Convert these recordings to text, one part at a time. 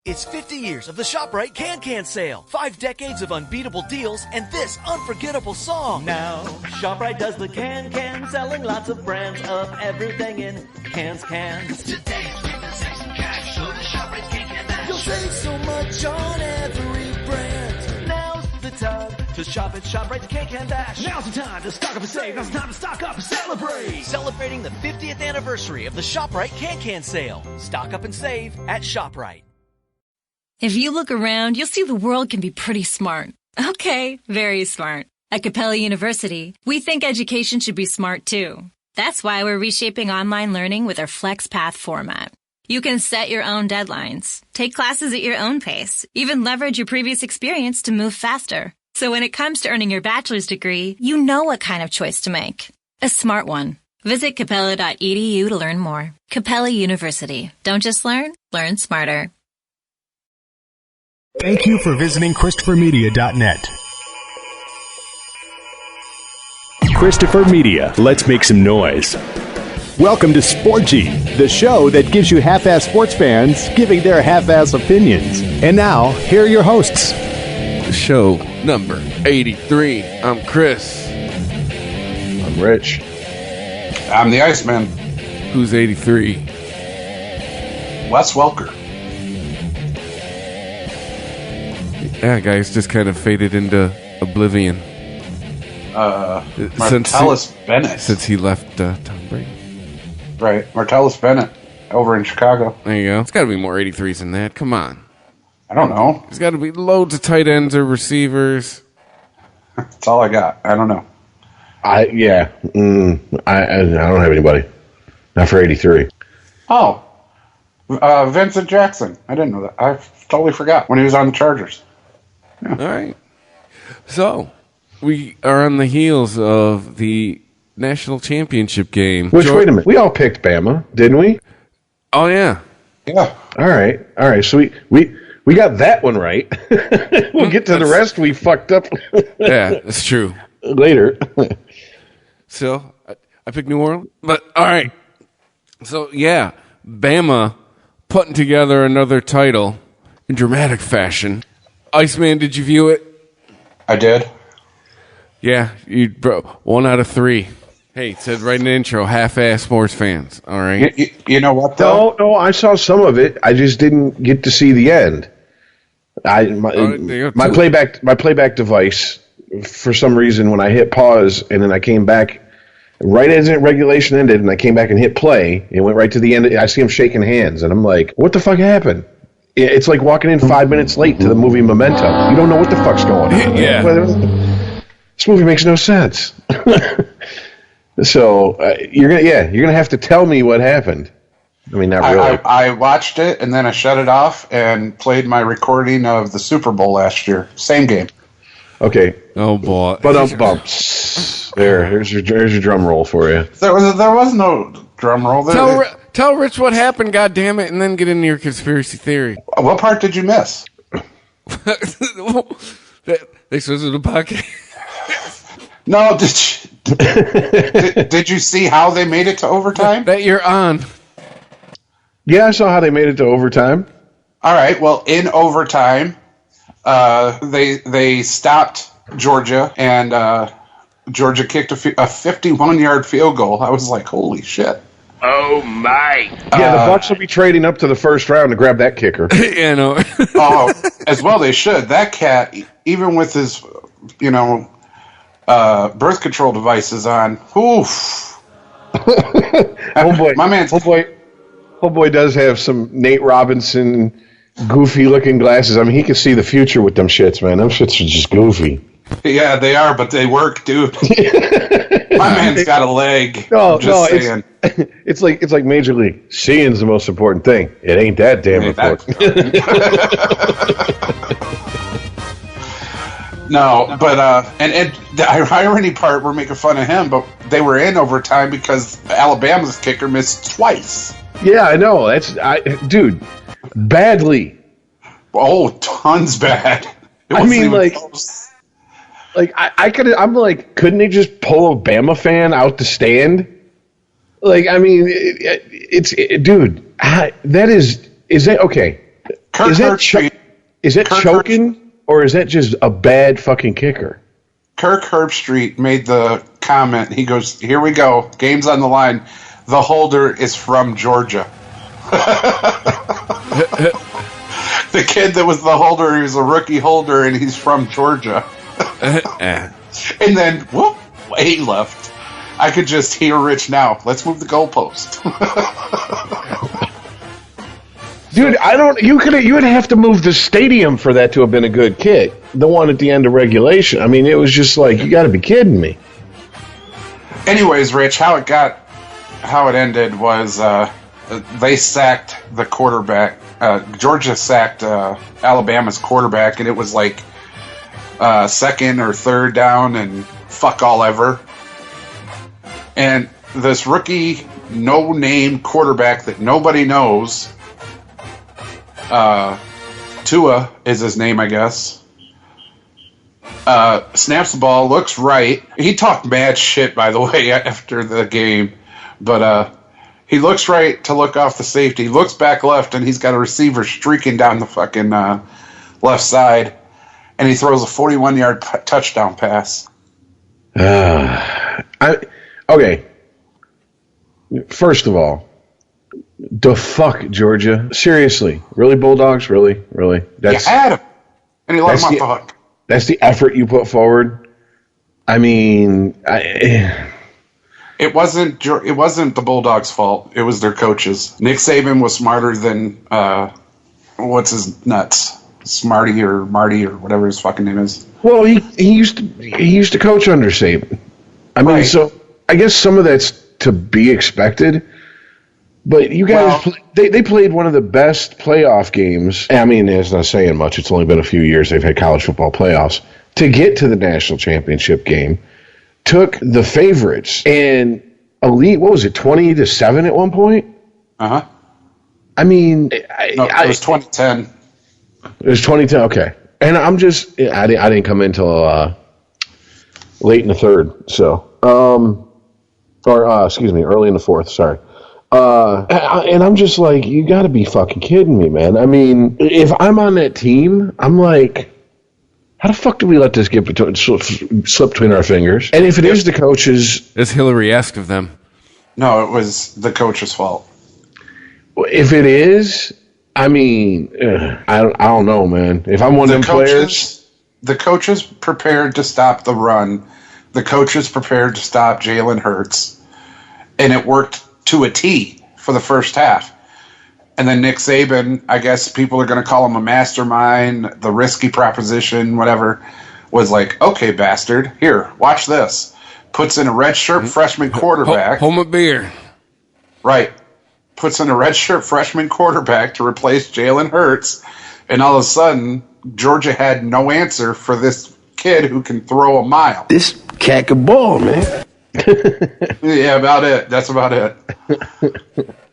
It's 50 years of the ShopRite Can sale. 5 decades of unbeatable deals and this unforgettable song. Now, ShopRite does the can, selling lots of brands of everything in cans. Today, 3% cash, so the ShopRite Can Dash. You'll save so much on every brand. Now's the time to shop at ShopRite Can Dash. Now's the time to stock up and save. Now's the time to stock up and celebrate. Celebrating the 50th anniversary of the ShopRite Can sale. Stock up and save at ShopRite. If you look around, you'll see the world can be pretty smart. Okay, very smart. At Capella University, we think education should be smart too. That's why we're reshaping online learning with our FlexPath format. You can set your own deadlines, take classes at your own pace, even leverage your previous experience to move faster. So when it comes to earning your bachelor's degree, you know what kind of choice to make. A smart one. Visit capella.edu to learn more. Capella University. Don't just learn smarter. Thank you for visiting ChristopherMedia.net. Christopher Media, let's make some noise. Welcome to Sporgy, the show that gives you half-ass sports fans giving their half-ass opinions. And now, here are your hosts. Show number 83. I'm Chris. I'm Rich. I'm the Iceman. Who's 83? Wes Welker. Yeah, guys, just kind of faded into oblivion. Martellus Bennett. Since he left Tom Brady. Right, Martellus Bennett over in Chicago. There you go. It's got to be more 83s than that. Come on. I don't know. There's got to be loads of tight ends or receivers. That's all I got. I don't know. I don't have anybody. Not for 83. Oh, Vincent Jackson. I didn't know that. I totally forgot when he was on the Chargers. Yeah. All right. So, we are on the heels of the national championship game. Which, wait a minute. We all picked Bama, didn't we? Oh, yeah. Yeah. All right. So we got that one right. We'll get to the rest we fucked up. Yeah, that's true. Later. So, I picked New Orleans. But, all right. So, yeah, Bama putting together another title in dramatic fashion. Iceman, did you view it? I did. Yeah, you bro. 1 out of 3. Hey, it said right in the intro, half-ass sports fans. All right. You know what, though? No, I saw some of it. I just didn't get to see the end. My playback device, for some reason, when I hit pause and then I came back, right as regulation ended, and I came back and hit play, and went right to the end. I see them shaking hands, and I'm like, what the fuck happened? It's like walking in 5 minutes late to the movie Memento. You don't know what the fuck's going on. Yeah. This movie makes no sense. So you're gonna have to tell me what happened. I mean, not really. I watched it and then I shut it off and played my recording of the Super Bowl last year. Same game. Okay. Oh boy. But bumps. Here's your drum roll for you. There was no drum roll there. Tell Rich what happened, goddammit, and then get into your conspiracy theory. What part did you miss? Thanks for the podcast. No, did you see how they made it to overtime? That you're on. Yeah, I saw how they mmade it to overtime. All right. Well, in overtime, they stopped Georgia, and Georgia kicked a 51-yard field goal. I was like, holy shit. Oh, my. Yeah, the Bucs will be trading up to the first round to grab that kicker. Yeah, no. As well they should. That cat, even with his, birth control devices on, oof. Oh, boy. My man. Oh, boy does have some Nate Robinson goofy-looking glasses. I mean, he can see the future with them shits, man. Them shits are just goofy. Yeah, they are, but they work, dude. My man's got a leg. Saying. It's like Major League. Seeing's the most important thing. It ain't that damn important. No, but and the irony part, we're making fun of him, but they were in overtime because Alabama's kicker missed twice. Yeah, I know. Dude, badly. Oh, tons bad. I mean, couldn't they just pull a Bama fan out the stand? Like, I mean, dude, that is that okay? Kirk Is that Herbstreit. Is that Kirk choking, or is that just a bad fucking kicker? Kirk Herbstreit made the comment. He goes, "Here we go. Game's on the line. The holder is from Georgia." The kid that was the holder, he was a rookie holder, and he's from Georgia. And then, whoop, he left. I could just hear Rich now. Let's move the goalpost. Dude, you would have to move the stadium for that to have been a good kick. The one at the end of regulation. I mean, it was just like, you got to be kidding me. Anyways, Rich, how it ended was they sacked the quarterback. Georgia sacked Alabama's quarterback, and it was like second or third down and fuck all ever. And this rookie, no-name quarterback that nobody knows, Tua is his name, I guess, snaps the ball, looks right. He talked mad shit, by the way, after the game. But he looks right to look off the safety. He looks back left, and he's got a receiver streaking down the fucking left side. And he throws a 41-yard touchdown pass. Okay. First of all, the fuck, Georgia? Seriously? Really, Bulldogs? Really? You had him. And he let him off the hook. That's the effort you put forward? I mean... It wasn't the Bulldogs' fault. It was their coaches. Nick Saban was smarter than what's his nuts, Smarty or Marty or whatever his fucking name is. Well, he used to coach under Saban. I mean, Right. So I guess some of that's to be expected. But you guys, they played one of the best playoff games. I mean, it's not saying much. It's only been a few years they've had college football playoffs to get to the national championship game. Took the favorites and elite. What was it, 20-7 at one point? Uh-huh. I mean, it was 2010. It was 2010. Okay, and I didn't come in until late in the third. So, excuse me, early in the fourth. Sorry. And I'm just like, you got to be fucking kidding me, man. I mean, if I'm on that team, I'm like, how the fuck do we let this slip between our fingers? And if it is the coaches, it's Hillary-esque of them. No, it was the coach's fault. If it is, I mean, I don't know, man. If I'm one of them players, the coaches prepared to stop the run. The coaches prepared to stop Jalen Hurts, and it worked to a T for the first half. And then Nick Saban, I guess people are going to call him a mastermind, the risky proposition, whatever, was like, okay, bastard, here, watch this. Puts in a redshirt freshman quarterback. Hold my beer. Right. Puts in a redshirt freshman quarterback to replace Jalen Hurts. And all of a sudden, Georgia had no answer for this kid who can throw a mile. This cat can ball, man. Yeah, about it. That's about it.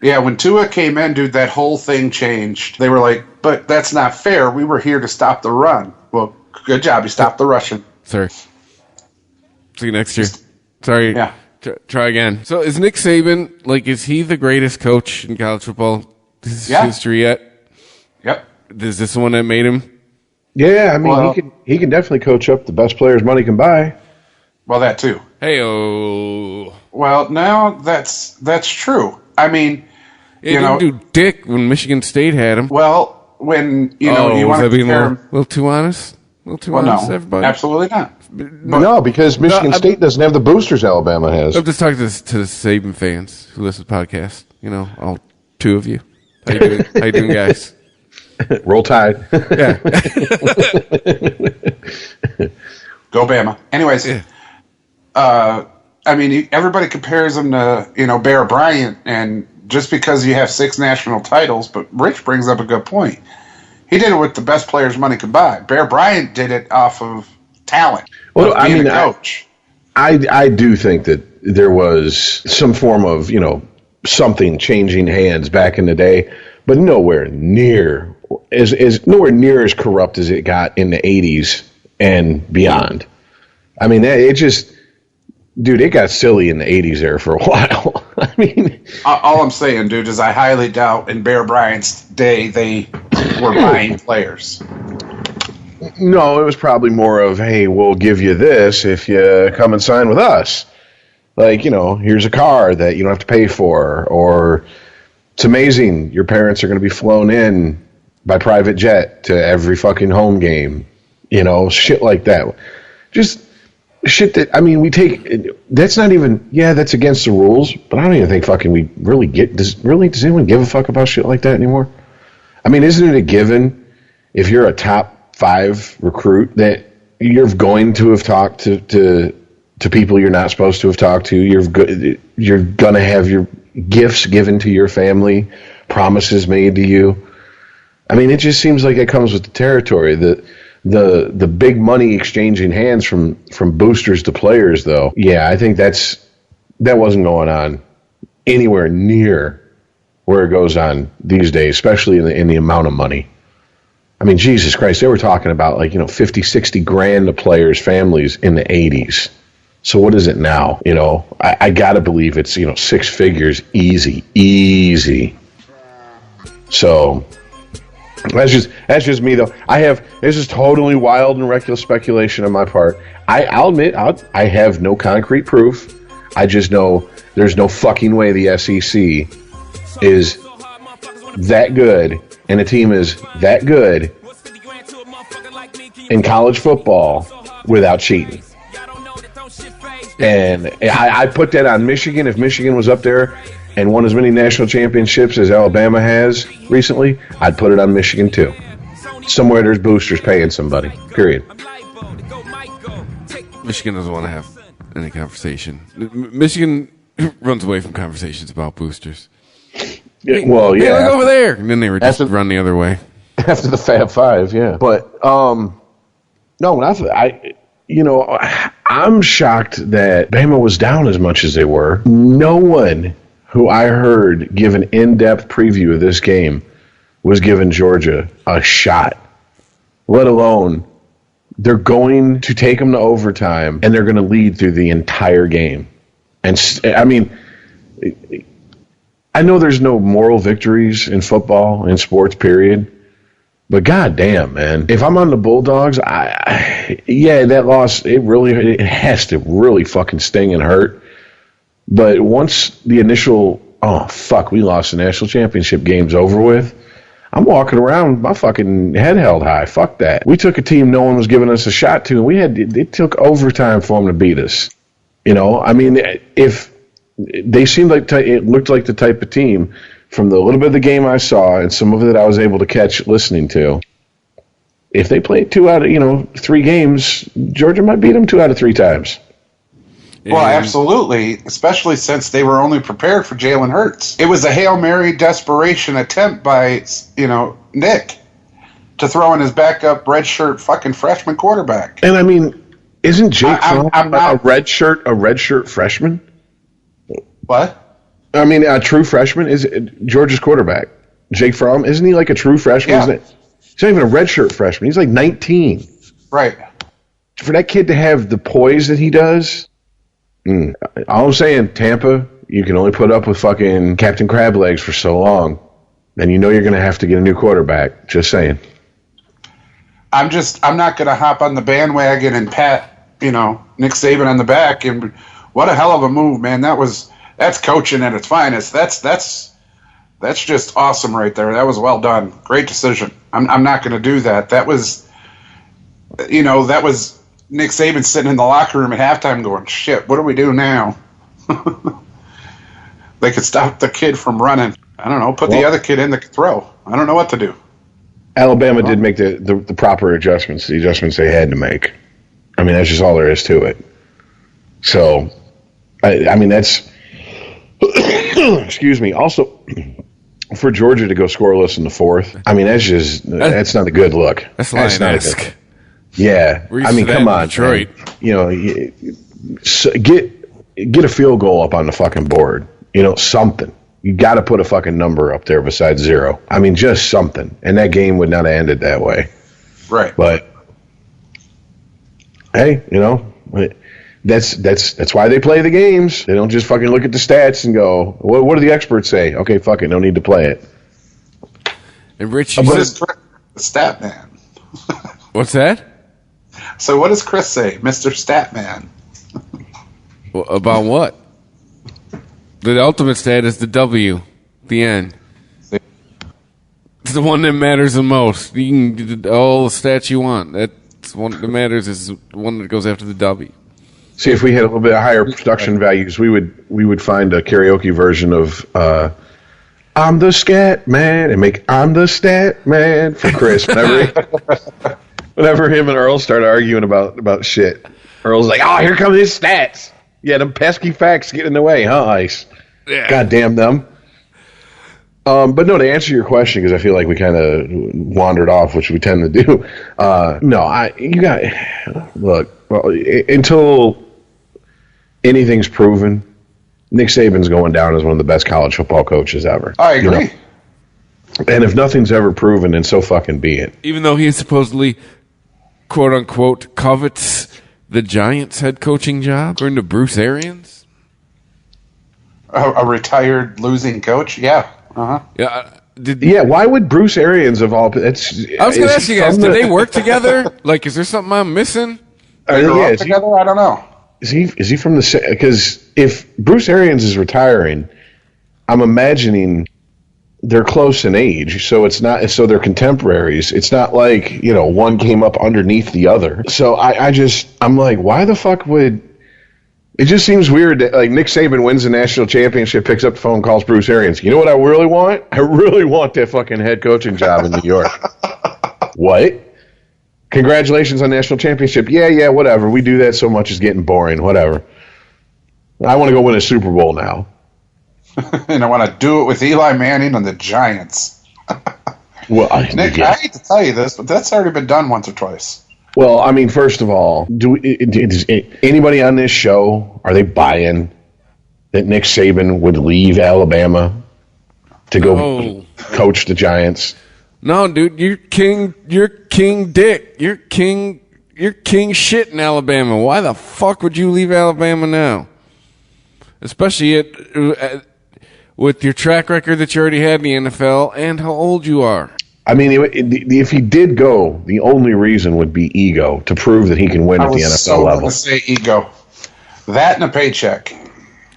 Yeah, when Tua came in, dude, that whole thing changed. They were like, but that's not fair. We were here to stop the run. Well, good job. You stopped the rushing. Sorry. See you next year. Sorry. Yeah. Try again. So is Nick Saban, is he the greatest coach in college football history yet? Yep. Is this the one that made him? Yeah, I mean, he can definitely coach up the best players money can buy. Well, that too. Hey-oh. Well, now that's true. I mean, He didn't do dick when Michigan State had him. well, when, you want to compare him. A little too honest? A little too Well, honest, no, everybody? absolutely not. No, because Michigan State doesn't have the boosters Alabama has. I'm just talking to the Saban fans who listen to the podcast. All two of you. How you doing? How you doing, guys? Roll Tide. Yeah. Go Bama. Anyways, Yeah. I mean, everybody compares him to, Bear Bryant, and just because you have 6 national titles, but Rich brings up a good point. He did it with the best players money could buy. Bear Bryant did it off of talent. Well, of being a coach. I do think that there was some form of, something changing hands back in the day, but nowhere near as corrupt as it got in the 80s and beyond. I mean, it just, dude, it got silly in the 80s there for a while. I mean, All I'm saying, dude, is I highly doubt in Bear Bryant's day they were buying players. No, it was probably more of, hey, we'll give you this if you come and sign with us. Like, here's a car that you don't have to pay for, or it's amazing, your parents are going to be flown in by private jet to every fucking home game. Shit like that. Just shit that, we take, that's not even, that's against the rules, but I don't even think fucking we really does anyone give a fuck about shit like that anymore? Isn't it a given if you're a top 5 recruit that you're going to have talked to people you're not supposed to have talked to? You're going to have your gifts given to your family, promises made to you. It just seems like it comes with the territory. The big money exchanging hands from boosters to players, though. Yeah, I think that wasn't going on anywhere near where it goes on these days, especially in the amount of money. Jesus Christ, they were talking about 50, 60 grand to players' families in the 80s. So what is it now? I got to believe it's, 6 figures easy. So that's just me, though. This is totally wild and reckless speculation on my part. I'll admit, I have no concrete proof. I just know there's no fucking way the SEC is that good and a team is that good in college football without cheating. And I put that on Michigan. If Michigan was up there and won as many national championships as Alabama has recently, I'd put it on Michigan too. Somewhere there's boosters paying somebody, period. Michigan doesn't want to have any conversation. Michigan runs away from conversations about boosters. Well, yeah. Look over there. And then they were just run the other way. After the Fab Five, yeah. But, no, I'm shocked that Bama was down as much as they were. No one who I heard give an in-depth preview of this game was giving Georgia a shot, let alone they're going to take them to overtime and they're going to lead through the entire game. And I know there's no moral victories in football, in sports, period. But goddamn, man, if I'm on the Bulldogs, that loss, it has to really fucking sting and hurt. But once the initial, we lost the national championship game's over with, I'm walking around with my fucking head held high. Fuck that. We took a team no one was giving us a shot to, and it took overtime for them to beat us. If they seemed like it looked like the type of team from the little bit of the game I saw and some of it I was able to catch listening to, if they played 2 out of 3 games, Georgia might beat them 2 out of 3 times. Well, absolutely, especially since they were only prepared for Jalen Hurts. It was a Hail Mary desperation attempt by, Nick to throw in his backup redshirt fucking freshman quarterback. And isn't Jake Fromm a redshirt freshman? What? A true freshman is Georgia's quarterback. Jake Fromm, isn't he like a true freshman? Yeah. Isn't it? He's not even a redshirt freshman. He's like 19. Right. For that kid to have the poise that he does, all I'm saying, Tampa, you can only put up with fucking Captain Crab Legs for so long. Then you're going to have to get a new quarterback. Just saying. I'm not going to hop on the bandwagon and pat, Nick Saban on the back. And what a hell of a move, man. That's coaching at its finest. That's just awesome right there. That was well done. Great decision. I'm not going to do that. That was Nick Saban sitting in the locker room at halftime going, shit, what do we do now? They could stop the kid from running. I don't know, put the other kid in the throw. I don't know what to do. Alabama did make the proper adjustments, the adjustments they had to make. That's just all there is to it. So, that's... Excuse me. Also, for Georgia to go scoreless in the fourth, that's not a good look. That's Lion-esque. Yeah, come on, Detroit. Get a field goal up on the fucking board. Something. You got to put a fucking number up there besides 0. Just something. And that game would not have ended that way. Right. But hey, That's why they play the games. They don't just fucking look at the stats and go, what do the experts say? Okay, fuck it, no need to play it. And Rich, Statman. What's that? So what does Chris say, Mr. Statman? About what? The ultimate stat is the W. The N. It's the one that matters the most. You can get all the stats you want. That's one that matters is the one that goes after the W. See, if we had a little bit higher production values, we would find a karaoke version of "I'm the Scat Man" and make "I'm the Stat Man" for Chris. Whenever him and Earl start arguing about shit, Earl's like, "Oh, here come his stats." Yeah, them pesky facts get in the way, huh, Ice? Yeah. God damn them. But no, to answer your question, because I feel like we kind of wandered off, which we tend to do. Until anything's proven, Nick Saban's going down as one of the best college football coaches ever. I agree. And if nothing's ever proven, then so fucking be it. Even though he supposedly, quote unquote, covets the Giants head coaching job, according to Bruce Arians. A retired losing coach? Yeah. Uh-huh. Yeah. Why would Bruce Arians of all... I was going to ask you guys, do they work together? Like, is there something I'm missing? Together? I don't know. Is he from the... Because if Bruce Arians is retiring, I'm imagining they're close in age, so it's not... So they're contemporaries. It's not like, one came up underneath the other. So I'm like, why the fuck would... It just seems weird that like Nick Saban wins the national championship, picks up the phone, calls Bruce Arians. You know what I really want? I really want that fucking head coaching job in New York. What? Congratulations on national championship. Yeah, whatever. We do that so much it's getting boring. Whatever. I want to go win a Super Bowl now. And I want to do it with Eli Manning and the Giants. Well, Nick, I hate to tell you this, but that's already been done once or twice. Well, I mean, first of all, does anybody on this show, are they buying that Nick Saban would leave Alabama to go coach the Giants? No, dude, you're king dick. You're king shit in Alabama. Why the fuck would you leave Alabama now? Especially with your track record that you already had in the NFL and how old you are. I mean, if he did go, the only reason would be ego, to prove that he can win at the NFL level. I was say ego. That and a paycheck.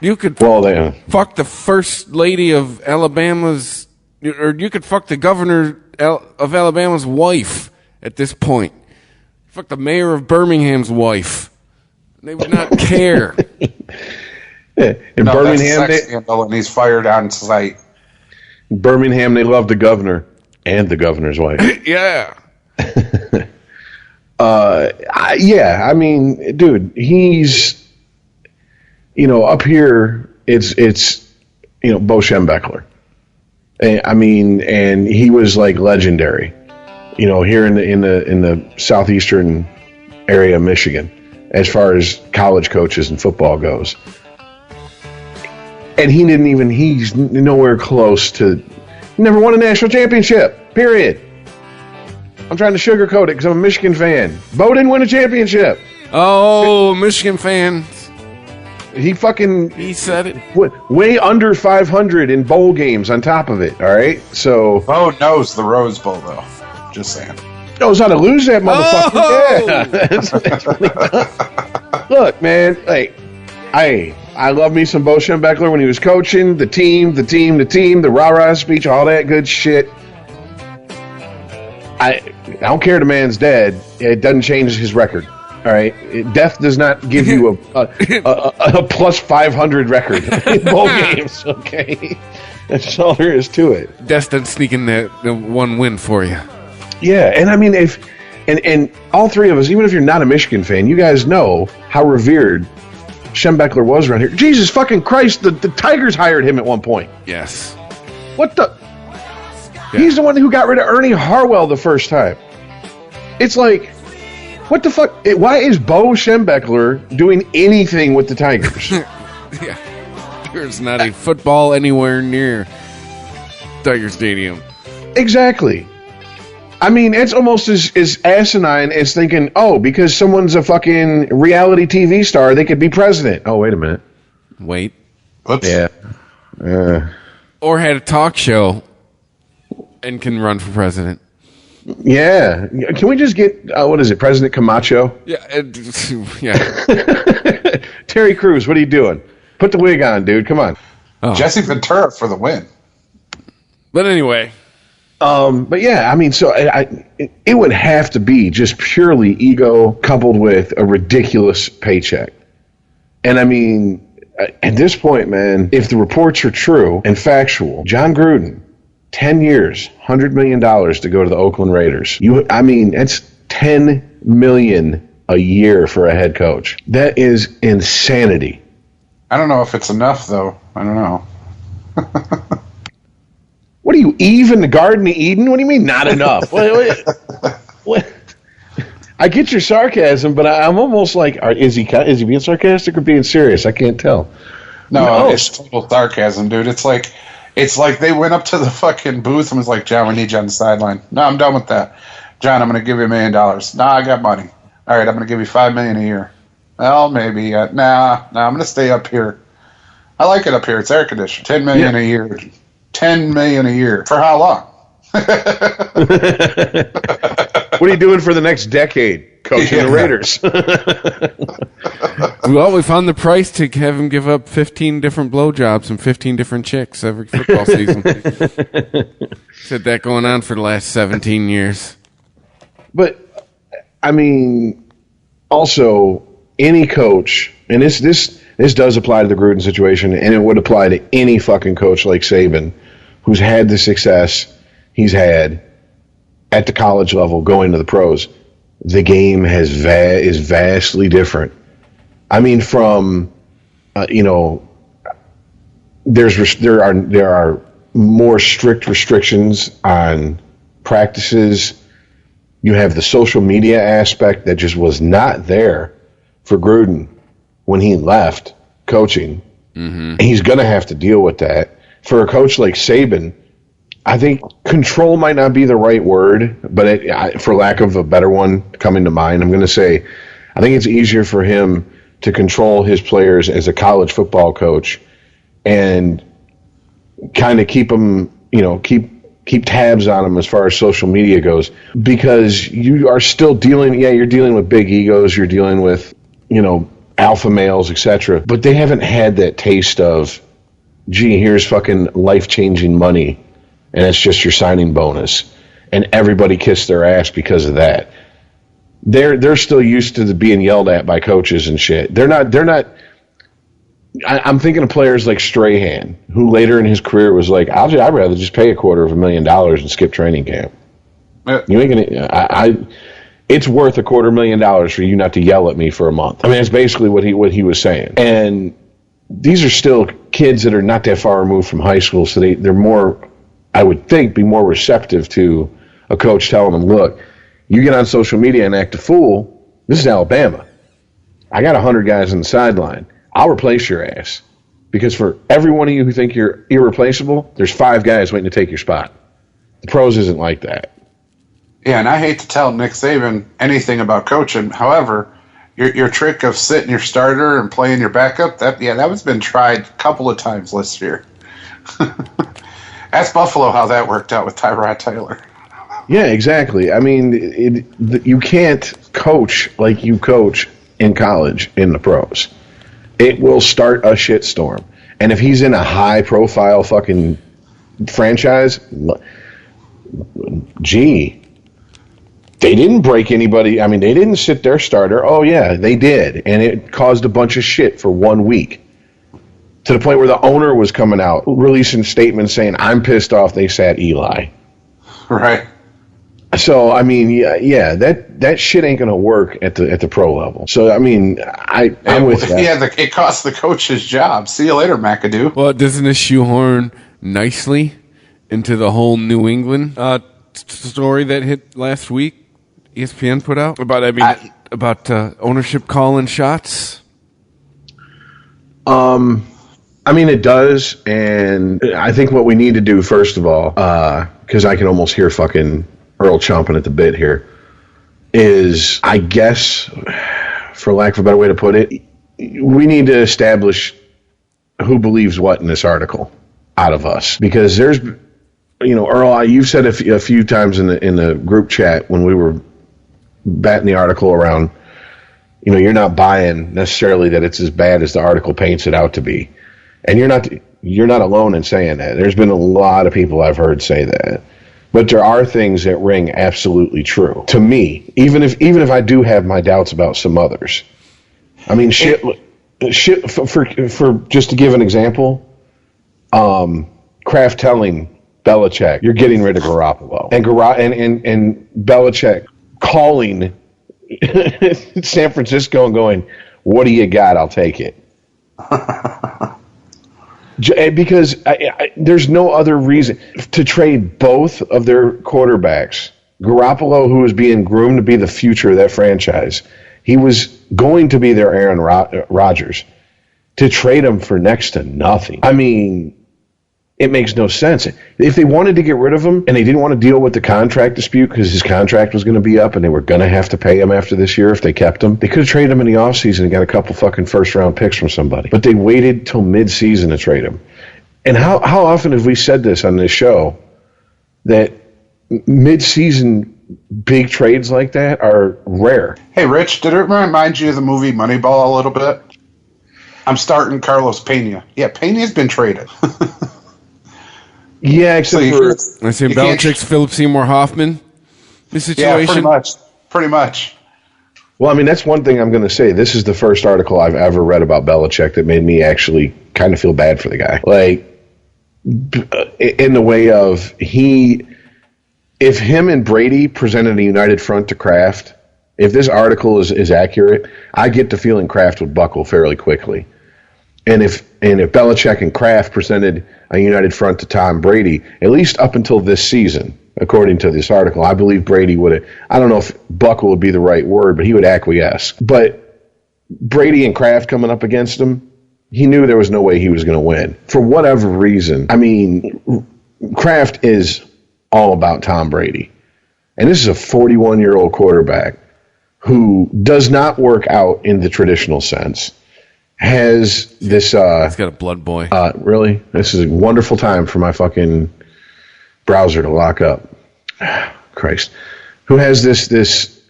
You could fuck the first lady of Alabama's, or you could fuck the governor of Alabama's wife at this point. Fuck the mayor of Birmingham's wife. They would not care. In Birmingham, that's a sex scandal, and he's fired on sight. In Birmingham, they love the governor. And the governor's wife. Yeah. I mean, dude, he's, up here, it's Bo Schembechler. And he was like legendary, here in the southeastern area of Michigan, as far as college coaches and football goes. And he's nowhere close to. Never won a national championship, period. I'm trying to sugarcoat it because I'm a Michigan fan. Bo didn't win a championship. Oh, Michigan fans. He said it. Way under 500 in bowl games on top of it, all right? So Bo knows the Rose Bowl, though. Just saying. Knows how to lose that motherfucker. Oh! Yeah. That's what he does. Look, man, I love me some Bo Schembechler when he was coaching, the team, the rah-rah speech, all that good shit. I don't care the man's dead. It doesn't change his record. All right? Death does not give you a plus 500 record in bowl games, okay? That's all there is to it. Death doesn't sneak in the one win for you. Yeah, and I mean, and all three of us, even if you're not a Michigan fan, you guys know how revered Schembechler was around here. Jesus fucking Christ, the Tigers hired him at one point. Yes. What the? Yeah. He's the one who got rid of Ernie Harwell the first time. It's like, what the fuck? Why is Bo Schembechler doing anything with the Tigers? Yeah. There's not a football anywhere near Tiger Stadium. Exactly. I mean, it's almost as asinine as thinking, because someone's a fucking reality TV star, they could be president. Oh, wait a minute. Wait. Oops. Yeah. Or had a talk show and can run for president. Yeah. Can we just get, what is it, President Camacho? Yeah. Yeah. Terry Crews, what are you doing? Put the wig on, dude. Come on. Jesse Ventura for the win. But anyway. But yeah, I mean, so it would have to be just purely ego coupled with a ridiculous paycheck. And I mean, at this point, man, if the reports are true and factual, John Gruden, 10 years, $100 million to go to the Oakland Raiders. That's $10 million a year for a head coach. That is insanity. I don't know if it's enough, though. I don't know. What are you, Eve in the Garden of Eden? What do you mean, not enough? What? I get your sarcasm, but I'm almost like, is he being sarcastic or being serious? I can't tell. No, it's total sarcasm, dude. It's like they went up to the fucking booth and was like, John, we need you on the sideline. No, I'm done with that. John, I'm going to give you $1 million. Nah, I got money. All right, I'm going to give you $5 million a year. Well, maybe. Nah, I'm going to stay up here. I like it up here. It's air conditioned. $10 million a year. $10 million a year. For how long? What are you doing for the next decade, coaching the Raiders? Well, we found the price to have him give up 15 different blowjobs and 15 different chicks every football season. Said that going on for the last 17 years. But, I mean, also, any coach, and this does apply to the Gruden situation, and it would apply to any fucking coach like Saban who's had the success he's had at the college level going to the pros. The game is vastly different. I mean, from there are more strict restrictions on practices. You have the social media aspect that just was not there for Gruden when he left coaching. Mm-hmm. He's going to have to deal with that. For a coach like Saban, I think control might not be the right word, but for lack of a better one coming to mind, I'm going to say I think it's easier for him to control his players as a college football coach and kind of keep them, keep tabs on them as far as social media goes, because you are still you're dealing with big egos, you're dealing with, alpha males, etc. But they haven't had that taste of, gee, here's fucking life-changing money, and it's just your signing bonus, and everybody kissed their ass because of that. They're still used to being yelled at by coaches and shit. They're not. I'm thinking of players like Strahan, who later in his career was like, I'd rather just pay $250,000 and skip training camp. You ain't gonna. It's worth $250,000 for you not to yell at me for a month. I mean, that's basically what he was saying. And these are still kids that are not that far removed from high school, so they're more, I would think, be more receptive to a coach telling them, look, you get on social media and act a fool, this is Alabama. I got 100 guys on the sideline. I'll replace your ass. Because for every one of you who think you're irreplaceable, there's 5 guys waiting to take your spot. The pros isn't like that. Yeah, and I hate to tell Nick Saban anything about coaching. However, your trick of sitting your starter and playing your backup, that was been tried a couple of times this year. Ask Buffalo how that worked out with Tyrod Taylor. Yeah, exactly. I mean, you can't coach like you coach in college in the pros. It will start a shitstorm. And if he's in a high-profile fucking franchise, gee, they didn't break anybody. I mean, they didn't sit their starter. Oh, yeah, they did. And it caused a bunch of shit for 1 week. To the point where the owner was coming out, releasing statements saying, I'm pissed off they sat Eli. Right. So, I mean, yeah, that shit ain't going to work at the pro level. So, I mean, I'm with that. Yeah, it cost the coach his job. See you later, McAdoo. Well, doesn't this shoehorn nicely into the whole New England story that hit last week? ESPN put out about ownership calling shots. I mean, it does, and I think what we need to do first of all, because I can almost hear fucking Earl chomping at the bit here, is, I guess, for lack of a better way to put it, we need to establish who believes what in this article out of us, because Earl, you've said a few times in the group chat when we were batting the article around, you're not buying necessarily that it's as bad as the article paints it out to be. And you're not alone in saying that. There's been a lot of people I've heard say that. But there are things that ring absolutely true to me, even if I do have my doubts about some others. I mean, shit for just to give an example, Kraft telling Belichick, you're getting rid of Garoppolo. And Belichick calling San Francisco and going, what do you got? I'll take it. Because there's no other reason to trade both of their quarterbacks. Garoppolo, who was being groomed to be the future of that franchise, he was going to be their Aaron Rodgers. To trade him for next to nothing. I mean, it makes no sense. If they wanted to get rid of him and they didn't want to deal with the contract dispute because his contract was going to be up and they were going to have to pay him after this year if they kept him, they could have traded him in the offseason and got a couple fucking first-round picks from somebody. But they waited till mid-season to trade him. And how often have we said this on this show that mid-season big trades like that are rare? Hey, Rich, did it remind you of the movie Moneyball a little bit? I'm starting Carlos Pena. Yeah, Pena's been traded. Yeah, except I say Belichick's Philip Seymour Hoffman. The situation. Yeah, pretty much. Well, I mean, that's one thing I'm going to say. This is the first article I've ever read about Belichick that made me actually kind of feel bad for the guy. Like, in the way of if him and Brady presented a united front to Kraft, if this article is accurate, I get the feeling Kraft would buckle fairly quickly. And if Belichick and Kraft presented a united front to Tom Brady, at least up until this season, according to this article, I believe Brady would have, I don't know if buckle would be the right word, but he would acquiesce. But Brady and Kraft coming up against him, he knew there was no way he was going to win. For whatever reason, I mean, Kraft is all about Tom Brady. And this is a 41-year-old quarterback who does not work out in the traditional sense. Has this he's got a blood boy. Really? This is a wonderful time for my fucking browser to lock up. Christ. Who has this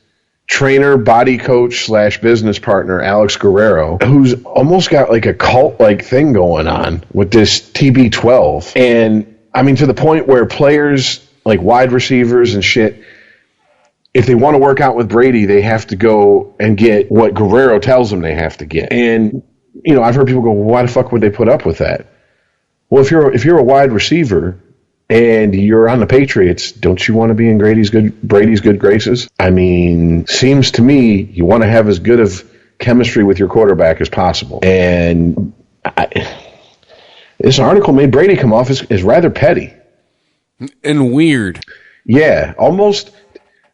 trainer, body coach / business partner, Alex Guerrero, who's almost got like a cult-like thing going on with this TB12. And, I mean, to the point where players, like wide receivers and shit, if they want to work out with Brady, they have to go and get what Guerrero tells them they have to get. And, I've heard people go, well, why the fuck would they put up with that? Well, if you're a wide receiver and you're on the Patriots, don't you want to be in Brady's good graces? I mean, seems to me you want to have as good of chemistry with your quarterback as possible. And this article made Brady come off as rather petty. And weird. Yeah, I almost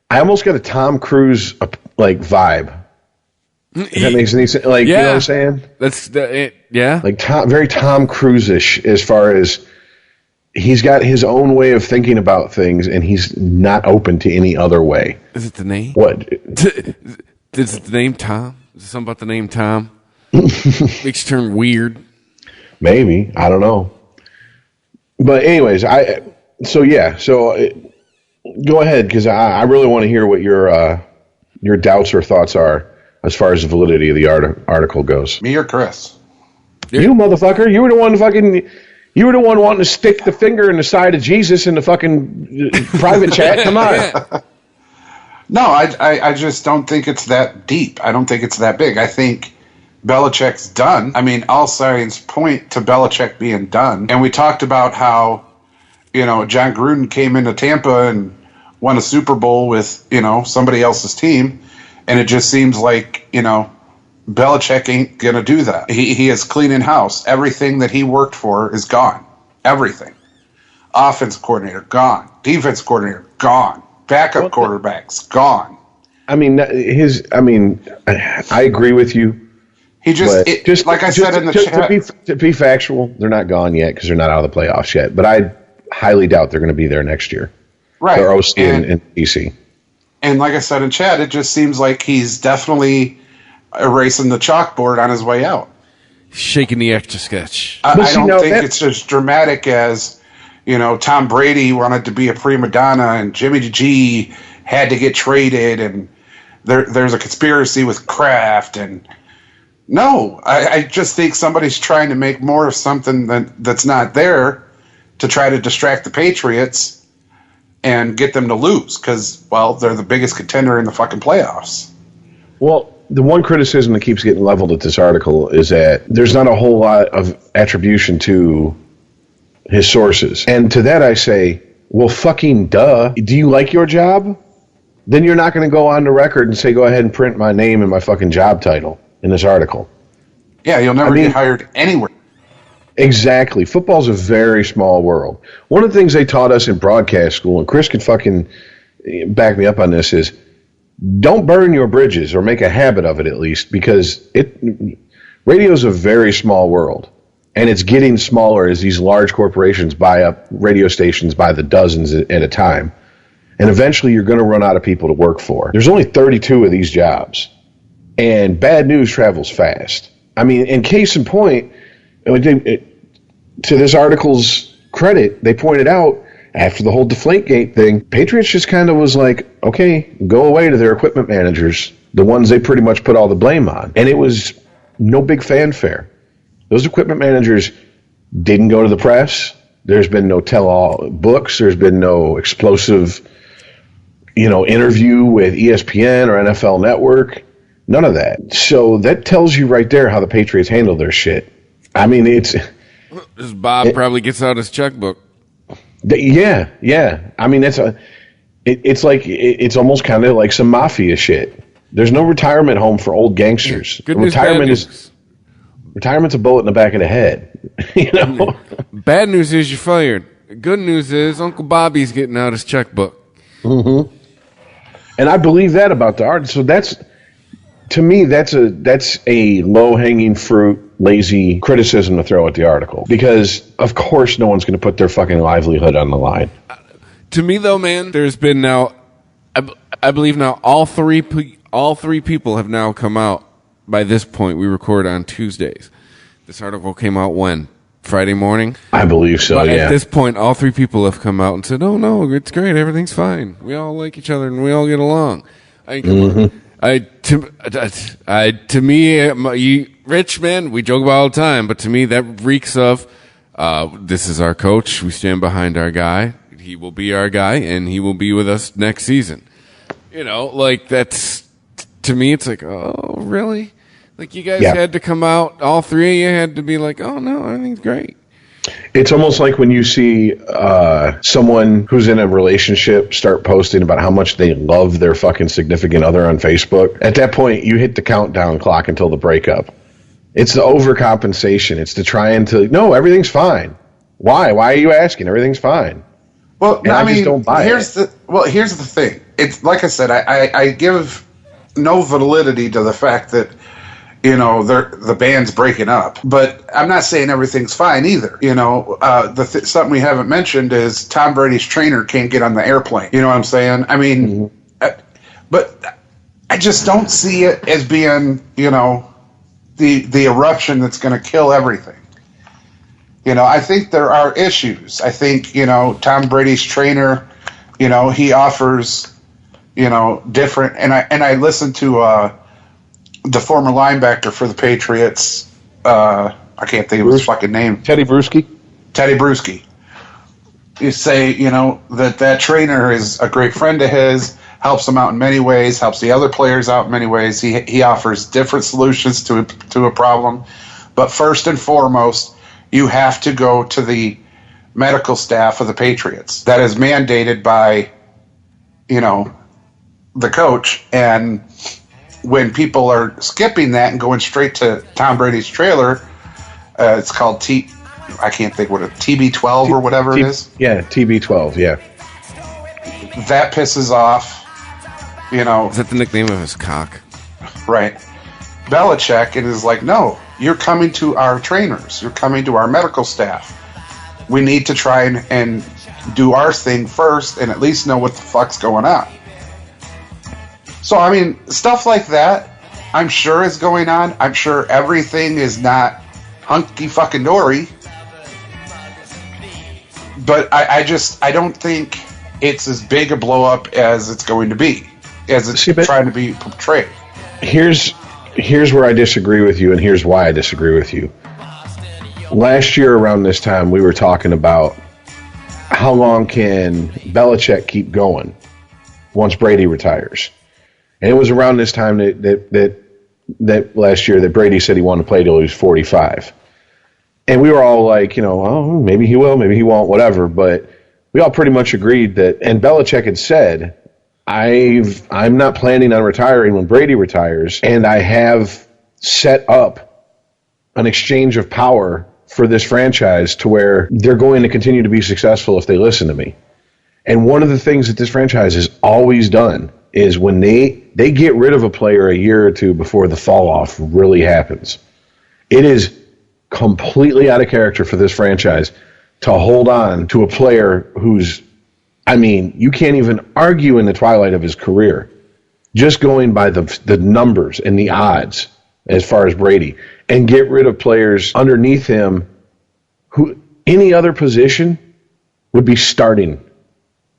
got a Tom Cruise vibe. If that makes any sense. Like, yeah. You know what I'm saying? That's yeah. Like very Tom Cruise-ish as far as he's got his own way of thinking about things and he's not open to any other way. Is it the name? What? Is it the name Tom? Is it something about the name Tom? Makes you turn weird. Maybe. I don't know. But anyways, go ahead, because I really want to hear what your doubts or thoughts are as far as the validity of the article goes. Me or Chris? You motherfucker! You were the one wanting to stick the finger in the side of Jesus in the fucking private chat. Come on. No, I just don't think it's that deep. I don't think it's that big. I think Belichick's done. I mean, all signs point to Belichick being done. And we talked about how, John Gruden came into Tampa and won a Super Bowl with, somebody else's team. And it just seems like, Belichick ain't going to do that. He is cleaning house. Everything that he worked for is gone. Everything. Offensive coordinator, gone. Defense coordinator, gone. Backup quarterbacks, gone. I mean, I agree with you. He like I said in the chat. To be factual, they're not gone yet because they're not out of the playoffs yet. But I highly doubt they're going to be there next year. Right. They're OC and DC. And like I said in chat, it just seems like he's definitely erasing the chalkboard on his way out. Shaking the Etch-a-Sketch. I don't think it's as dramatic as, Tom Brady wanted to be a prima donna, and Jimmy G had to get traded, and there's a conspiracy with Kraft, and no, I just think somebody's trying to make more of something that's not there to try to distract the Patriots and get them to lose because, well, they're the biggest contender in the fucking playoffs. Well, the one criticism that keeps getting leveled at this article is that there's not a whole lot of attribution to his sources. And to that I say, well, fucking duh. Do you like your job? Then you're not going to go on the record and say, go ahead and print my name and my fucking job title in this article. Yeah, you'll never get hired anywhere. Exactly. Football's a very small world. One of the things they taught us in broadcast school, and Chris can fucking back me up on this, is don't burn your bridges, or make a habit of it at least, because radio's a very small world. And it's getting smaller as these large corporations buy up radio stations by the dozens at a time. And eventually you're going to run out of people to work for. There's only 32 of these jobs. And bad news travels fast. I mean, in case in point, to this article's credit, they pointed out after the whole Deflategate thing, Patriots just kind of was like, okay, go away to their equipment managers, the ones they pretty much put all the blame on. And it was no big fanfare. Those equipment managers didn't go to the press. There's been no tell-all books. There's been no explosive, interview with ESPN or NFL Network. None of that. So that tells you right there how the Patriots handle their shit. I mean, This Bob probably gets out his checkbook. Yeah. I mean, it's almost kind of like some mafia shit. There's no retirement home for old gangsters. Good news, Retirement's a bullet in the back of the head. Bad news is you're fired. Good news is Uncle Bobby's getting out his checkbook. Mm-hmm. And I believe that about the art. So that's a low-hanging fruit, lazy criticism to throw at the article, because of course no one's going to put their fucking livelihood on the line. To me, though, man, there's been now, I believe now all three people have now come out. By this point, we record on Tuesdays. This article came out when? Friday morning? I believe so, but yeah. At this point, all three people have come out and said, oh, no, it's great. Everything's fine. We all like each other and we all get along. To me, Rich, man, we joke about all the time, but to me, that reeks of, this is our coach. We stand behind our guy. He will be our guy, and he will be with us next season. That's, to me, it's like, oh, really? Like, you guys had to come out, all three of you had to be like, oh, no, everything's great. It's almost like when you see someone who's in a relationship start posting about how much they love their fucking significant other on Facebook. At that point, you hit the countdown clock until the breakup. It's the overcompensation. It's the trying to, no, everything's fine. Why? Why are you asking? Everything's fine. Well, I just don't buy here's it. Here's the thing. It's like I said, I give no validity to the fact that the band's breaking up, but I'm not saying everything's fine either. Something we haven't mentioned is Tom Brady's trainer can't get on the airplane. You know what I'm saying? I mean, but I just don't see it as being, the eruption that's going to kill everything. I think there are issues. I think, Tom Brady's trainer, he offers, different, and I listened to the former linebacker for the Patriots, I can't think of his fucking name. Teddy Bruschi. You say, that trainer is a great friend of his, helps him out in many ways, helps the other players out in many ways. He offers different solutions to a problem. But first and foremost, you have to go to the medical staff of the Patriots. That is mandated by, the coach. And when people are skipping that and going straight to Tom Brady's trailer, it's called I can't think what TB12 or whatever it is. Yeah, TB12, yeah. That pisses off, Is that the nickname of his cock? Right. Belichick, and is like, no, you're coming to our trainers. You're coming to our medical staff. We need to try and do our thing first and at least know what the fuck's going on. So, I mean, stuff like that, I'm sure is going on. I'm sure everything is not hunky fucking dory. but I don't think it's as big a blow up as it's going to be, as it's trying to be portrayed. Here's where I disagree with you, and here's why I disagree with you. Last year around this time, we were talking about how long can Belichick keep going once Brady retires. And it was around this time that last year that Brady said he wanted to play till he was 45. And we were all like, oh, maybe he will, maybe he won't, whatever. But we all pretty much agreed that, and Belichick had said, I'm not planning on retiring when Brady retires, and I have set up an exchange of power for this franchise to where they're going to continue to be successful if they listen to me. And one of the things that this franchise has always done is when they get rid of a player a year or two before the fall off really happens. It is completely out of character for this franchise to hold on to a player who's, you can't even argue in the twilight of his career, just going by the numbers and the odds as far as Brady, and get rid of players underneath him who any other position would be starting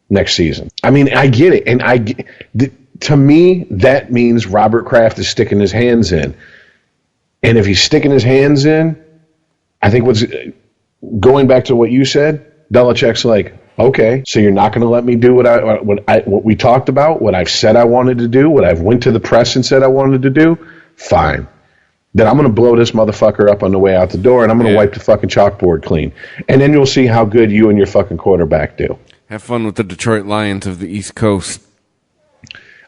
next season. I get it. And to me, that means Robert Kraft is sticking his hands in. And if he's sticking his hands in, I think going back to what you said, Belichick's like, okay, so you're not going to let me do what we talked about, what I've said I wanted to do, what I've went to the press and said I wanted to do? Fine. Then I'm going to blow this motherfucker up on the way out the door, and I'm going to wipe the fucking chalkboard clean. And then you'll see how good you and your fucking quarterback do. Have fun with the Detroit Lions of the East Coast.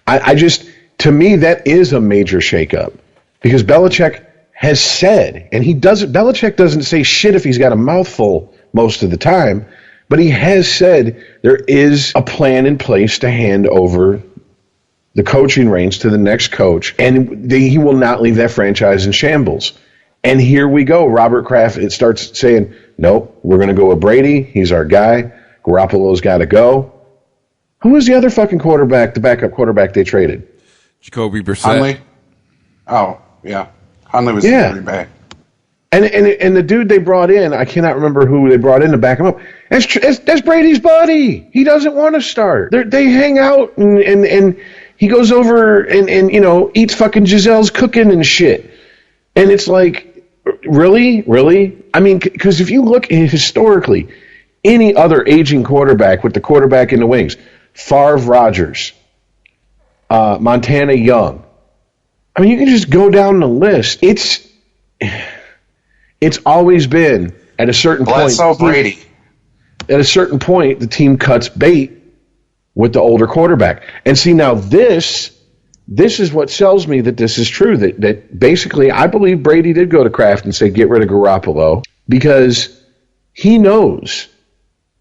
To me, that is a major shakeup. Because Belichick has said, and Belichick doesn't say shit if he's got a mouthful most of the time, but he has said there is a plan in place to hand over the coaching reins to the next coach, and he will not leave that franchise in shambles. And here we go. Robert Kraft, it starts saying, nope, we're going to go with Brady. He's our guy. Garoppolo's got to go. Who was the other fucking quarterback, the backup quarterback they traded? Jacoby Brissett. Hundley? Oh, yeah. Hundley was very bad. And the dude they brought in, I cannot remember who they brought in to back him up. That's Brady's buddy. He doesn't want to start. They hang out and he goes over and eats fucking Giselle's cooking and shit. And it's like, really? Because if you look historically, any other aging quarterback with the quarterback in the wings, Favre, Rodgers, Montana, Young. You can just go down the list. It's always been at a certain point. Brady. At a certain point, the team cuts bait with the older quarterback. And see, now this is what sells me that this is true. That basically, I believe Brady did go to Kraft and say, get rid of Garoppolo, because he knows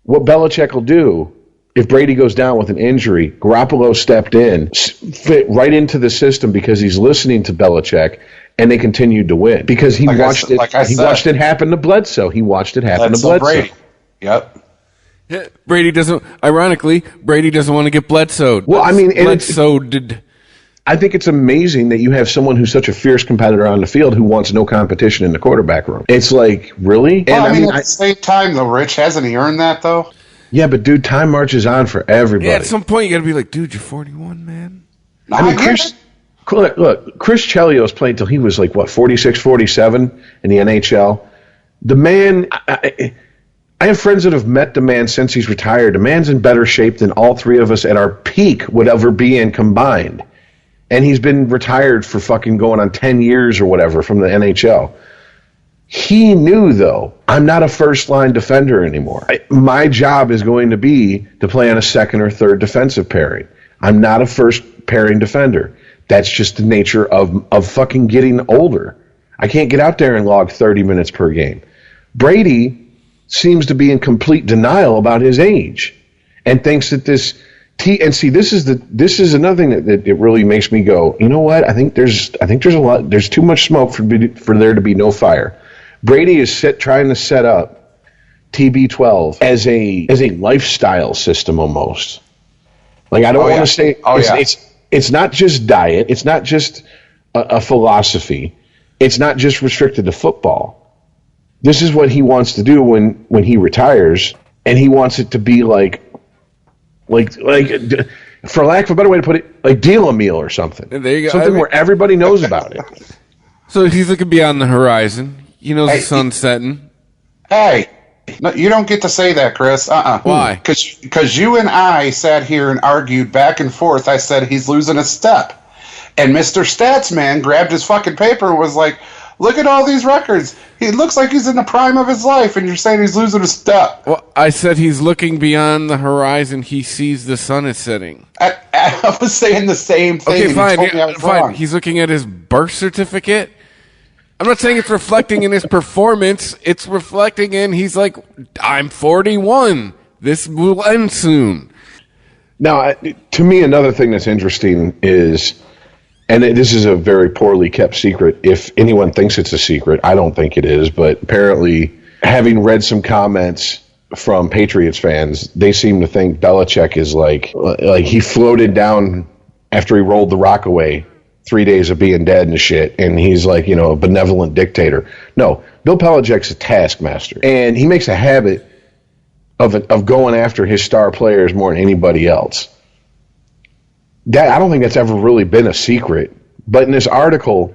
what Belichick will do if Brady goes down with an injury. Garoppolo stepped in, fit right into the system because he's listening to Belichick, and they continued to win because he watched it happen to Bledsoe. He watched it happen to Bledsoe. Brady. Yep. Yeah, Brady doesn't want to get Bledsoe. Well, Bledsoe did. I think it's amazing that you have someone who's such a fierce competitor on the field who wants no competition in the quarterback room. It's like, really? Well, at the same time, though, Rich, hasn't he earned that, though? Yeah, but dude, time marches on for everybody. Yeah, at some point you got to be like, dude, you're 41, man. Chris Chelios played till he was like, 46, 47 in the NHL. The man, I have friends that have met the man since he's retired. The man's in better shape than all three of us at our peak would ever be in combined. And he's been retired for fucking going on 10 years or whatever from the NHL. He knew, though, I'm not a first-line defender anymore. My job is going to be to play on a second or third defensive pairing. I'm not a first-pairing defender. That's just the nature of fucking getting older. I can't get out there and log 30 minutes per game. Brady seems to be in complete denial about his age and thinks that this this is another thing that it really makes me go, you know what? I think there's too much smoke for there to be no fire. Brady is trying to set up TB12 as a lifestyle system almost. Like, I don't want to say it's not just diet, it's not just a philosophy, it's not just restricted to football. This is what he wants to do when he retires. and he wants it to be like, for lack of a better way to put it, like Deal a Meal or something. There you go. Something where everybody knows about it. So he's looking beyond the horizon. He knows the sun's setting. Hey, no, you don't get to say that, Chris. Why? Because you and I sat here and argued back and forth. I said he's losing a step. And Mr. Statsman grabbed his fucking paper and was like, look at all these records. He looks like he's in the prime of his life, and you're saying he's losing a step. Well, I said he's looking beyond the horizon. He sees the sun is setting. I was saying the same thing. Okay, and fine. you told me I was Fine. wrong. He's looking at his birth certificate. I'm not saying it's reflecting in his performance. It's reflecting in he's like, I'm 41. This will end soon. Now, to me, another thing that's interesting is, and this is a very poorly kept secret, if anyone thinks it's a secret, I don't think it is, but apparently, having read some comments from Patriots fans, they seem to think Belichick is like he floated down after he rolled the rock away 3 days of being dead and shit, and he's like, a benevolent dictator. No, Bill Belichick's a taskmaster, and he makes a habit of going after his star players more than anybody else. I don't think that's ever really been a secret, but in this article,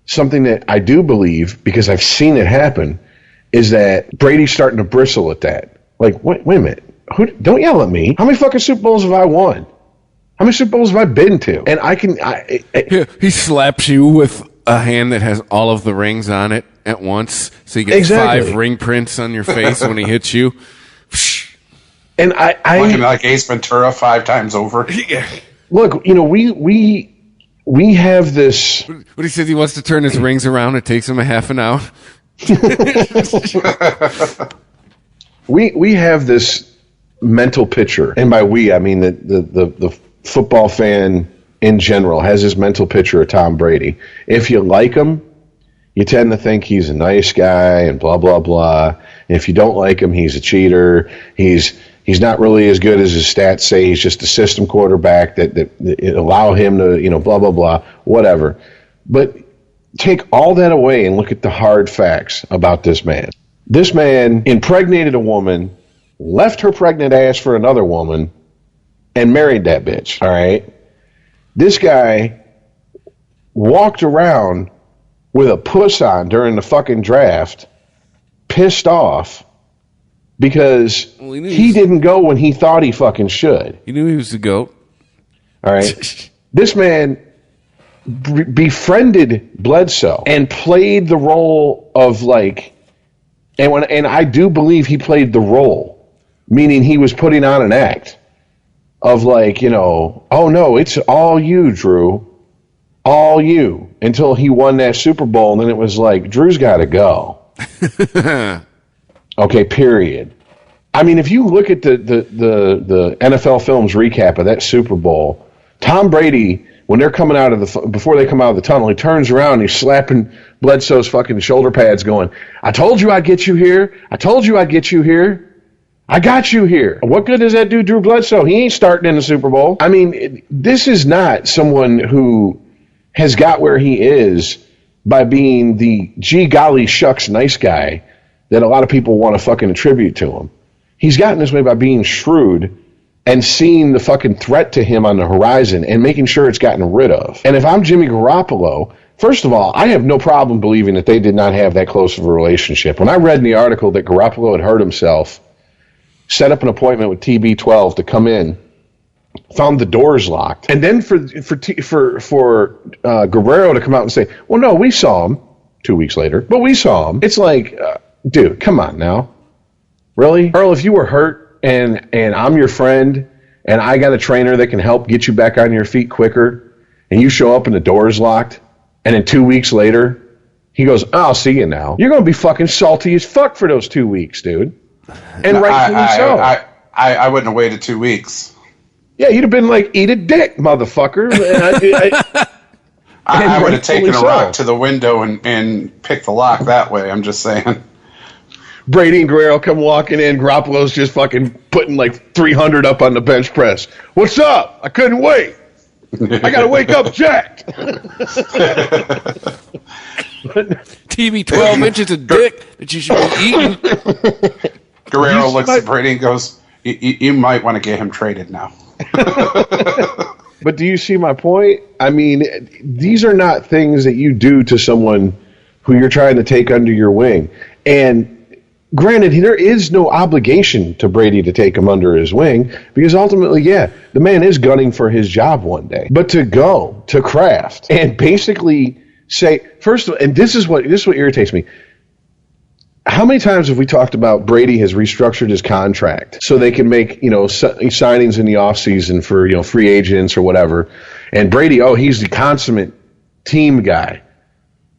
something that I do believe, because I've seen it happen, is that Brady's starting to bristle at that. Like, wait a minute, don't yell at me. How many fucking Super Bowls have I won? How many Super Bowls have I been to? And He slaps you with a hand that has all of the rings on it at once, so you get 5 ring prints on your face when he hits you. And like Ace Ventura 5 times over. Yeah. Look, we have this. When he says he wants to turn his rings around, it takes him a half an hour. We have this mental picture, and by we I mean the football fan in general has this mental picture of Tom Brady. If you like him, you tend to think he's a nice guy and blah blah blah. And if you don't like him, he's a cheater. He's not really as good as his stats say. He's just a system quarterback that allow him to, blah, blah, blah, whatever. But take all that away and look at the hard facts about this man. This man impregnated a woman, left her pregnant ass for another woman, and married that bitch, all right? This guy walked around with a puss on during the fucking draft, pissed off, because he didn't go when he thought he fucking should. He knew he was the GOAT. All right. This man befriended Bledsoe and played the role of and I do believe he played the role, meaning he was putting on an act of oh no, it's all you, Drew. All you. Until he won that Super Bowl, and then it was like, Drew's got to go. Okay, period. I mean, if you look at the NFL Films recap of that Super Bowl, Tom Brady, when they're coming out of before they come out of the tunnel, he turns around and he's slapping Bledsoe's fucking shoulder pads going, I told you I'd get you here. I told you I'd get you here. I got you here. What good does that do Drew Bledsoe? He ain't starting in the Super Bowl. I mean, this is not someone who has got where he is by being the gee golly shucks nice guy that a lot of people want to fucking attribute to him. He's gotten this way by being shrewd and seeing the fucking threat to him on the horizon and making sure it's gotten rid of. And if I'm Jimmy Garoppolo, first of all, I have no problem believing that they did not have that close of a relationship. When I read in the article that Garoppolo had hurt himself, set up an appointment with TB12 to come in, found the doors locked, and then for Guerrero to come out and say, well, no, we saw him 2 weeks later, but we saw him. It's like, dude, come on now. Really? Earl, if you were hurt and I'm your friend and I got a trainer that can help get you back on your feet quicker and you show up and the door's locked and then 2 weeks later he goes, I'll see you now. You're going to be fucking salty as fuck for those 2 weeks, dude. And rightfully so. I wouldn't have waited 2 weeks. Yeah, you'd have been like, eat a dick, motherfucker. I would have taken a rock to the window and picked the lock that way. I'm just saying. Brady and Guerrero come walking in. Garoppolo's just fucking putting like 300 up on the bench press. What's up? I couldn't wait. I got to wake up jacked. TV 12 inches of dick that you should be eating. Guerrero looks at Brady and goes, you might want to get him traded now. But do you see my point? I mean, these are not things that you do to someone who you're trying to take under your wing. And granted, there is no obligation to Brady to take him under his wing because ultimately, yeah, the man is gunning for his job one day. But to go to Kraft and basically say, first of all, and this is what irritates me. How many times have we talked about Brady has restructured his contract so they can make, signings in the offseason for, free agents or whatever. And Brady, he's the consummate team guy.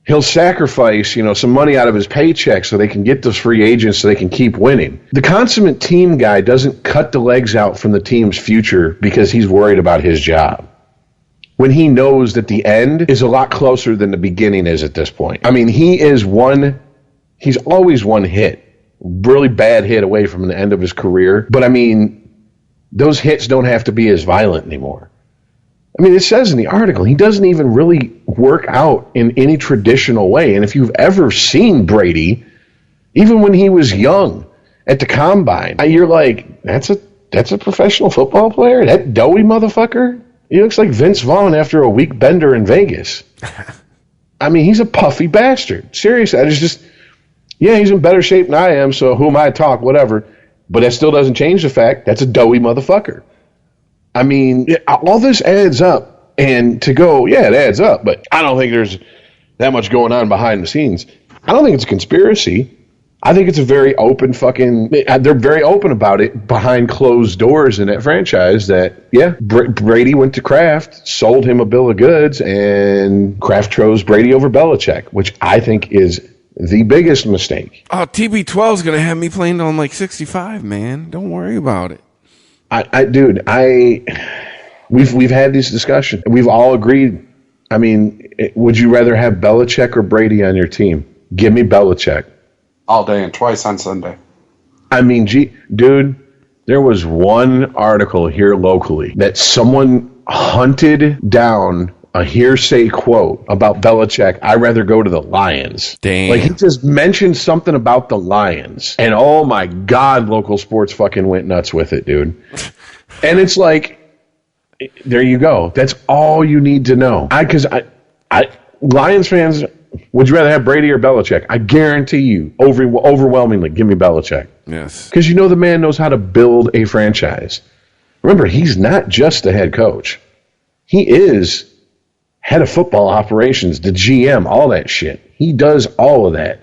He'll sacrifice, some money out of his paycheck so they can get those free agents so they can keep winning. The consummate team guy doesn't cut the legs out from the team's future because he's worried about his job, when he knows that the end is a lot closer than the beginning is at this point. I mean, he's always one hit, really bad hit away from the end of his career. But I mean, those hits don't have to be as violent anymore. I mean, it says in the article, he doesn't even really work out in any traditional way. And if you've ever seen Brady, even when he was young at the combine, you're like, that's a professional football player? That doughy motherfucker? He looks like Vince Vaughn after a week bender in Vegas. I mean, he's a puffy bastard. Seriously, he's in better shape than I am, so who am I to talk, whatever. But that still doesn't change the fact that's a doughy motherfucker. I mean, all this adds up. And to go, yeah, it adds up, but I don't think there's that much going on behind the scenes. I don't think it's a conspiracy. I think it's a very open they're very open about it behind closed doors in that franchise that, yeah, Brady went to Kraft, sold him a bill of goods, and Kraft chose Brady over Belichick, which I think is the biggest mistake. Oh, TB12 is going to have me playing on like 65, man. Don't worry about it. We've had this discussion. We've all agreed. I mean, would you rather have Belichick or Brady on your team? Give me Belichick. All day and twice on Sunday. I mean, dude, there was one article here locally that someone hunted down a hearsay quote about Belichick. I'd rather go to the Lions. Damn. Like, he just mentioned something about the Lions. And oh my God, local sports fucking went nuts with it, dude. And it's like, there you go. That's all you need to know. Because Lions fans, would you rather have Brady or Belichick? I guarantee you, overwhelmingly, give me Belichick. Yes. Because the man knows how to build a franchise. Remember, he's not just the head coach. He is head of football operations, the GM, all that shit. He does all of that.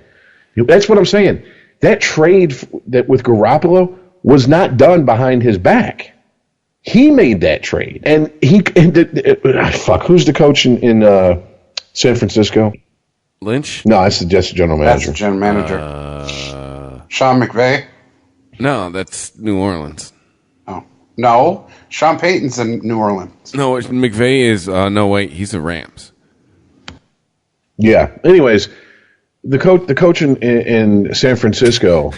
That's what I'm saying. That trade that with Garoppolo was not done behind his back. He made that trade. And who's the coach in San Francisco? Lynch? No, that's just the general manager. That's the general manager. Sean McVay? No, that's New Orleans. Oh. No, Sean Payton's in New Orleans. No, McVay is, he's the Rams. Yeah. Anyways, the coach in San Francisco,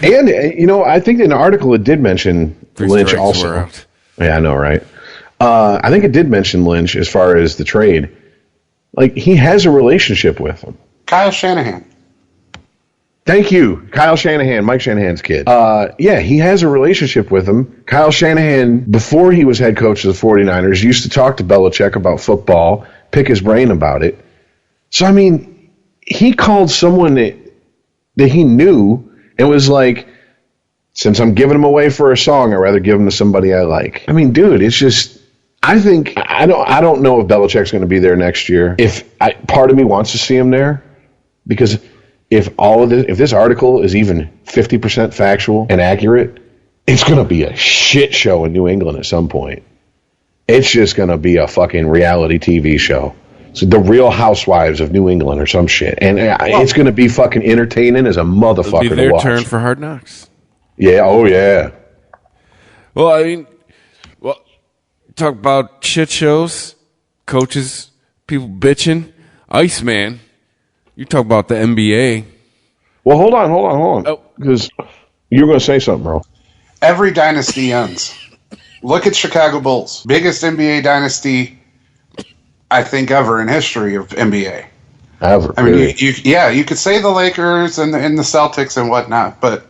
and, I think in the article it did mention Lynch also. Yeah, I know, right? I think it did mention Lynch as far as the trade. Like, he has a relationship with him. Kyle Shanahan. Thank you. Kyle Shanahan, Mike Shanahan's kid. Yeah, he has a relationship with him. Kyle Shanahan, before he was head coach of the 49ers, used to talk to Belichick about football, pick his brain about it. So, I mean, he called someone that he knew and was like, since I'm giving him away for a song, I'd rather give him to somebody I like. I mean, dude, it's just... I don't know if Belichick's going to be there next year. Part of me wants to see him there, because if this article is even 50% factual and accurate, it's going to be a shit show in New England at some point. It's just going to be a fucking reality TV show. So the Real Housewives of New England or some shit, and it's going to be fucking entertaining as a motherfucker to watch. It'll be their turn for Hard Knocks. Yeah. Oh yeah. Well, I mean. Talk about shit shows, coaches, people bitching. Iceman, you talk about the NBA. Well, hold on. Because you were going to say something, bro. Every dynasty ends. Look at Chicago Bulls. Biggest NBA dynasty, I think, ever in history of NBA. Ever. I mean, you could say the Lakers and the Celtics and whatnot, but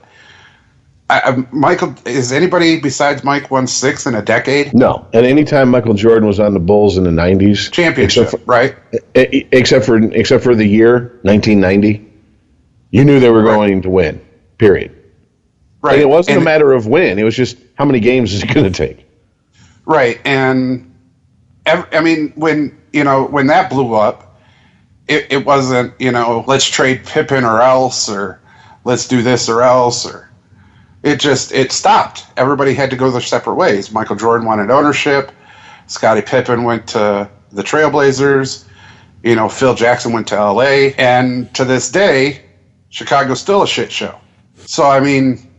Michael, is anybody besides Mike won 6 in a decade? No. At any time Michael Jordan was on the Bulls in the 90s. Championship, right? Except for the year 1990, you knew they were going to win, period. Right. And it wasn't a matter of when. It was just how many games is it going to take? Right. And, I mean, when that blew up, it wasn't, let's trade Pippen or else, or let's do this or else, or it stopped. Everybody had to go their separate ways. Michael Jordan wanted ownership. Scottie Pippen went to the Trailblazers. Phil Jackson went to L.A. And to this day, Chicago's still a shit show. So, I mean,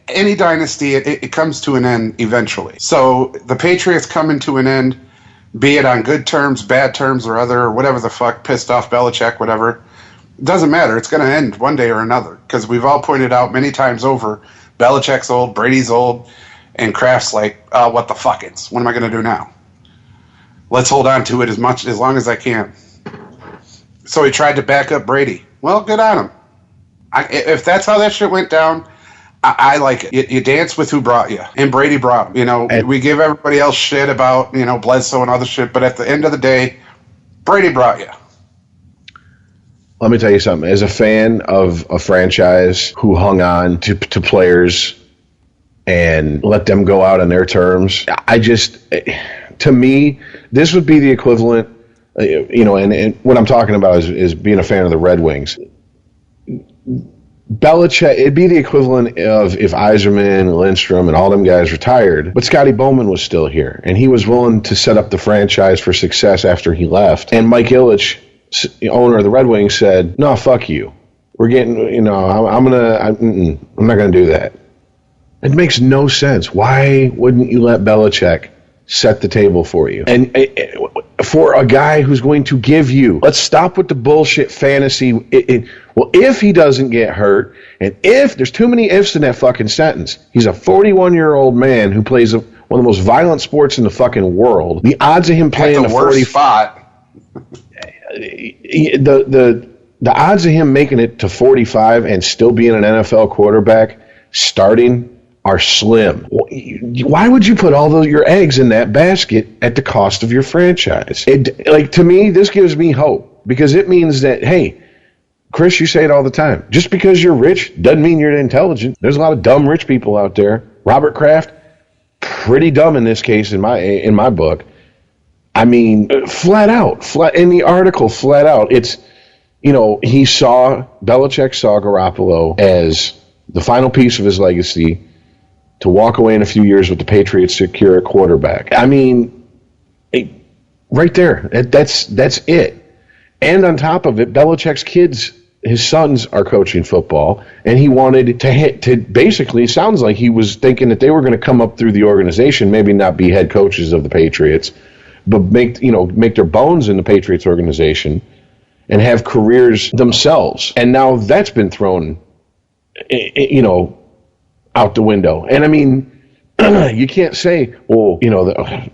any dynasty, it comes to an end eventually. So the Patriots coming to an end, be it on good terms, bad terms, or other, or whatever the fuck, pissed off Belichick, whatever. Doesn't matter. It's going to end one day or another, because we've all pointed out many times over, Belichick's old, Brady's old, and Kraft's like, what the fuckins? What am I going to do now? Let's hold on to it as long as I can. So he tried to back up Brady. Well, good on him. If that's how that shit went down, I like it. You dance with who brought you, and Brady brought him. We give everybody else shit about Bledsoe and other shit, but at the end of the day, Brady brought you. Let me tell you something. As a fan of a franchise who hung on to players and let them go out on their terms, to me, this would be the equivalent, and what I'm talking about is being a fan of the Red Wings. Belichick, it'd be the equivalent of if Yzerman, Lindstrom, and all them guys retired, but Scotty Bowman was still here, and he was willing to set up the franchise for success after he left. And Mike Ilitch, owner of the Red Wings, said, "No, fuck you. We're getting, I'm not going to do that." It makes no sense. Why wouldn't you let Belichick set the table for you? And for a guy who's going to give you, let's stop with the bullshit fantasy. Well, if he doesn't get hurt, and if there's too many ifs in that fucking sentence, he's a 41-year-old man who plays one of the most violent sports in the fucking world. The odds of him playing the worst spot. The odds of him making it to 45 and still being an NFL quarterback starting are slim. Why would you put all your eggs in that basket at the cost of your franchise? To me, this gives me hope, because it means that, hey, Chris, you say it all the time. Just because you're rich doesn't mean you're intelligent. There's a lot of dumb rich people out there. Robert Kraft, pretty dumb in this case in my book. I mean, flat out in the article, flat out. It's, Belichick saw Garoppolo as the final piece of his legacy to walk away in a few years with the Patriots secure a quarterback. I mean, right there, that's it. And on top of it, Belichick's kids, his sons, are coaching football, and he wanted to basically, sounds like he was thinking that they were going to come up through the organization, maybe not be head coaches of the Patriots, but make their bones in the Patriots organization and have careers themselves. And now that's been thrown, out the window. And I mean, you can't say, well,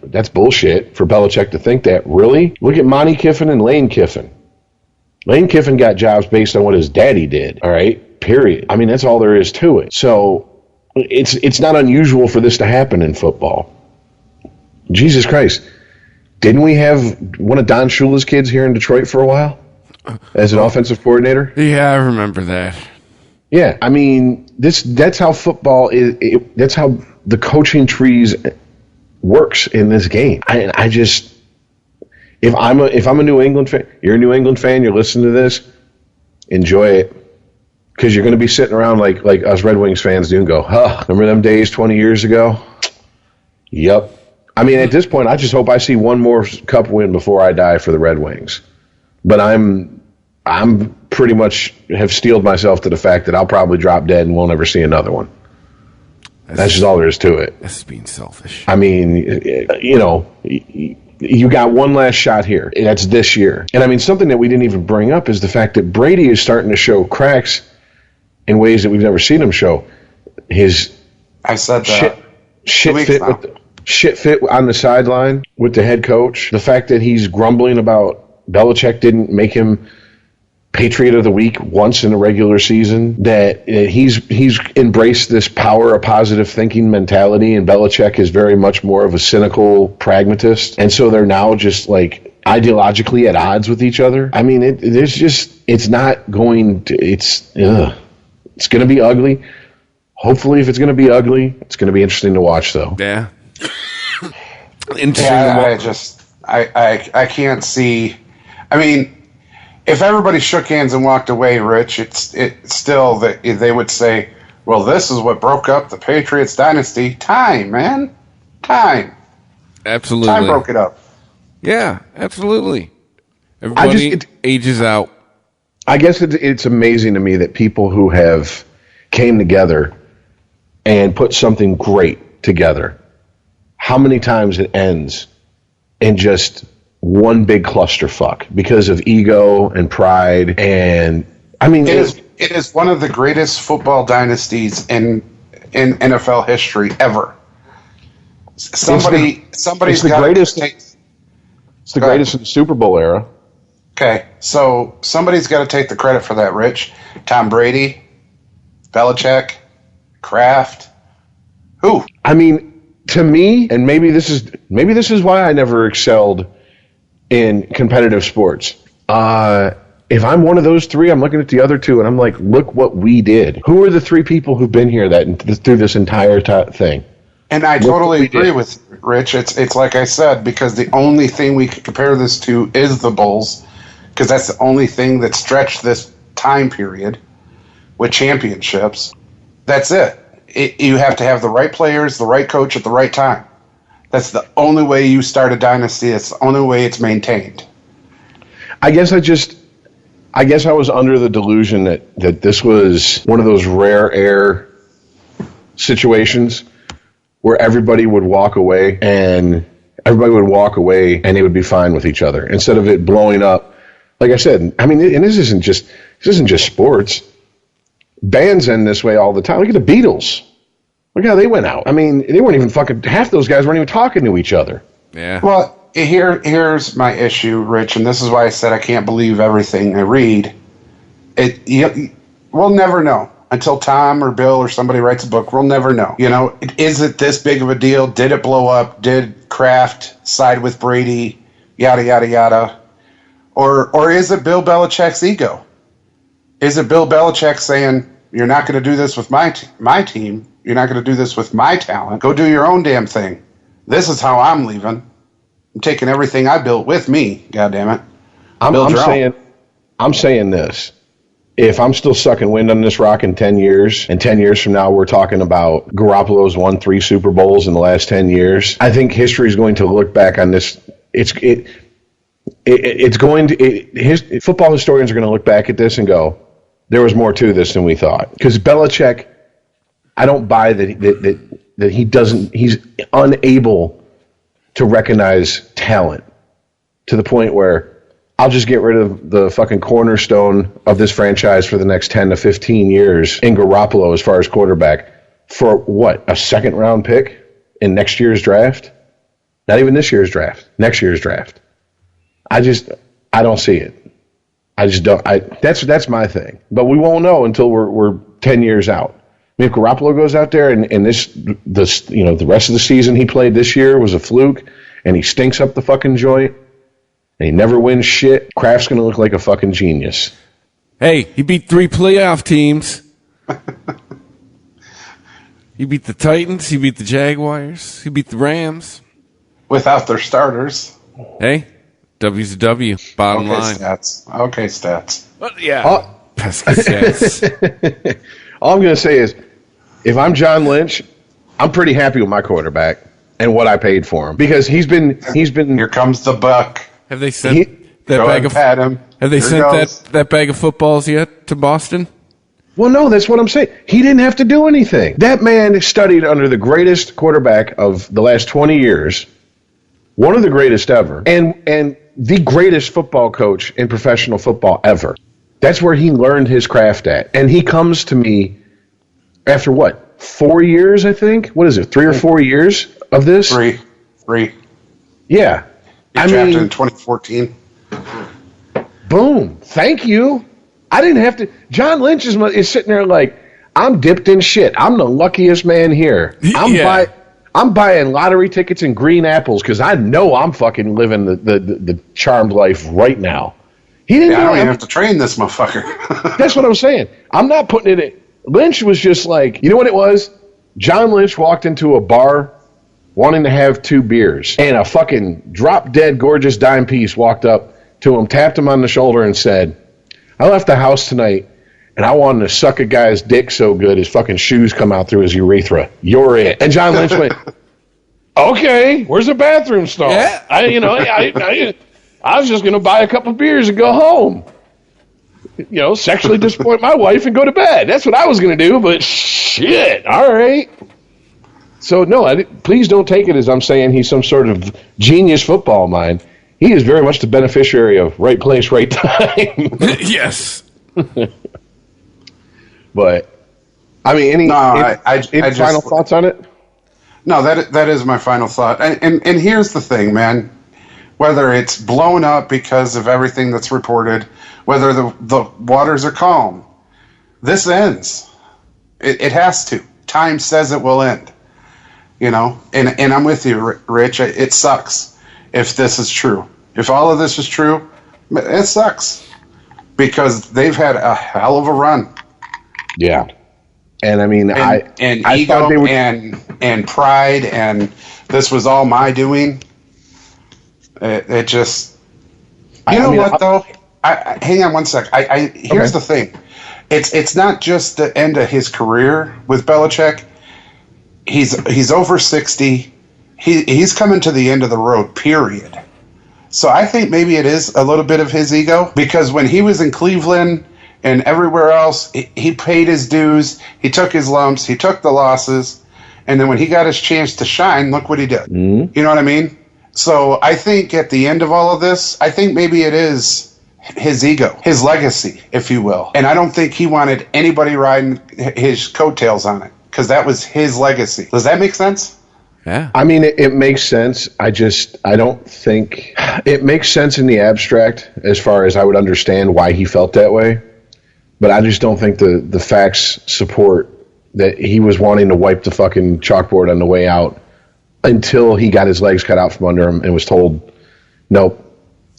that's bullshit for Belichick to think that. Really? Look at Monty Kiffin and Lane Kiffin. Lane Kiffin got jobs based on what his daddy did. All right, period. I mean, that's all there is to it. So it's not unusual for this to happen in football. Jesus Christ. Didn't we have one of Don Shula's kids here in Detroit for a while as an offensive coordinator? Yeah, I remember that. Yeah, I mean, that's how football is. That's how the coaching trees works in this game. I just, if I'm a New England fan, you're a New England fan, you're listening to this, enjoy it, because you're going to be sitting around like us Red Wings fans do and go, remember them days 20 years ago? Yep. I mean, at this point, I just hope I see one more cup win before I die for the Red Wings. But I'm pretty much have steeled myself to the fact that I'll probably drop dead and won't ever see another one. That's just all there is to it. That's being selfish. I mean, you got one last shot here. That's this year. And I mean, something that we didn't even bring up is the fact that Brady is starting to show cracks in ways that we've never seen him show. I said that. Shit fit on the sideline with the head coach. The fact that he's grumbling about Belichick didn't make him Patriot of the Week once in a regular season, that he's embraced this power of positive thinking mentality, and Belichick is very much more of a cynical pragmatist, and so they're now just like ideologically at odds with each other. I mean, it's not going to, it's going to be ugly. Hopefully, if it's going to be ugly, it's going to be interesting to watch, though. Yeah. Interesting. Yeah, I can't see. I mean, if everybody shook hands and walked away, Rich, it's still that they would say, well, this is what broke up the Patriots dynasty. Time, man. Time. Absolutely. Time broke it up. Yeah, absolutely. Everybody ages out. I guess it's amazing to me that people who have came together and put something great together, how many times it ends in just one big clusterfuck because of ego and pride. And I mean, it is one of the greatest football dynasties in NFL history ever. Somebody's the greatest. It's the greatest in the Super Bowl era. Okay, so somebody's got to take the credit for that, Rich. Tom Brady, Belichick, Kraft. Who? I mean, to me, and maybe this is why I never excelled in competitive sports. If I'm one of those three, I'm looking at the other two, and I'm like, look what we did. Who are the three people who've been here through this entire thing? And I totally agree with Rich. It's like I said, because the only thing we could compare this to is the Bulls, because that's the only thing that stretched this time period with championships. That's it. You have to have the right players, the right coach at the right time. That's the only way you start a dynasty. It's the only way it's maintained. I guess I was under the delusion that this was one of those rare air situations where everybody would walk away and they would be fine with each other instead of it blowing up. Like I said, I mean, and this isn't just sports. Bands end this way all the time. Look at the Beatles. Look how they went out. I mean, they weren't even half those guys weren't even talking to each other. Yeah. Well, here's my issue, Rich, and this is why I said I can't believe everything I read. We'll never know until Tom or Bill or somebody writes a book. We'll never know. You know, is it this big of a deal? Did it blow up? Did Kraft side with Brady? Yada yada yada. Or is it Bill Belichick's ego? Is it Bill Belichick saying, you're not going to do this with my team. You're not going to do this with my talent. Go do your own damn thing. This is how I'm leaving. I'm taking everything I built with me. God damn it. I'm saying this. If I'm still sucking wind on this rock in 10 years, and 10 years from now we're talking about Garoppolo's won 3 Super Bowls in the last 10 years, I think history is going to look back on this. Football historians are going to look back at this and go, there was more to this than we thought. Because Belichick, I don't buy that he's unable to recognize talent to the point where I'll just get rid of the fucking cornerstone of this franchise for the next 10 to 15 years in Garoppolo as far as quarterback for what, a second round pick in next year's draft? Not even this year's draft, next year's draft. I don't see it. I just don't. That's my thing. But we won't know until we're 10 years out. I mean, if Garoppolo goes out there and the rest of the season he played this year was a fluke, and he stinks up the fucking joint, and he never wins shit, Kraft's going to look like a fucking genius. Hey, he beat 3 playoff teams. He beat the Titans. He beat the Jaguars. He beat the Rams. Without their starters. Hey, W's a W. Bottom line. Okay, stats. Yeah. Pesky stats. All I'm going to say is, if I'm John Lynch, I'm pretty happy with my quarterback and what I paid for him, because he's been. Here comes the buck. Have they sent that bag of? Have they sent that bag of footballs yet to Boston? Well, no, that's what I'm saying. He didn't have to do anything. That man studied under the greatest quarterback of the last 20 years, one of the greatest ever, and the greatest football coach in professional football ever. That's where he learned his craft at. And he comes to me after what, 4 years, I think? What is it, 3 or 4 years of this? Three. Yeah. He drafted in 2014. Boom. Thank you. I didn't have to. John Lynch is sitting there like, I'm dipped in shit. I'm the luckiest man here. I'm buying lottery tickets and green apples because I know I'm fucking living the charmed life right now. He didn't. I don't even have to train this motherfucker. That's what I'm saying. I'm not putting it in. Lynch was just like, you know what it was? John Lynch walked into a bar wanting to have 2 beers, and a fucking drop-dead gorgeous dime piece walked up to him, tapped him on the shoulder, and said, I left the house tonight, and I wanted to suck a guy's dick so good his fucking shoes come out through his urethra. You're it. And John Lynch went, okay, where's the bathroom stall? Yeah. I was just going to buy a couple beers and go home. Sexually disappoint my wife and go to bed. That's what I was going to do, but shit, all right. So, no, please don't take it as I'm saying he's some sort of genius football mind. He is very much the beneficiary of right place, right time. Yes. But, I mean, any final just, thoughts on it? No, that is my final thought. And here's the thing, man. Whether it's blown up because of everything that's reported, whether the waters are calm, this ends. It has to. Time says it will end. And I'm with you, Rich. It sucks if this is true. If all of this is true, it sucks because they've had a hell of a run. Yeah, and I mean, I ego thought they were, and pride, and this was all my doing. It just, what though? Hang on one sec. Here's the thing. It's not just the end of his career with Belichick. He's over 60. He's coming to the end of the road, period. So I think maybe it is a little bit of his ego, because when he was in Cleveland and everywhere else, he paid his dues, he took his lumps, he took the losses, and then when he got his chance to shine, look what he did. Mm-hmm. You know what I mean? So I think at the end of all of this, I think maybe it is his ego, his legacy, if you will. And I don't think he wanted anybody riding his coattails on it, because that was his legacy. Does that make sense? Yeah. I mean, it makes sense. I don't think it makes sense in the abstract as far as I would understand why he felt that way. But I just don't think the facts support that he was wanting to wipe the fucking chalkboard on the way out until he got his legs cut out from under him and was told, nope,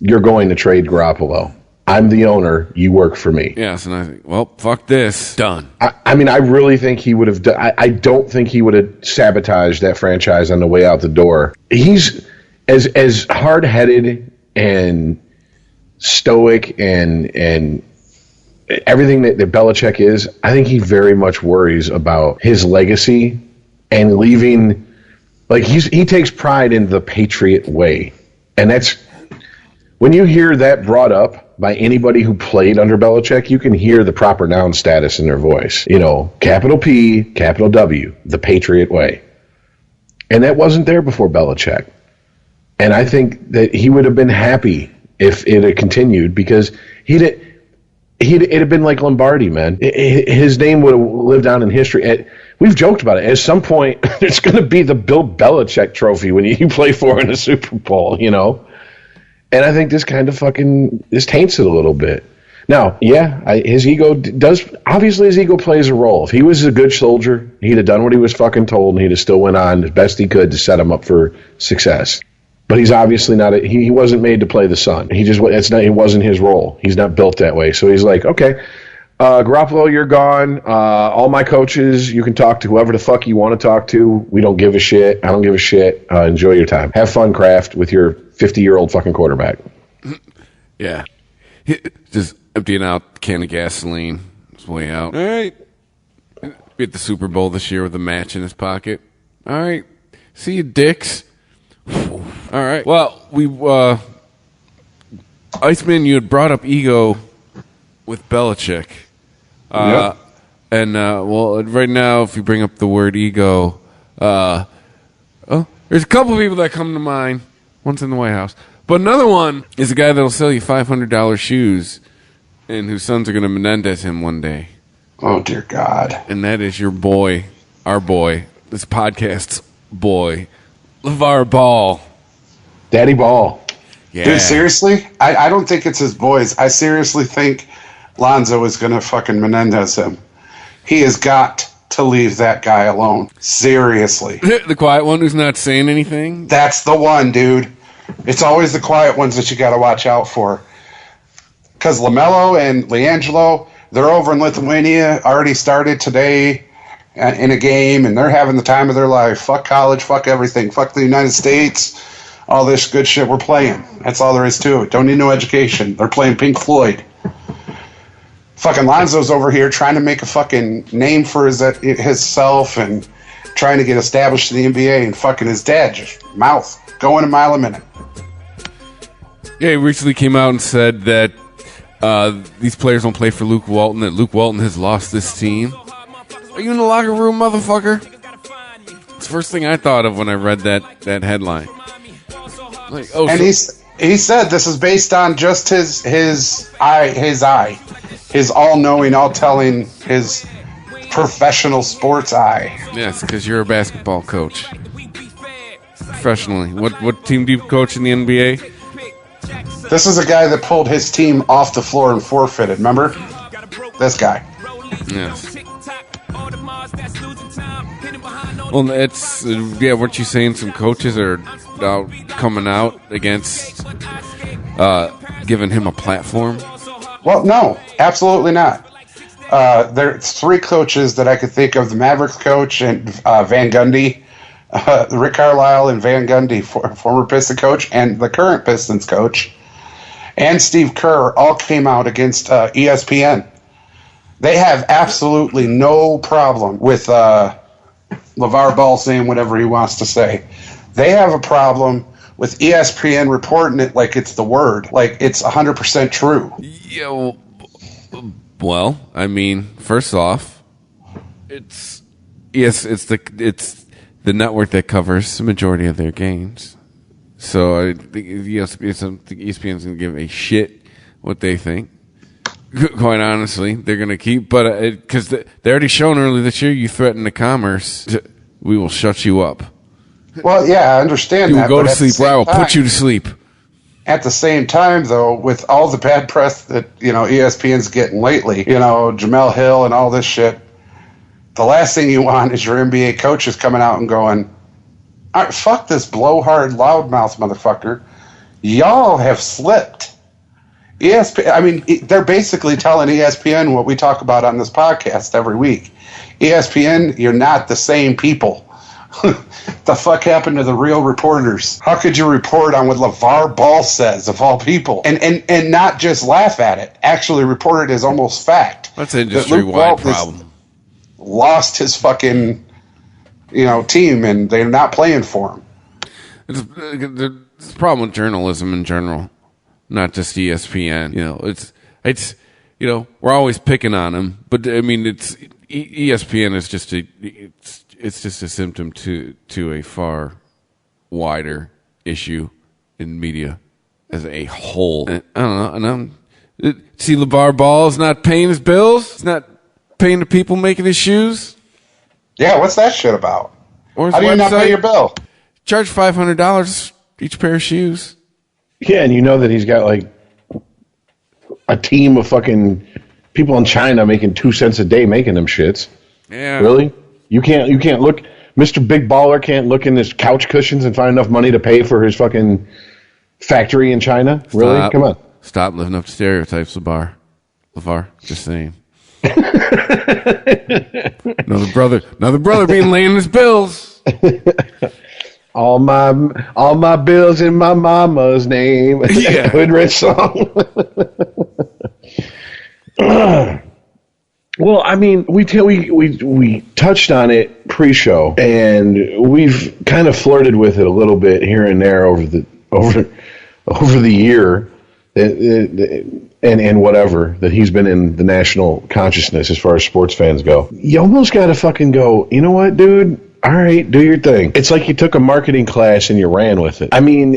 you're going to trade Garoppolo. I'm the owner. You work for me. Yes, and I think, well, fuck this. Done. I mean, I really think he would have done. I don't think he would have sabotaged that franchise on the way out the door. He's as hard-headed and stoic and everything that Belichick is. I think he very much worries about his legacy and leaving. Like he takes pride in the Patriot way, and that's when you hear that brought up by anybody who played under Belichick, you can hear the proper noun status in their voice. Capital P, capital W, the Patriot way. And that wasn't there before Belichick. And I think that he would have been happy if it had continued, because it'd have been like Lombardi, man. His name would have lived on in history. We've joked about it. At some point, it's going to be the Bill Belichick trophy when you play for in the Super Bowl, And I think this kind of this taints it a little bit. Now, his ego his ego plays a role. If he was a good soldier, he'd have done what he was fucking told, and he'd have still went on as best he could to set him up for success. But he's obviously not. He wasn't made to play the son. It wasn't his role. He's not built that way. So he's like, okay, Garoppolo, you're gone. All my coaches, you can talk to whoever the fuck you want to talk to. We don't give a shit. I don't give a shit. Enjoy your time. Have fun, Kraft, with your 50-year-old fucking quarterback. Yeah. Just emptying out a can of gasoline. His way out. All right. Be at the Super Bowl this year with a match in his pocket. All right. See you, dicks. All right. Well, Iceman, you had brought up ego with Belichick. Yep. And, right now, if you bring up the word ego, there's a couple of people that come to mind. One's in the White House. But another one is a guy that'll sell you $500 shoes and whose sons are going to Menendez him one day. Oh, dear God. And that is your boy, our boy, this podcast's boy, LeVar Ball. Daddy Ball. Yeah. Dude, seriously? I don't think it's his boys. I seriously think Lonzo is going to fucking Menendez him. He has got to leave that guy alone. Seriously. The quiet one who's not saying anything? That's the one, dude. It's always the quiet ones that you got to watch out for. Because LaMelo and LiAngelo, they're over in Lithuania, already started today in a game, and they're having the time of their life. Fuck college, fuck everything, fuck the United States, all this good shit we're playing. That's all there is to it. Don't need no education. They're playing Pink Floyd. Fucking Lonzo's over here trying to make a fucking name for himself and trying to get established in the NBA, and fucking his dad just mouth going a mile a minute. Yeah, he recently came out and said that these players don't play for Luke Walton, that Luke Walton has lost this team. Are you in the locker room, motherfucker? It's the first thing I thought of when I read that headline. Like, oh, and he said this is based on just his eye, his all-knowing, all-telling, his professional sports eye. Yes, because you're a basketball coach. Professionally. What team do you coach in the NBA? This is a guy that pulled his team off the floor and forfeited, remember? This guy. Yes. Well, it's, weren't you saying some coaches are coming out against giving him a platform? Well, no, absolutely not. There's 3 coaches that I could think of: the Mavericks coach and Van Gundy, Rick Carlisle and Van Gundy, former Pistons coach, and the current Pistons coach, and Steve Kerr all came out against ESPN. They have absolutely no problem with LeVar Ball saying whatever he wants to say. They have a problem with ESPN reporting it like it's the word, like it's 100% true. Yeah, well, I mean, first off, it's the network that covers the majority of their games. So I think ESPN's going to give a shit what they think. Quite honestly, they're going to keep, but because they already shown earlier this year, you threaten the commerce, we will shut you up. Well, yeah, I understand that. You will go to sleep, or I will put you to sleep. At the same time, though, with all the bad press that ESPN's getting lately, Jemele Hill and all this shit, the last thing you want is your NBA coaches coming out and going, all right, fuck this blowhard loudmouth motherfucker. Y'all have slipped. ESPN, I mean, they're basically telling ESPN what we talk about on this podcast every week. ESPN, you're not the same people. The fuck happened to the real reporters? How could you report on what LeVar Ball says, of all people, and not just laugh at it? Actually report it as almost fact. That's an industry-wide problem. Lost his fucking, team, and they're not playing for him. It's a problem with journalism in general, not just ESPN. It's we're always picking on him, but I mean, ESPN is just it's just a symptom to a far wider issue in media as a whole. And I don't know. See, LeVar Ball is not paying his bills. He's not paying the people making his shoes. Yeah, what's that shit about? How do you not pay your bill? Charge $500 each pair of shoes. Yeah, and you know that he's got like a team of fucking people in China making 2 cents a day making them shits. Yeah. Really? You can't look. Mr. Big Baller can't look in his couch cushions and find enough money to pay for his fucking factory in China. Really? Come on. Stop living up to stereotypes, LeVar. Just saying. Another brother being laying his bills. All my bills in my mama's name. Yeah. Hood Rich song. Well, I mean, we touched on it pre-show, and we've kind of flirted with it a little bit here and there over the year, and whatever that he's been in the national consciousness as far as sports fans go. You almost got to fucking go, you know what, dude? All right, do your thing. It's like you took a marketing class and you ran with it. I mean,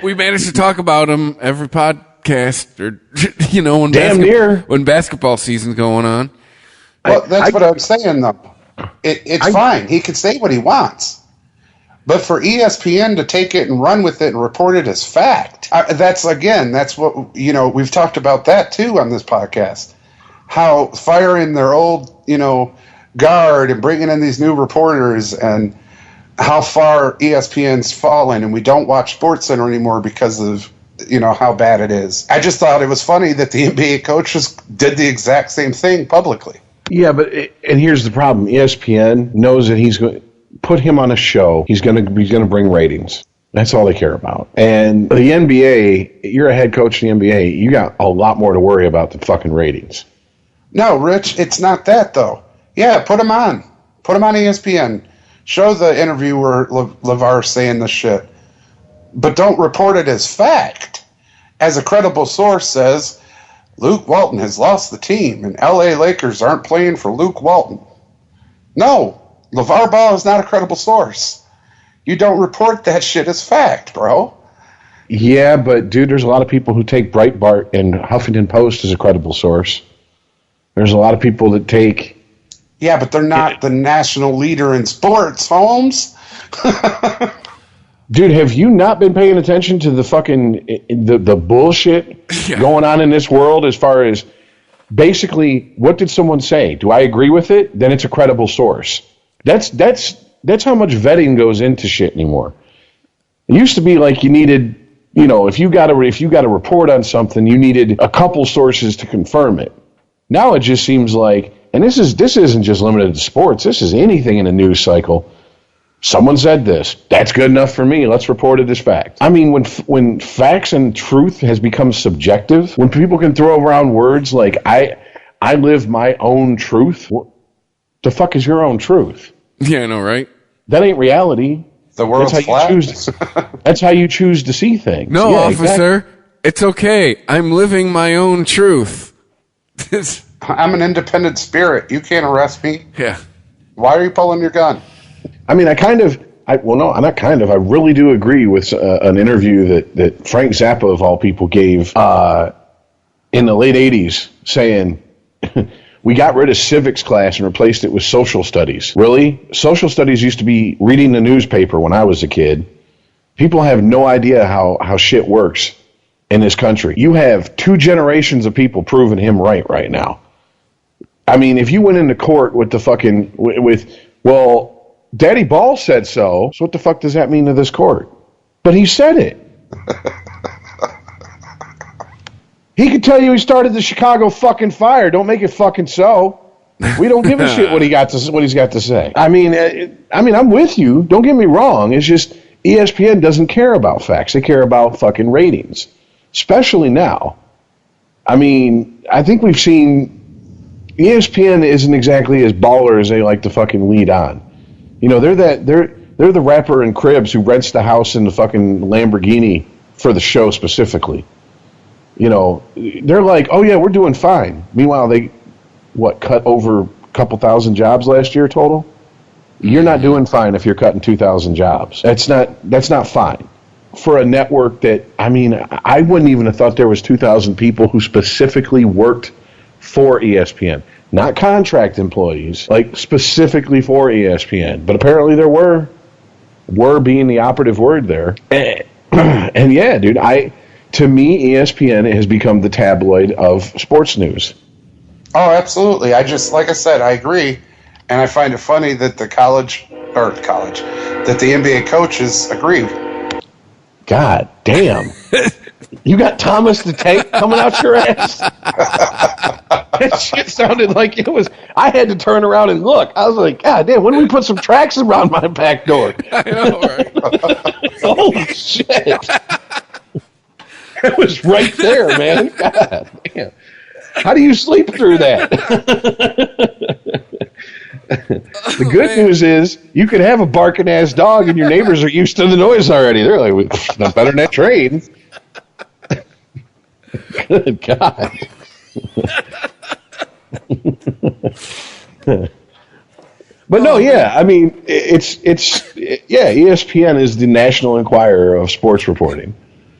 we managed to talk about him every podcast, or when basketball season's going on. Well, that's what I'm saying, though. It's fine. He can say what he wants. But for ESPN to take it and run with it and report it as fact, that's what, we've talked about that too on this podcast. How firing their old, guard and bringing in these new reporters, and how far ESPN's fallen, and we don't watch SportsCenter anymore because of, how bad it is. I just thought it was funny that the NBA coaches did the exact same thing publicly. Yeah, and here's the problem. ESPN knows that he's going put him on a show. He's going to bring ratings. That's all they care about. And the NBA, you're a head coach in the NBA, you got a lot more to worry about than fucking ratings. No, Rich, it's not that though. Yeah, put him on. Put him on ESPN. Show the interview where LeVar's saying this shit. But don't report it as fact. As a credible source says, Luke Walton has lost the team and LA Lakers aren't playing for Luke Walton. No, LeVar Ball is not a credible source. You don't report that shit as fact, bro. Yeah, but dude, there's a lot of people who take Breitbart and Huffington Post as a credible source. There's a lot of people that take... Yeah, but they're not the national leader in sports, Holmes. Dude, have you not been paying attention to the fucking the bullshit going on in this world as far as basically what did someone say? Do I agree with it? Then it's a credible source. That's how much vetting goes into shit anymore. It used to be like you needed, if you got a report on something, you needed a couple sources to confirm it. Now it just seems like, and this isn't just limited to sports. This is anything in a news cycle. Someone said this. That's good enough for me. Let's report it as fact. I mean, when facts and truth has become subjective, when people can throw around words like I live my own truth. What the fuck is your own truth? Yeah, I know, right? That ain't reality. The world's flat. That's how you choose to see things. No, yeah, officer, exactly. It's okay. I'm living my own truth. I'm an independent spirit. You can't arrest me. Yeah. Why are you pulling your gun? I mean, I really do agree with an interview that Frank Zappa, of all people, gave in the late 80s, saying, we got rid of civics class and replaced it with social studies. Really? Social studies used to be reading the newspaper when I was a kid. People have no idea how shit works in this country. You have 2 generations of people proving him right now. I mean, if you went into court with the fucking, well, Daddy Ball said so what the fuck does that mean to this court? But he said it. He could tell you he started the Chicago fucking fire. Don't make it fucking so. We don't give a shit what he's got to say. I mean, I'm with you. Don't get me wrong. It's just ESPN doesn't care about facts. They care about fucking ratings, especially now. I mean, I think we've seen ESPN isn't exactly as baller as they like to fucking lead on. They're the rapper in Cribs who rents the house in the fucking Lamborghini for the show specifically. They're like, oh yeah, we're doing fine. Meanwhile, they cut over a couple thousand jobs last year total. You're not doing fine if you're cutting 2,000 jobs. That's not fine for a network that, I mean, I wouldn't even have thought there was 2,000 people who specifically worked for ESPN. Not contract employees, like specifically for ESPN. But apparently there were being the operative word there. And yeah, dude, to me, ESPN has become the tabloid of sports news. Oh, absolutely. Like I said, I agree. And I find it funny that that the NBA coaches agree. God damn. You got Thomas the Tank coming out your ass? That shit sounded like it was... I had to turn around and look. I was like, God damn, when did we put some tracks around my back door? I know, right? Holy shit. It was right there, man. God damn. How do you sleep through that? The good news is you could have a barking ass dog and your neighbors are used to the noise already. They're like, not better than that train. Good God. But no, yeah, I mean, ESPN is the National Enquirer of sports reporting.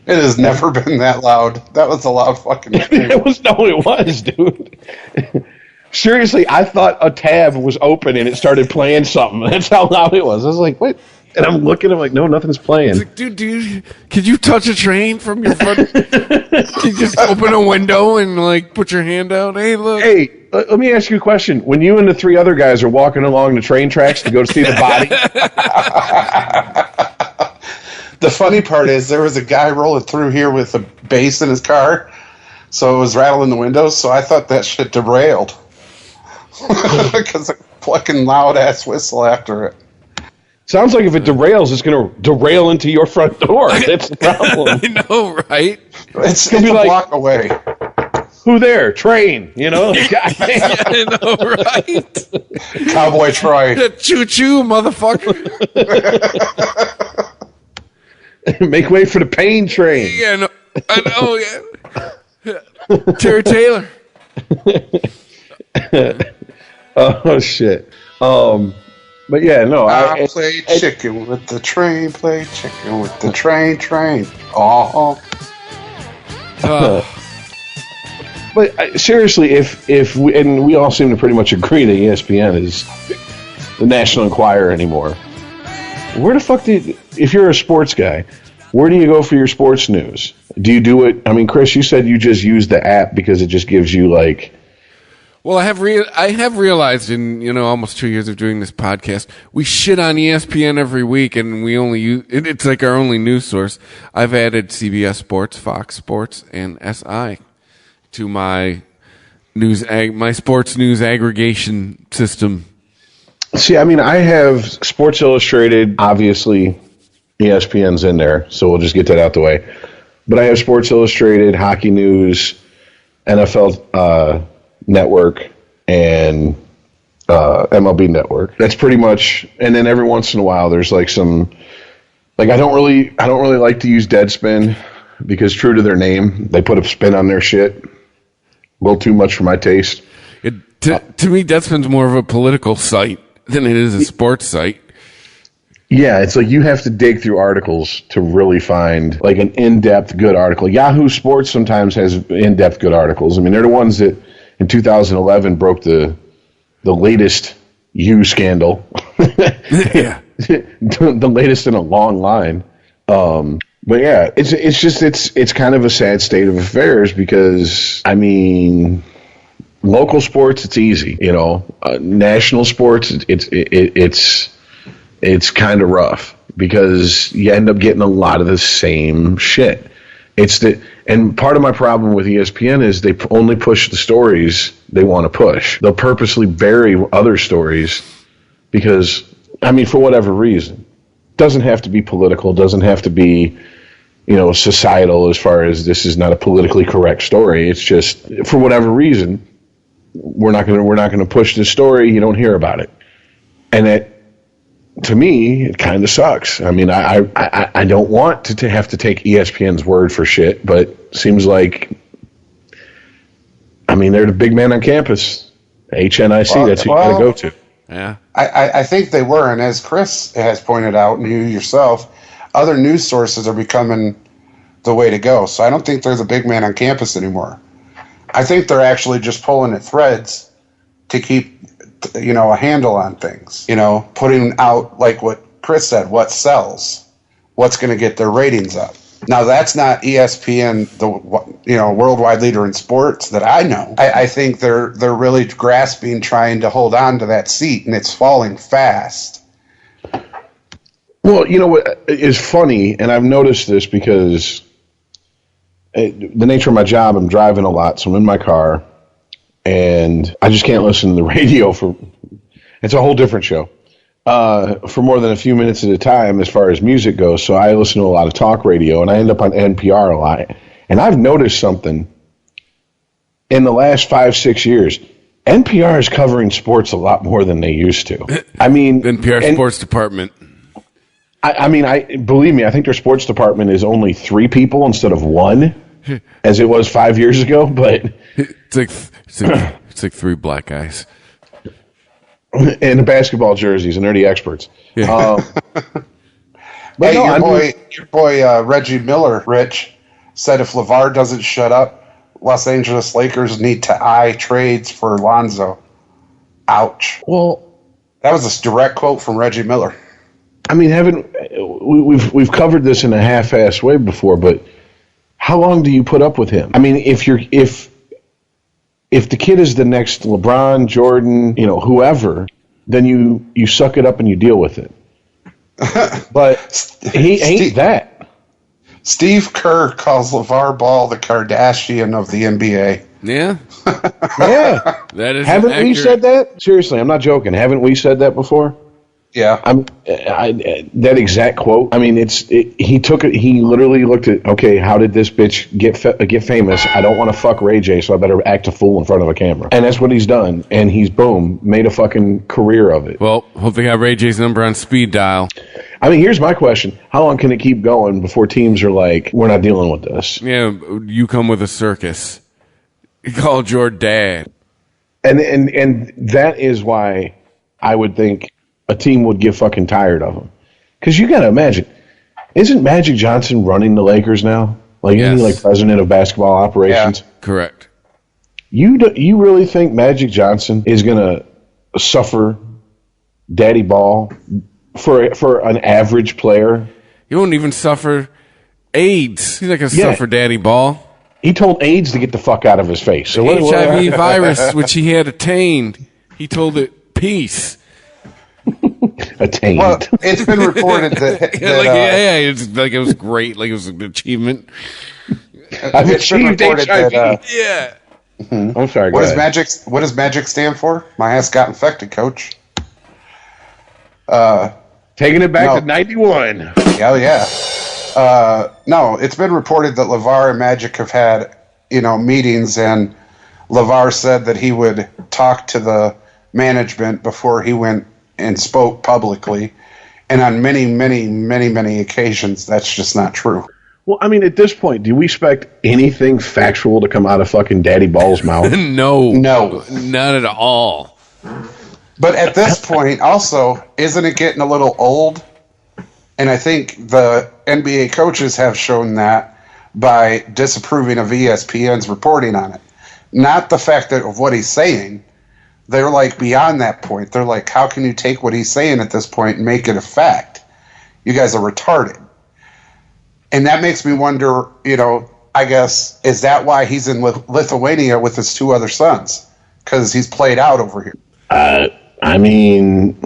It has never been that loud. That was a loud fucking thing. It was, dude. Seriously, I thought a tab was open and it started playing something. That's how loud it was. I was like, what? And I'm looking, I'm like, no, nothing's playing. Like, dude, could you touch a train from your front? Can you just open a window and like put your hand out? Hey, look. Hey, let me ask you a question. When you and the three other guys are walking along the train tracks to go see the body, The funny part is there was a guy rolling through here with a bass in his car, so it was rattling the windows. So I thought that shit derailed because a fucking loud ass whistle after it. sounds like if it derails, it's going to derail into your front door. That's the problem. I know, right? It's gonna be a like- block away. Who there? Train. You know? I know, right? Cowboy Troy. Choo choo, motherfucker. Make way for the pain train. Yeah, no, I know. Yeah. Terry Taylor. Oh shit. But yeah, no. I play chicken with the train. Play chicken with the train. Oh. But seriously, if we, and we all seem to pretty much agree that ESPN is the National Enquirer anymore. Where the fuck if you're a sports guy, where do you go for your sports news? Do you do it? I mean, Chris, you said you just use the app because it just gives you like. Well, I have realized in almost 2 years of doing this podcast, we shit on ESPN every week, and we only use it's like our only news source. I've added CBS Sports, Fox Sports, and SI to my my sports news aggregation system. See, I mean, I have Sports Illustrated. Obviously, ESPN's in there, so we'll just get that out the way. But I have Sports Illustrated, Hockey News, NFL Network, and MLB Network. That's pretty much. And then every once in a while, there's like some. Like I don't really like to use Deadspin because, true to their name, they put a spin on their shit. A little too much for my taste. To me, Deadspin's more of a political site than it is a sports site. Yeah, it's like you have to dig through articles to really find like an in-depth good article. Yahoo Sports sometimes has in-depth good articles. I mean, they're the ones that in 2011 broke the latest U scandal. Yeah. The latest in a long line. But yeah, it's kind of a sad state of affairs because, I mean, local sports, it's easy, national sports, it's kind of rough because you end up getting a lot of the same shit. And part of my problem with ESPN is they only push the stories they want to push. They'll purposely bury other stories because, I mean, for whatever reason. Doesn't have to be political, doesn't have to be, societal as far as this is not a politically correct story. It's just, for whatever reason, we're not going to push this story. You don't hear about it. And that, to me, it kind of sucks. I mean, I don't want to have to take ESPN's word for shit, but seems like, I mean, they're the big man on campus. HNIC, that's who you got to go to. Yeah. I think they were, and as Chris has pointed out, and you yourself, other news sources are becoming the way to go. So I don't think they're the big man on campus anymore. I think they're actually just pulling at threads to keep, a handle on things. Putting out, like what Chris said, what sells, what's going to get their ratings up. Now, that's not ESPN, the worldwide leader in sports that I know. I think they're really grasping, trying to hold on to that seat, and it's falling fast. Well, you know what is funny, and I've noticed this because the nature of my job, I'm driving a lot, so I'm in my car, and I just can't listen to the radio it's a whole different show. For more than a few minutes at a time as far as music goes. So I listen to a lot of talk radio, and I end up on NPR a lot. And I've noticed something in the last 5-6 years. NPR is covering sports a lot more than they used to. I mean, NPR sports department. I believe me, I think their sports department is only 3 people instead of 1, as it was 5 years ago. But it's like 3 black guys. And the basketball jerseys, and they're the experts. Yeah. But hey, your boy Reggie Miller, Rich, said if LeVar doesn't shut up, Los Angeles Lakers need to eye trades for Lonzo. Ouch. Well, that was a direct quote from Reggie Miller. I mean, we've covered this in a half-assed way before, but how long do you put up with him? I mean, if the kid is the next LeBron, Jordan, whoever, then you suck it up and you deal with it. But he ain't that. Steve Kerr calls LeVar Ball the Kardashian of the NBA. Yeah. Yeah. That is Haven't accurate. we said that? Seriously, I'm not joking. Haven't we said that before? Yeah. That exact quote. I mean, he took it. He literally looked at, okay, how did this bitch get famous? I don't want to fuck Ray J, so I better act a fool in front of a camera. And that's what he's done. And he's made a fucking career of it. Well, hope they got Ray J's number on speed dial. I mean, here's my question: how long can it keep going before teams are like, we're not dealing with this? Yeah, you come with a circus. You call your dad. And that is why I would think a team would get fucking tired of him. Because you got to imagine, isn't Magic Johnson running the Lakers now? Like, isn't he like president of basketball operations? Yeah, correct. You really think Magic Johnson is going to suffer daddy ball for an average player? He won't even suffer AIDS. He's not going to suffer daddy ball. He told AIDS to get the fuck out of his face. So the HIV virus, which he had attained, he told it peace. Attained. Well, it's been reported that it's like it was great, like it was an achievement. I've achieved HIV. Yeah. I'm sorry. What does Magic stand for? My ass got infected, coach. Taking it back to 91. Hell yeah. No, it's been reported that LeVar and Magic have had, meetings, and LeVar said that he would talk to the management before he went and spoke publicly. And on many, many, many, many occasions, that's just not true. Well, I mean, at this point, do we expect anything factual to come out of fucking Daddy Ball's mouth? No. No. Not at all. But at this point, also, isn't it getting a little old? And I think the NBA coaches have shown that by disapproving of ESPN's reporting on it. Not the fact of what he's saying. They're like beyond that point. They're like, how can you take what he's saying at this point and make it a fact? You guys are retarded. And that makes me wonder, I guess, is that why he's in Lithuania with his two other sons? Because he's played out over here. I mean,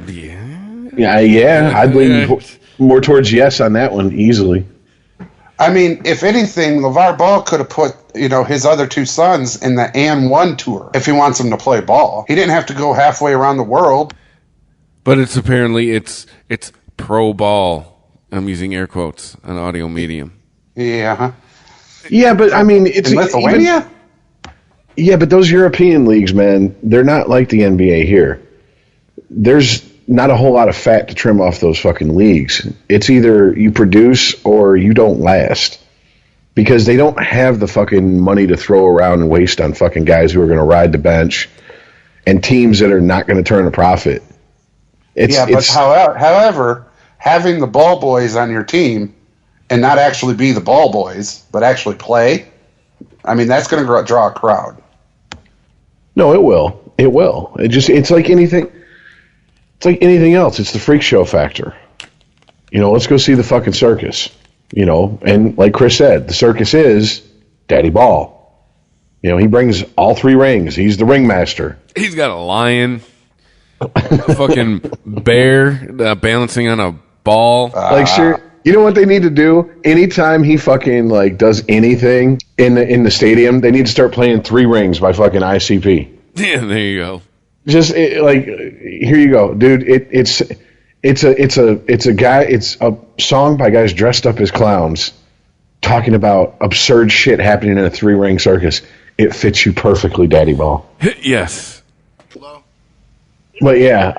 yeah, I'd lean more towards yes on that one easily. I mean, if anything, LeVar Ball could have put, his other two sons in the AN1 tour if he wants them to play ball. He didn't have to go halfway around the world. But it's apparently it's pro ball. I'm using air quotes on audio medium. Yeah. Yeah, but I mean, it's in Lithuania. Yeah, but those European leagues, man, they're not like the NBA here. There's not a whole lot of fat to trim off those fucking leagues. It's either you produce or you don't last. Because they don't have the fucking money to throw around and waste on fucking guys who are going to ride the bench and teams that are not going to turn a profit. However, having the ball boys on your team and not actually be the ball boys, but actually play, I mean, that's going to draw a crowd. No, it will. It will. It's like anything. It's like anything else. It's the freak show factor. Let's go see the fucking circus. And like Chris said, the circus is Daddy Ball. He brings all three rings. He's the ringmaster. He's got a lion, a fucking bear balancing on a ball. Sure. You know what they need to do? Anytime he fucking does anything in the stadium, they need to start playing Three Rings by fucking ICP. Yeah, there you go. Just here you go, dude. It's a song by guys dressed up as clowns talking about absurd shit happening in a three-ring circus. It fits you perfectly, Daddy Ball. Yes. But yeah,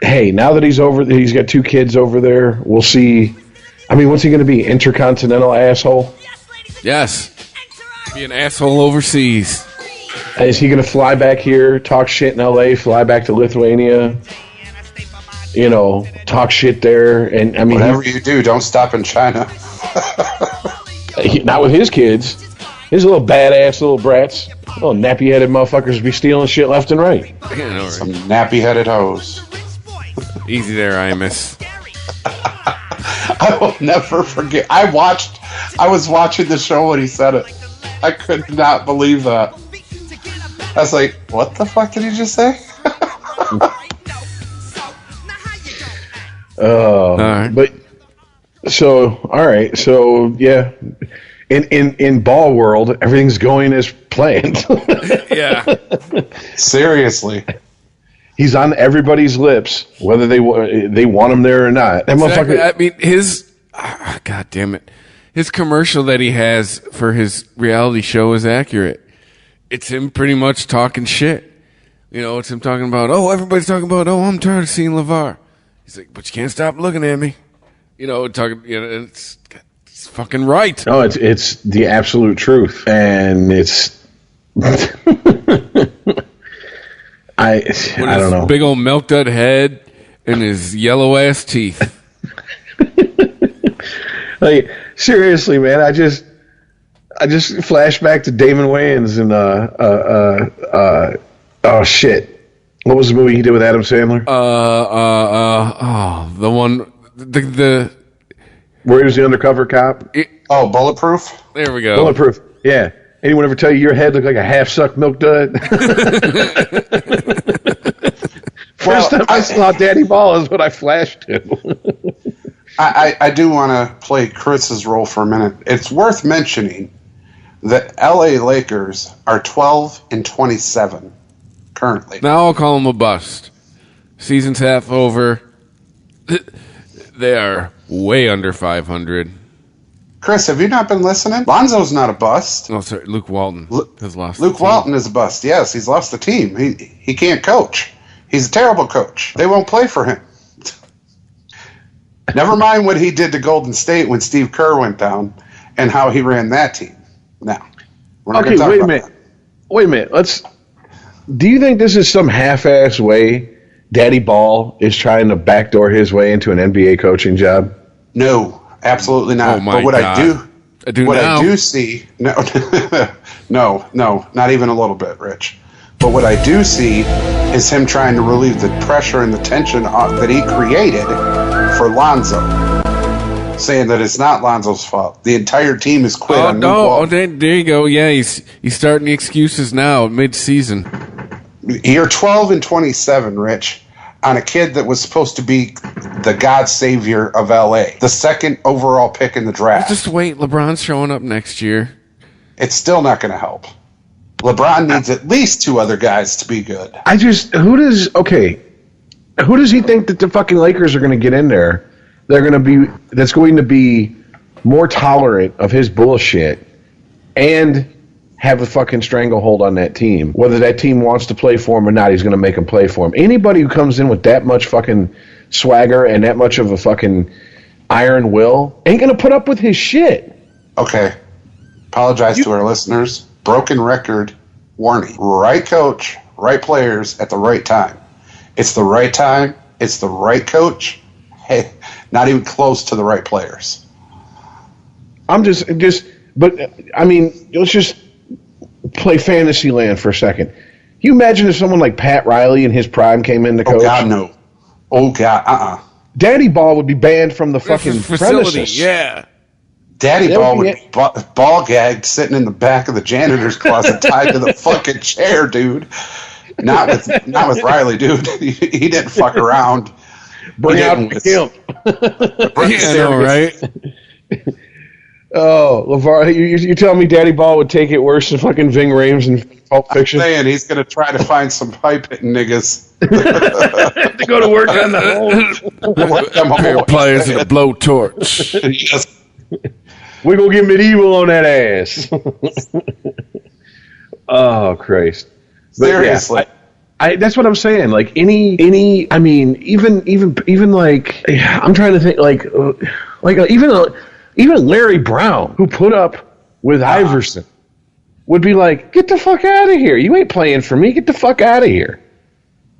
hey, now that he's got two kids over there, we'll see. I mean, what's he going to be? Intercontinental asshole? Yes. Be an asshole overseas. Is he going to fly back here, talk shit in LA, fly back to Lithuania? Talk shit there, and I mean, whatever you do, don't stop in China. Not with his kids. His little badass little brats, little nappy-headed motherfuckers be stealing shit left and right. Yeah, Some nappy-headed hoes. Easy there, Imus. I will never forget. I was watching the show when he said it. I could not believe that. I was like, what the fuck did he just say? All right. But so, all right. So, yeah. In ball world, everything's going as planned. Yeah. Seriously. He's on everybody's lips, whether they want him there or not. That Exactly. I mean, God damn it. His commercial that he has for his reality show is accurate. It's him pretty much talking shit. You know, it's him talking about, everybody's talking about, I'm tired of seeing LeVar. He's like, but you can't stop looking at me. You know, it's fucking right. No, it's the absolute truth. And it's... I don't know. Big old milk dud head and his yellow ass teeth. Like, seriously, man, I just flash back to Damon Wayans and oh shit, what was the movie he did with Adam Sandler? The one, the where he was the undercover cop. Bulletproof. There we go. Bulletproof. Yeah. Anyone ever tell you your head looked like a half-sucked milk dud? First time I saw Daddy Ball is what I flashed to. I do want to play Chris's role for a minute. It's worth mentioning that LA Lakers are 12-27 currently. Now I'll call them a bust. Season's half over. They are way under 500. Chris, have you not been listening? Lonzo's not a bust. No, sorry. Luke Walton has lost. Luke Walton is a bust. Yes, he's lost the team. He can't coach. He's a terrible coach. They won't play for him. Never mind what he did to Golden State when Steve Kerr went down and how he ran that team. Now, we're not going to talk about that. Wait a minute. Do you think this is some half-ass way Daddy Ball is trying to backdoor his way into an NBA coaching job? No, absolutely not. Oh my but what God. I do see, no, not even a little bit, Rich. But what I do see is him trying to relieve the pressure and the tension that he created for Lonzo, saying that it's not Lonzo's fault. The entire team is quit on Luke Walton. There you go. Yeah, he's starting the excuses now, mid-season. You're 12-27, Rich, on a kid that was supposed to be the God Savior of LA, the second overall pick in the draft. Just wait. LeBron's showing up next year. It's still not going to help. LeBron needs at least two other guys to be good. Who does he think that the fucking Lakers are going to get in there? That's going to be more tolerant of his bullshit and have a fucking stranglehold on that team. Whether that team wants to play for him or not, he's going to make them play for him. Anybody who comes in with that much fucking swagger and that much of a fucking iron will ain't going to put up with his shit. Okay. Apologize to our listeners. Broken record warning. Right coach, right players at the right time. It's the right time. It's the right coach. Hey, not even close to the right players. But I mean, let's just play fantasy land for a second. You imagine if someone like Pat Riley in his prime came in to coach? Oh, God, no. Oh, God, Daddy Ball would be banned from the fucking facility. premises. Yeah. Daddy Ball would be ball gagged sitting in the back of the janitor's closet tied to the fucking chair, dude. Not with Riley, dude. He didn't fuck around. Bring out him. Yeah, I know, right? Oh, LeVar, you telling me Daddy Ball would take it worse than fucking Ving Rhames in Pulp Fiction? I'm saying he's going to try to find some pipe hitting niggas. To go to work on the hole. Pair of pliers and a blowtorch. Yes. We're going to get medieval on that ass. Oh, Christ. But Seriously. Yeah, that's what I'm saying. Like I mean, even like, I'm trying to think even Larry Brown, who put up with Iverson, would be like, get the fuck out of here. You ain't playing for me. Get the fuck out of here.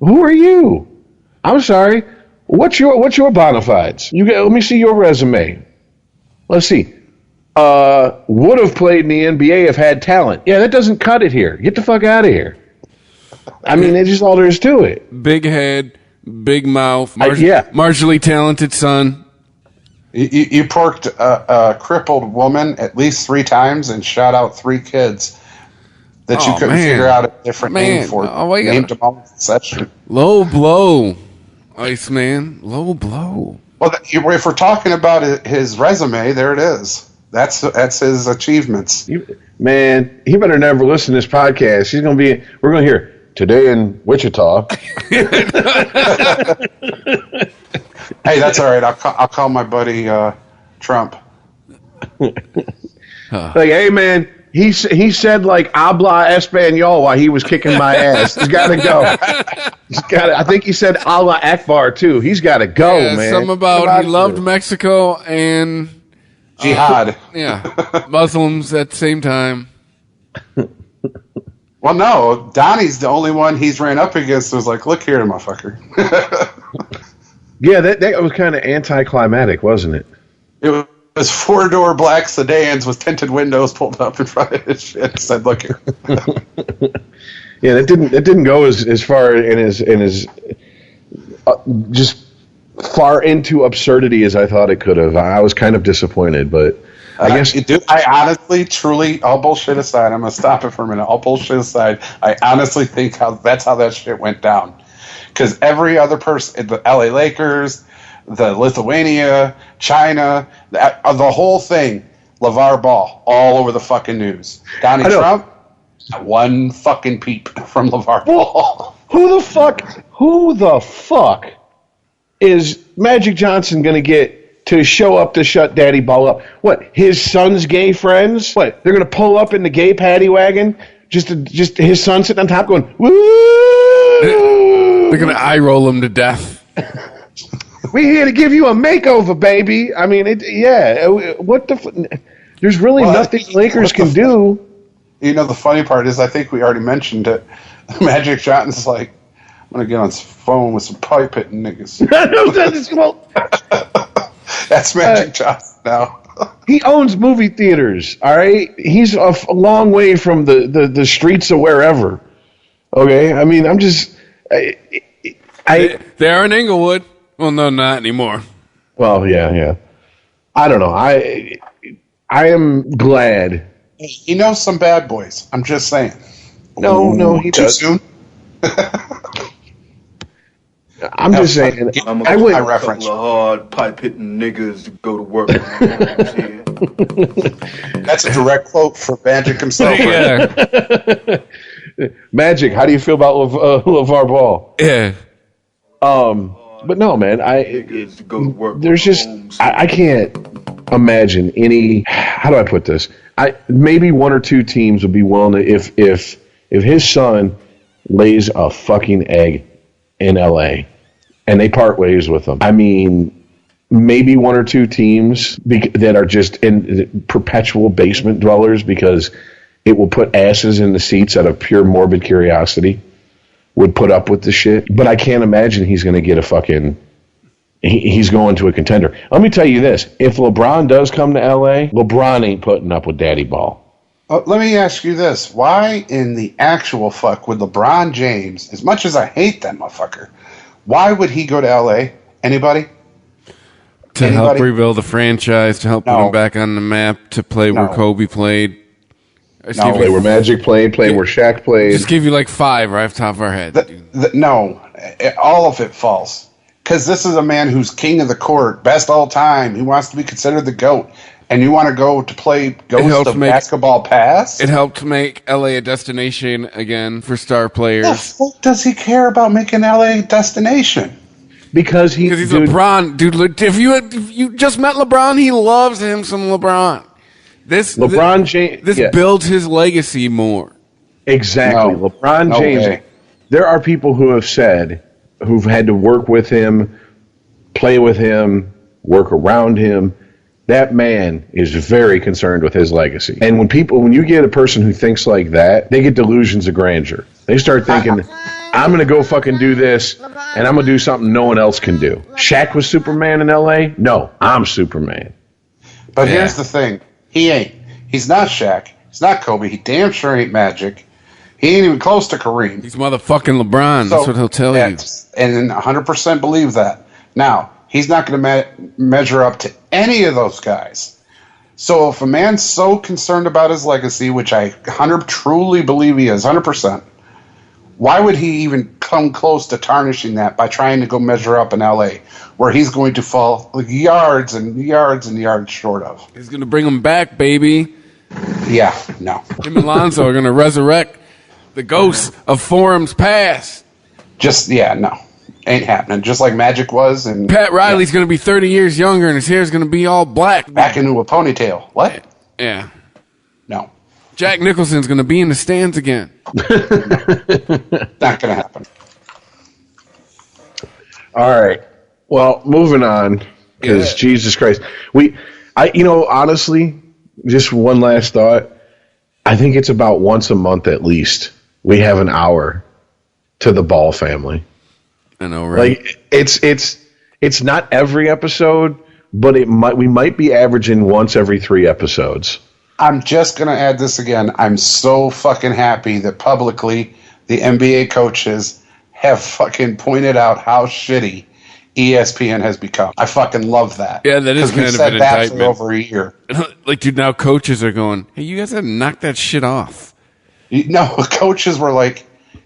Who are you? I'm sorry. What's your bona fides? Let me see your resume. Let's see. Would have played in the NBA if had talent. Yeah, that doesn't cut it here. Get the fuck out of here. I mean, that's just all there is to it. Big head, big mouth, yeah. marginally talented son. You porked a crippled woman at least 3 times and shot out 3 kids that you couldn't figure out a different name for. Named them all in succession. Low blow, Iceman. Low blow. Well, if we're talking about his resume, there it is. That's his achievements. Man, he better never listen to this podcast. We're going to hear today in Wichita. Hey, that's all right. I'll call my buddy Trump. Like, hey, man, he said like habla español while he was kicking my ass. He's got to go. I think he said Allah Akbar too. He's got to go, man. Something about he loved Mexico and jihad. Muslims at the same time. Well, no, Donnie's the only one he's ran up against. Was like, look here, motherfucker. Yeah, that was kind of anticlimactic, wasn't it? It was 4-door black sedans with tinted windows pulled up in front of his shit. Said, look here. Yeah, that didn't go as far in his just far into absurdity as I thought it could have. I was kind of disappointed, but I guess I honestly, truly, all bullshit aside, I'm gonna stop it for a minute. All bullshit aside, I honestly think that's how that shit went down. Because every other person, the LA Lakers, the Lithuania, China, the whole thing, LeVar Ball, all over the fucking news. Donnie Trump, one fucking peep from LeVar Ball. Who the fuck is Magic Johnson going to get to show up to shut Daddy Ball up? What, his son's gay friends? What, they're going to pull up in the gay paddy wagon? Just his son sitting on top going, woo! They're going to eye roll him to death. We're here to give you a makeover, baby. I mean, what the... There's really nothing Lakers can do. You know, the funny part is, I think we already mentioned it. Magic Johnson's like, I'm going to get on his phone with some pipe hitting niggas. That's Magic Johnson now. He owns movie theaters, all right? He's a long way from the streets of wherever. Okay? I mean, I'm just... They are in Inglewood. Well, no, not anymore. Well, yeah. I don't know. I am glad. He knows some bad boys. I'm just saying. No, he Too does. soon? I'm just saying. I went a reference. Couple of hard pipe hitting niggas to go to work. That's a direct quote from Magic himself. Yeah. Magic, how do you feel about LeVar Ball? Yeah. But no, man, there's just I can't imagine any. How do I put this? Maybe 1 or 2 teams would be willing to if his son lays a fucking egg in LA and they part ways with him. I mean, maybe 1 or 2 teams that are just in perpetual basement dwellers because it will put asses in the seats out of pure morbid curiosity would put up with the shit. But I can't imagine he's going to get he's going to a contender. Let me tell you this. If LeBron does come to LA, LeBron ain't putting up with Daddy Ball. Let me ask you this. Why in the actual fuck would LeBron James, as much as I hate that motherfucker, why would he go to LA? Anybody? To help rebuild the franchise, to help put him back on the map, to play where Kobe played. Play where Magic played, where Shaq played. Just give you like 5 right off the top of our head. No, all of it falls. Because this is a man who's king of the court, best all time. He wants to be considered the GOAT. And you want to go to play Ghost of Basketball Pass? It helped make LA a destination again for star players. The fuck does he care about making LA a destination? Because he's LeBron. Dude, if you just met LeBron, he loves him some LeBron. This builds his legacy more. Exactly. No. LeBron James. Way. There are people who have said, who've had to work with him, play with him, work around him. That man is very concerned with his legacy. And when you get a person who thinks like that, they get delusions of grandeur. They start thinking, I'm going to go fucking do this, and I'm going to do something no one else can do. Shaq was Superman in L.A.? No, I'm Superman. But here's the thing. He ain't. He's not Shaq. He's not Kobe. He damn sure ain't Magic. He ain't even close to Kareem. He's motherfucking LeBron. That's what he'll tell you. And 100% believe that. Now, he's not going to measure up to any of those guys. So if a man's so concerned about his legacy, which I truly believe he is, 100%, why would he even come close to tarnishing that by trying to go measure up in L.A., where he's going to fall yards and yards and yards short of? He's going to bring him back, baby. Yeah, no. Him and Lonzo are going to resurrect the ghosts of forums past. No. Ain't happening. Just like Magic was. And Pat Riley's going to be 30 years younger, and his hair's going to be all black. Back into a ponytail. What? Yeah. No. Jack Nicholson's going to be in the stands again. Not going to happen. All right. Well, moving on, because Jesus Christ. Honestly, just one last thought. I think it's about once a month at least we have an hour to the Ball family. I know, right? Like it's not every episode, but we might be averaging once every 3 episodes. I'm just going to add this again. I'm so fucking happy that publicly the NBA coaches have fucking pointed out how shitty ESPN has become. I fucking love that. Yeah, that is kind of an indictment. For over a year. Like, dude, now coaches are going, hey, you guys got to knock that shit off. No, coaches were like,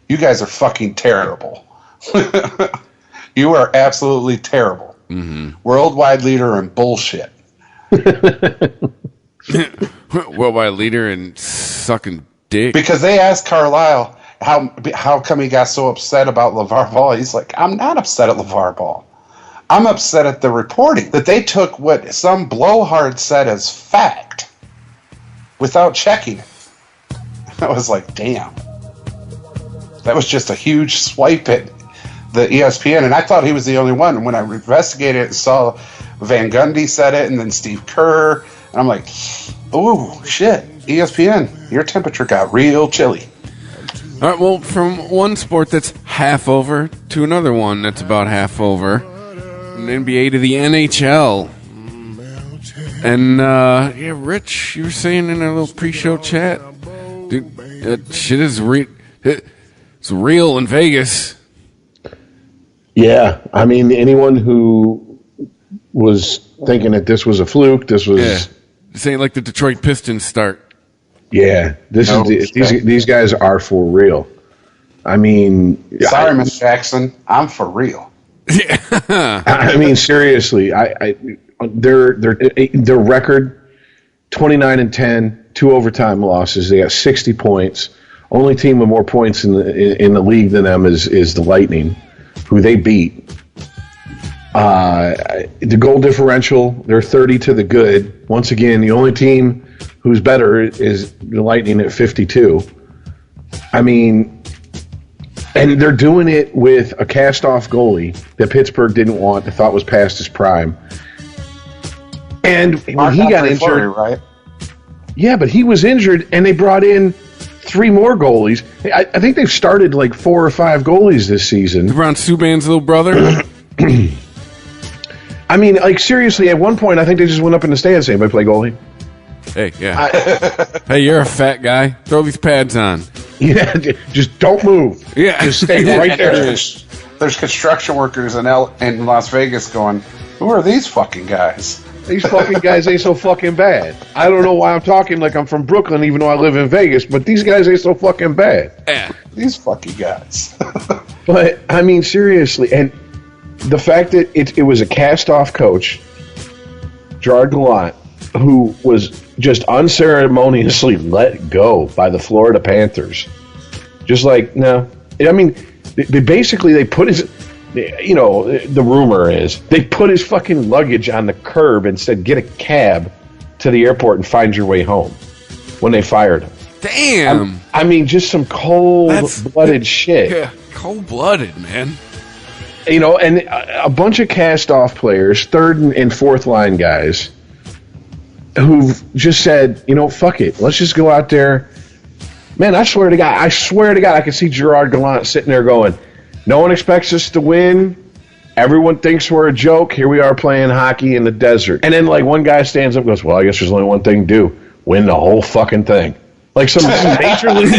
you guys are fucking terrible. You are absolutely terrible. Mm-hmm. Worldwide leader in bullshit. Worldwide leader in sucking dick. Because they asked Carlisle how come he got so upset about LeVar Ball. He's like, I'm not upset at LeVar Ball. I'm upset at the reporting. That they took what some blowhard said as fact without checking it. I was like, damn. That was just a huge swipe at the ESPN, and I thought he was the only one. And when I investigated it and saw Van Gundy said it, and then Steve Kerr, and I'm like, ooh, shit, ESPN, your temperature got real chilly. All right, well, from one sport that's half over to another one that's about half over, from the NBA to the NHL. And, Rich, you were saying in our little pre-show chat, dude, that shit is it's real in Vegas. Yeah, I mean, anyone who was thinking that this was a fluke, this was... Yeah. This ain't like the Detroit Pistons start. Yeah, these guys are for real. I mean... Sorry, Miss Jackson, I'm for real. I mean, seriously, their record, 29-10, 2 overtime losses. They got 60 points. Only team with more points in the league than them is the Lightning, who they beat. The goal differential, they're 30 to the good. Once again, the only team who's better is the Lightning at 52. I mean, and they're doing it with a cast-off goalie that Pittsburgh didn't want, that thought was past his prime. And when he got injured, right? Yeah, but he was injured, and they brought in 3 more goalies. I think they've started like 4 or 5 goalies this season. Ron Subban's little brother. I mean, like, seriously, at one point, I think they just went up in the stands saying, "I play goalie." Hey, yeah. Hey, you're a fat guy. Throw these pads on. Yeah, just don't move. Yeah. Just stay right there. There's construction workers in Las Vegas going, who are these fucking guys? These fucking guys ain't so fucking bad. I don't know why I'm talking like I'm from Brooklyn, even though I live in Vegas, but these guys ain't so fucking bad. Yeah. These fucking guys. But, I mean, seriously, and the fact that it was a cast-off coach, Gerard Gallant, who was just unceremoniously let go by the Florida Panthers. Just like, no. I mean, they put his... You know, the rumor is they put his fucking luggage on the curb and said, get a cab to the airport and find your way home when they fired him. Damn. I mean, just some cold-blooded shit. Yeah, cold-blooded, man. You know, and a bunch of cast-off players, 3rd and 4th line guys, who've just said, you know, fuck it. Let's just go out there. Man, I swear to God, I can see Gerard Gallant sitting there going, no one expects us to win. Everyone thinks we're a joke. Here we are playing hockey in the desert. And then, like, one guy stands up and goes, well, I guess there's only one thing to do. Win the whole fucking thing. like some major league,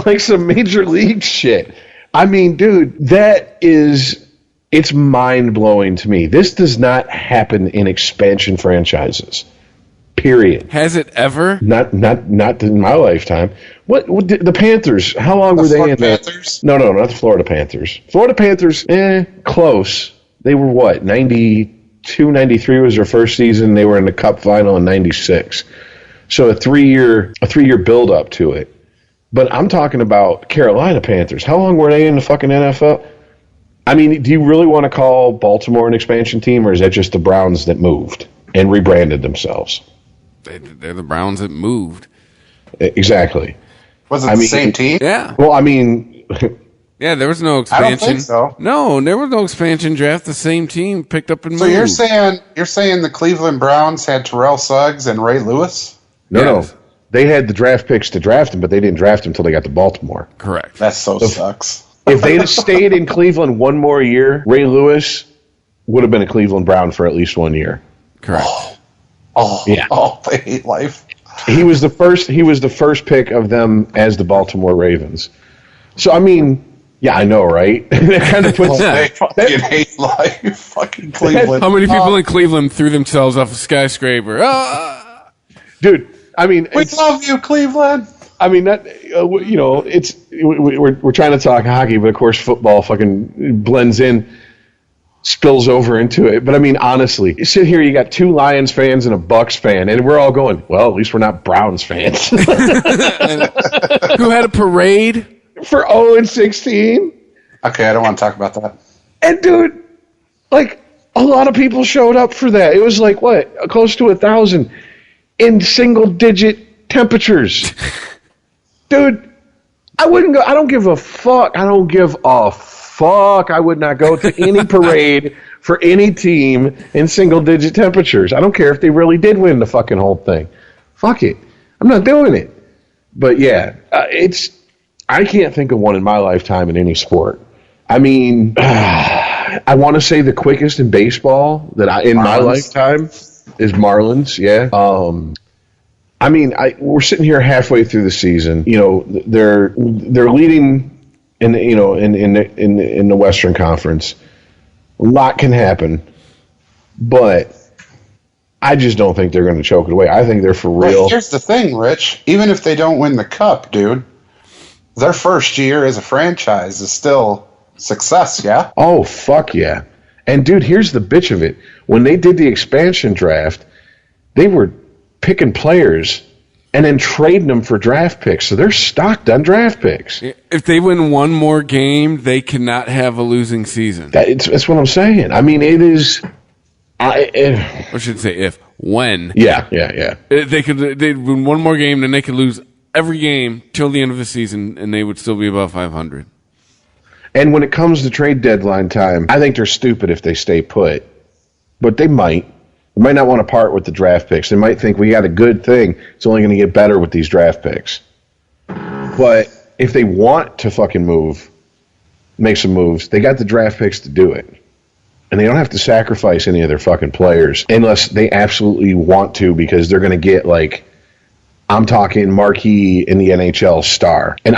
like some major league shit. I mean, dude, it's mind blowing to me. This does not happen in expansion franchises. Period. Has it ever? Not in my lifetime. What the Panthers? How long were they in Panthers? No, not the Florida Panthers. Florida Panthers, close. They were what? 92, 93 was their first season. They were in the Cup final in 96. So a 3-year build up to it. But I'm talking about Carolina Panthers. How long were they in the fucking NFL? I mean, do you really want to call Baltimore an expansion team, or is that just the Browns that moved and rebranded themselves? They're the Browns that moved. Exactly. Was it the same team? Yeah. Well, I mean... Yeah, there was no expansion. I don't think so. No, there was no expansion draft. The same team picked up and moved. So you're saying the Cleveland Browns had Terrell Suggs and Ray Lewis? No. They had the draft picks to draft him, but they didn't draft him until they got to Baltimore. Correct. That sucks. If they'd have stayed in Cleveland one more year, Ray Lewis would have been a Cleveland Brown for at least 1 year. Correct. They hate life. He was the first pick of them as the Baltimore Ravens. So I mean, yeah, I know, right? That kind of puts They fucking hate life. Fucking Cleveland. How many people in Cleveland threw themselves off a skyscraper? Dude, I mean, We love you, Cleveland. I mean, that it's we're trying to talk hockey, but of course, football fucking blends in, spills over into it. But I mean, honestly, you sit here, you got 2 Lions fans and a Bucks fan, and we're all going, well, at least we're not Browns fans. Who had a parade for 0-16? Okay, I don't want to talk about that. And dude, like, a lot of people showed up for that. It was like what, close to 1,000 in single-digit temperatures. Dude, I wouldn't go. I don't give a fuck. I don't give a fuck. I would not go to any parade for any team in single-digit temperatures. I don't care if they really did win the fucking whole thing. Fuck it. I'm not doing it. But yeah, I can't think of one in my lifetime in any sport. I mean, I want to say the quickest in baseball that my lifetime is Marlins. Yeah. I mean, we're sitting here halfway through the season. You know, they're leading in the Western Conference. A lot can happen, but I just don't think they're going to choke it away. I think they're for real. Well, here's the thing, Rich. Even if they don't win the cup, dude, their first year as a franchise is still success. Yeah. Oh fuck yeah! And dude, here's the bitch of it. When they did the expansion draft, they were picking players and then trading them for draft picks. So they're stocked on draft picks. If they win one more game, they cannot have a losing season. That's what I'm saying. I mean, it is. I should say when. Yeah. They'd win one more game, then they could lose every game till the end of the season, and they would still be above 500. And when it comes to trade deadline time, I think they're stupid if they stay put. But they might. They might not want to part with the draft picks. They might think we got a good thing. It's only going to get better with these draft picks. But if they want to fucking make some moves, they got the draft picks to do it. And they don't have to sacrifice any of their fucking players unless they absolutely want to, because they're going to get, like, I'm talking marquee in the NHL star. And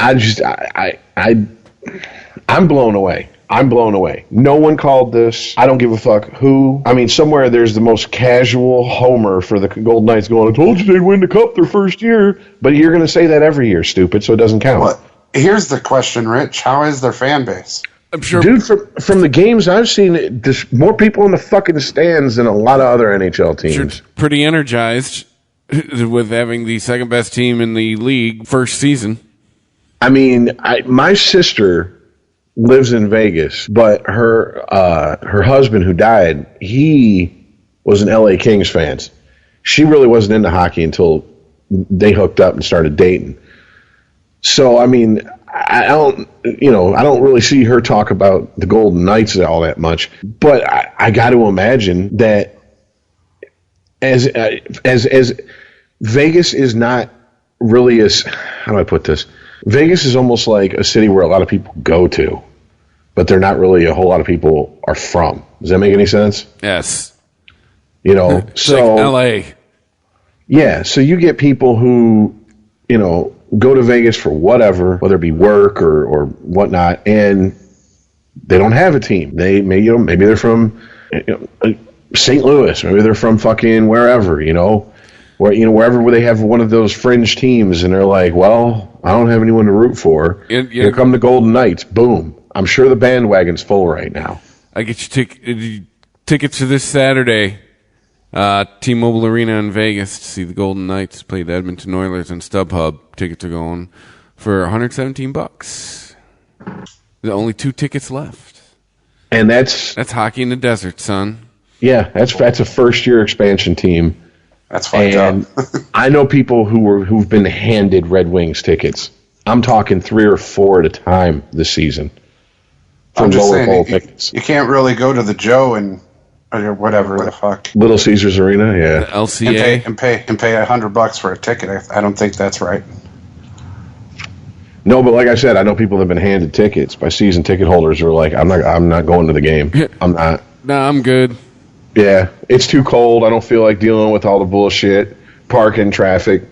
I'm blown away. I'm blown away. No one called this. I don't give a fuck who. I mean, somewhere there's the most casual homer for the Golden Knights going, I told you they'd win the cup their first year. But you're going to say that every year, stupid, so it doesn't count. What? Here's the question, Rich. How is their fan base? I'm sure. Dude, from the games I've seen, there's more people in the fucking stands than a lot of other NHL teams. Sure, pretty energized with having the second best team in the league first season. I mean, my sister lives in Vegas, but her husband who died, he was an LA Kings fan. She really wasn't into hockey until they hooked up and started dating. So I mean, I don't really see her talk about the Golden Knights all that much, but I got to imagine that as Vegas is not really as, how do I put this? Vegas is almost like a city where a lot of people go to, but they're not really a whole lot of people are from. Does that make any sense? Yes. You know, so like LA. Yeah, so you get people who, go to Vegas for whatever, whether it be work or whatnot, and they don't have a team. Maybe they're from St. Louis, maybe they're from fucking wherever, wherever they have one of those fringe teams, and they're like, well, I don't have anyone to root for. Here come the Golden Knights. Boom. I'm sure the bandwagon's full right now. I get you tickets for this Saturday. T-Mobile Arena in Vegas to see the Golden Knights play the Edmonton Oilers and StubHub. Tickets are going for $117. There's only 2 tickets left. And that's hockey in the desert, son. Yeah, that's a first-year expansion team. That's fucked up. I know people who've been handed Red Wings tickets. I'm talking 3 or 4 at a time this season. I'm just saying, you can't really go to the Joe or whatever the fuck. Little Caesars Arena, yeah. The LCA. And pay $100 for a ticket. I don't think that's right. No, but like I said, I know people that have been handed tickets by season ticket holders who are like, I'm not going to the game. I'm not. Nah, I'm good. Yeah, it's too cold. I don't feel like dealing with all the bullshit, parking, traffic.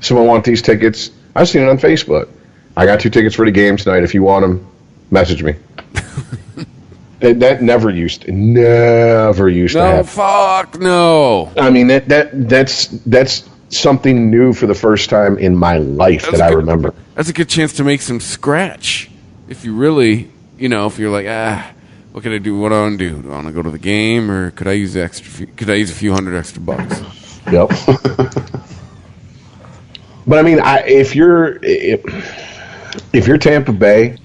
Someone want these tickets? I've seen it on Facebook. I got 2 tickets for the game tonight. If you want them, message me. That never used to happen. No, fuck no. I mean, that's something new for the first time in my life that I remember. That's a good chance to make some scratch. If you really, if you're like, what can I do? What do I want to do? Do I want to go to the game, or could I use a few $100 extra bucks? Yep. But I mean, if you're Tampa Bay,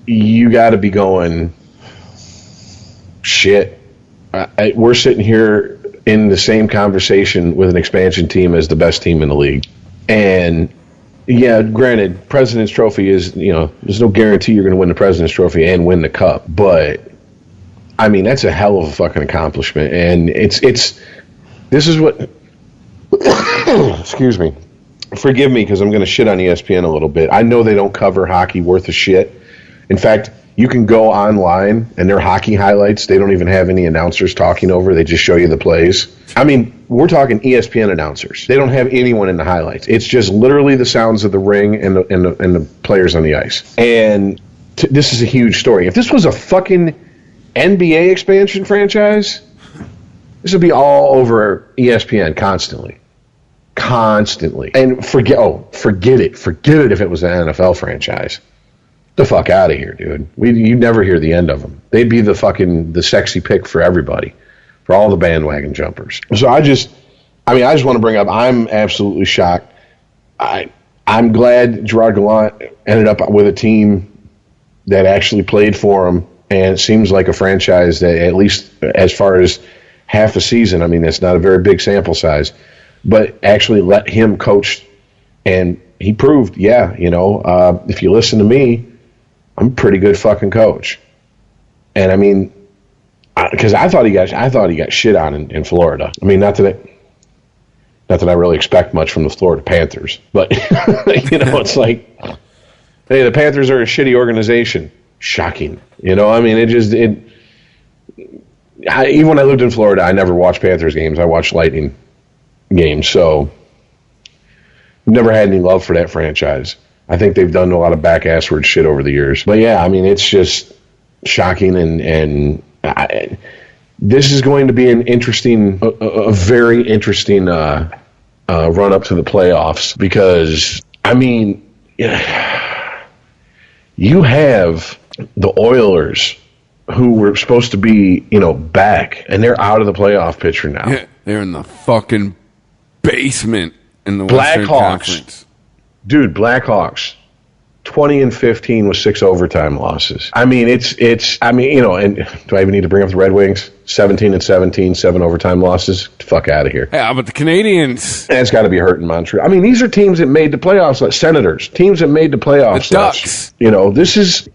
you got to be going, shit. We're sitting here in the same conversation with an expansion team as the best team in the league. And yeah, granted, President's Trophy is, there's no guarantee you're going to win the President's Trophy and win the Cup. But, I mean, that's a hell of a fucking accomplishment. And this is what, excuse me, forgive me because I'm going to shit on ESPN a little bit. I know they don't cover hockey worth a shit. In fact, you can go online and their hockey highlights, they don't even have any announcers talking over. They just show you the plays. I mean, we're talking ESPN announcers. They don't have anyone in the highlights. It's just literally the sounds of the ring and the players on the ice. And this is a huge story. If this was a fucking NBA expansion franchise, this would be all over ESPN constantly. And forget it. Forget it if it was an NFL franchise. The fuck out of here, dude. You never hear the end of them. They'd be the sexy pick for everybody, for all the bandwagon jumpers. So I just want to bring up, I'm absolutely shocked. I'm glad Gerard Gallant ended up with a team that actually played for him, and it seems like a franchise that, at least as far as half a season, I mean, that's not a very big sample size, but actually let him coach, and he proved, if you listen to me, I'm a pretty good fucking coach. And I mean, because I thought he got shit on in Florida. I mean, not that I really expect much from the Florida Panthers, but it's like, hey, the Panthers are a shitty organization. Shocking. I mean, even when I lived in Florida, I never watched Panthers games. I watched Lightning games, so never had any love for that franchise. I think they've done a lot of back-assward shit over the years. But yeah, I mean, it's just shocking, and this is going to be a very interesting run up to the playoffs, because, I mean, you have the Oilers, who were supposed to be, back, and they're out of the playoff picture now. Yeah, they're in the fucking basement in the Western Conference. Dude, Blackhawks, 20-15 with 6 overtime losses. I mean, and do I even need to bring up the Red Wings? 17-17, 7 overtime losses. Get the fuck out of here. Yeah, how about the Canadians? And it's got to be hurting Montreal. I mean, these are teams that made the playoffs, like Senators. Teams that made the playoffs. The Ducks.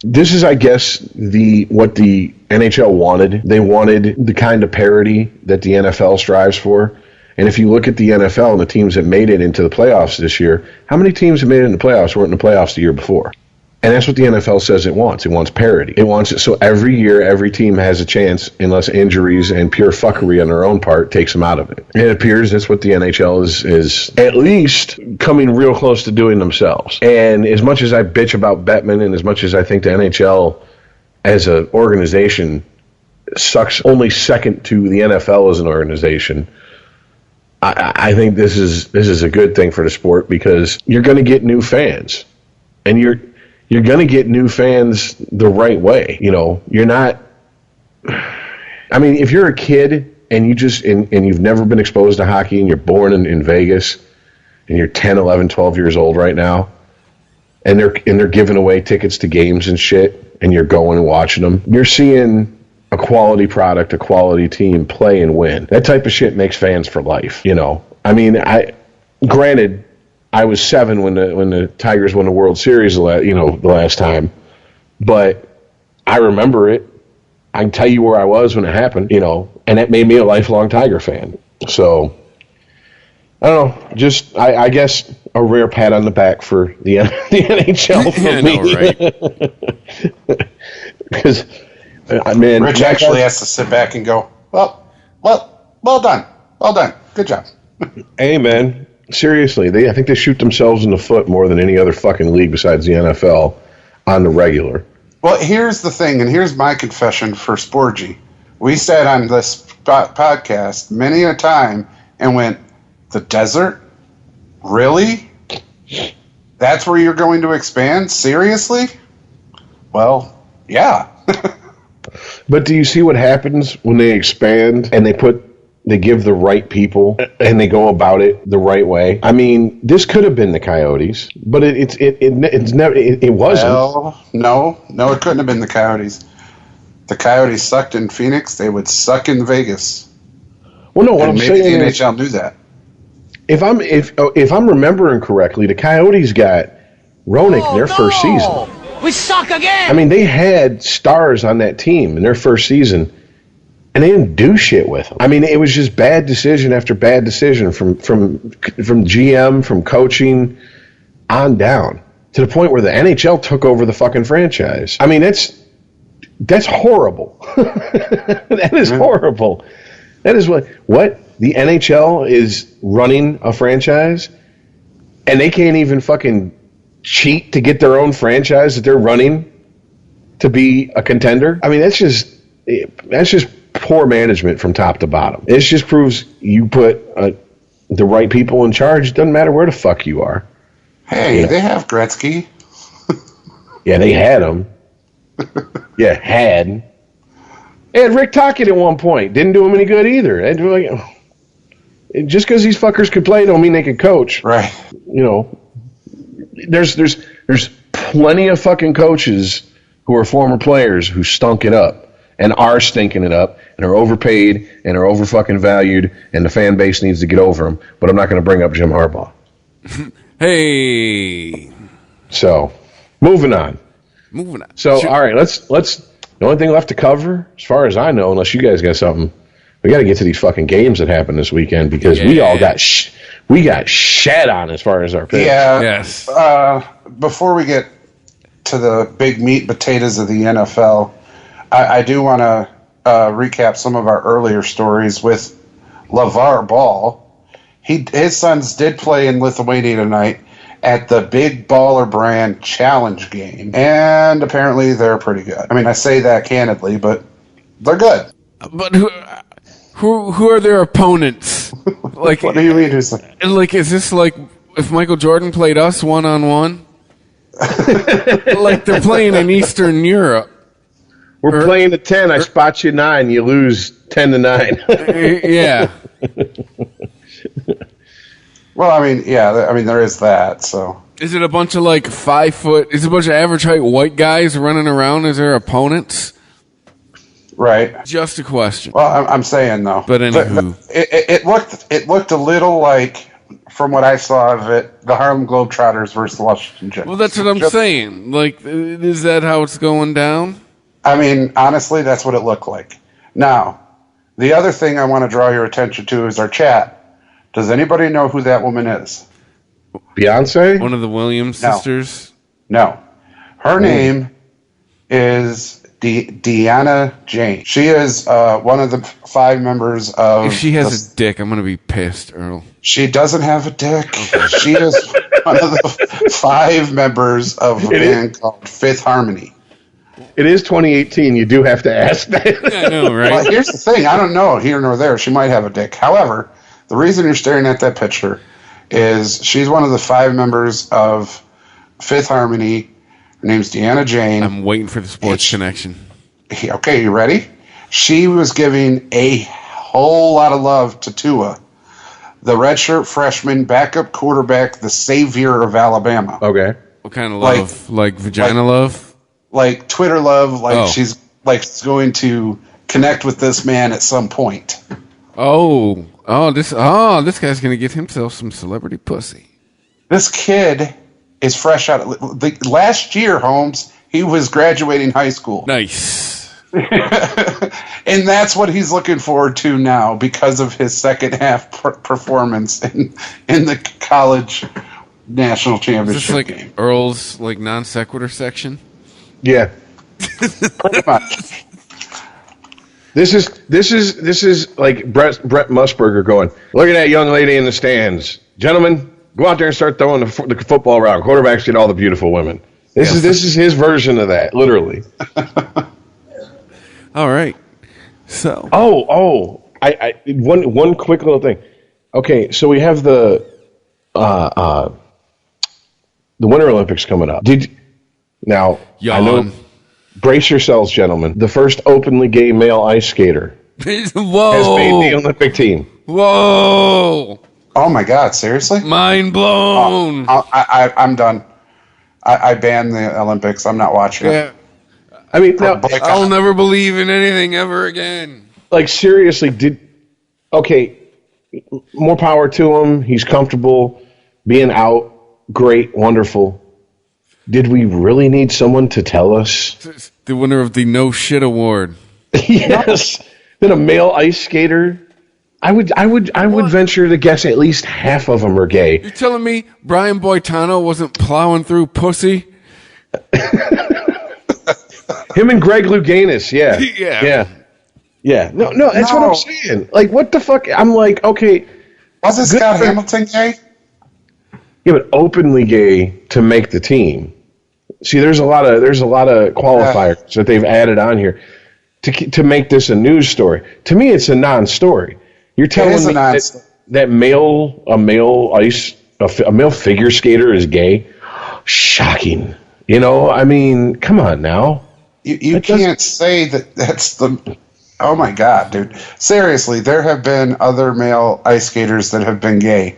This is, I guess, what the NHL wanted. They wanted the kind of parity that the NFL strives for. And if you look at the NFL and the teams that made it into the playoffs this year, how many teams that made it in the playoffs weren't in the playoffs the year before? And that's what the NFL says it wants. It wants parity. It wants it so every year, every team has a chance, unless injuries and pure fuckery on their own part takes them out of it. It appears that's what the NHL is at least coming real close to doing themselves. And as much as I bitch about Bettman, and as much as I think the NHL as an organization sucks only second to the NFL as an organization, I think this is a good thing for the sport, because you're going to get new fans, and you're going to get new fans the right way. You know, you're not. I mean, if you're a kid and you've never been exposed to hockey, and you're born in Vegas, and you're 10, 11, 12 years old right now, and they're giving away tickets to games and shit, and you're going and watching them, you're seeing a quality product, a quality team play and win. That type of shit makes fans for life, you know. I mean, granted, I was 7 when the Tigers won the World Series the last time, but I remember it. I can tell you where I was when it happened, you know, and that made me a lifelong Tiger fan. So, I don't know, just, I guess a rare pat on the back for the NHL for me. Because, man, Rich actually has to sit back and go, well done. Well done. Good job. Hey, man. Seriously, I think they shoot themselves in the foot more than any other fucking league besides the NFL on the regular. Well, here's the thing, and here's my confession for Sporgy. We sat on this podcast many a time and went, the desert? Really? That's where you're going to expand? Seriously? Well, yeah. But do you see what happens when they expand and they give the right people and they go about it the right way? I mean, this could have been the Coyotes, but it wasn't. Well, no, it couldn't have been the Coyotes. The Coyotes sucked in Phoenix. They would suck in Vegas. Well, no, what I'm saying maybe the is, NHL knew that. If I'm remembering correctly, the Coyotes got Roenick in their first season. We suck again! I mean, they had stars on that team in their first season, and they didn't do shit with them. I mean, it was just bad decision after bad decision from GM, from coaching on down, to the point where the NHL took over the fucking franchise. I mean, that's horrible. That is horrible. That is what the NHL is running a franchise, and they can't even fucking cheat to get their own franchise that they're running to be a contender. I mean, that's just poor management from top to bottom. It just proves you put the right people in charge. It doesn't matter where the fuck you are. Hey, they have Gretzky. Yeah, they had him. Yeah, had. They had Rick Tocchet at one point. Didn't do him any good either. Just because these fuckers could play don't mean they could coach. Right. You know, there's plenty of fucking coaches who are former players who stunk it up and are stinking it up and are overpaid and are over fucking valued, and the fan base needs to get over them. But I'm not going to bring up Jim Harbaugh. Hey. So, moving on. So, all right, let's. The only thing left to cover, as far as I know, unless you guys got something, we got to get to these fucking games that happened this weekend, because we all got shat on as far as our picks. Yeah. Yes. Before we get to the big meat and potatoes of the NFL, I do want to recap some of our earlier stories with LeVar Ball. His sons did play in Lithuania tonight at the Big Baller Brand Challenge game, and apparently they're pretty good. I mean, I say that candidly, but they're good. But who are their opponents? Like, what do you mean? Like, is this like if Michael Jordan played us 1-on-1? Like they're playing in Eastern Europe. We're playing to 10. I spot you 9. You lose 10-9. Yeah. Well, I mean, yeah. I mean, there is that. So, is it a bunch of like 5 foot? Is it a bunch of average height white guys running around as their opponents? Right. Just a question. Well, I'm saying though. But anywho, it looked a little like, from what I saw of it, the Harlem Globetrotters versus the Washington Jets. well, that's what I'm saying. Like, is that how it's going down? I mean, honestly, that's what it looked like. Now, the other thing I want to draw your attention to is our chat. Does anybody know who that woman is? Beyonce? One of the Williams sisters? No. Her name is Deanna Jane. She is one of the 5 members of... If she has a dick, I'm going to be pissed, Earl. She doesn't have a dick. She is one of the 5 members of a band called Fifth Harmony. It is 2018. You do have to ask that. I know, right? Well, here's the thing. I don't know here nor there. She might have a dick. However, the reason you're staring at that picture is she's one of the 5 members of Fifth Harmony. Her name's Deanna Jane. I'm waiting for the sports connection. Okay, you ready? She was giving a whole lot of love to Tua, the redshirt freshman backup quarterback, the savior of Alabama. Okay. What kind of love? Like vagina love? Like Twitter love, she's going to connect with this man at some point. This guy's gonna get himself some celebrity pussy. This kid is fresh out of last year, Holmes. He was graduating high school. Nice. And that's what he's looking forward to now because of his second half performance in the college national championship Is this like game. Earl's like non sequitur section? Yeah. Pretty much. This is like Brett Musburger going, look at that young lady in the stands. Gentlemen, go out there and start throwing the football around. Quarterbacks get all the beautiful women. This is his version of that, literally. All right. So. I one quick little thing. Okay, so we have the Winter Olympics coming up. I know. Brace yourselves, gentlemen. The first openly gay male ice skater has made the Olympic team. Whoa! Oh my God! Seriously? Mind blown. I'm done. I banned the Olympics. I'm not watching it. I mean, now, I'll never believe in anything ever again. Like, seriously, more power to him. He's comfortable being out. Great, wonderful. Did we really need someone to tell us? The winner of the No Shit Award. Yes. Then a male ice skater. I would venture to guess at least half of them are gay. You're telling me Brian Boitano wasn't plowing through pussy? Him and Greg Louganis, yeah. Yeah. No, that's what I'm saying. Like, what the fuck? I'm like, okay. Wasn't Scott Hamilton gay? Yeah, but openly gay to make the team. See, there's a lot of qualifiers that they've added on here to make this a news story. To me, it's a non-story. You're telling me that a male figure skater is gay? Shocking. You know, I mean, come on now. You can't say that's the... Oh, my God, dude. Seriously, there have been other male ice skaters that have been gay.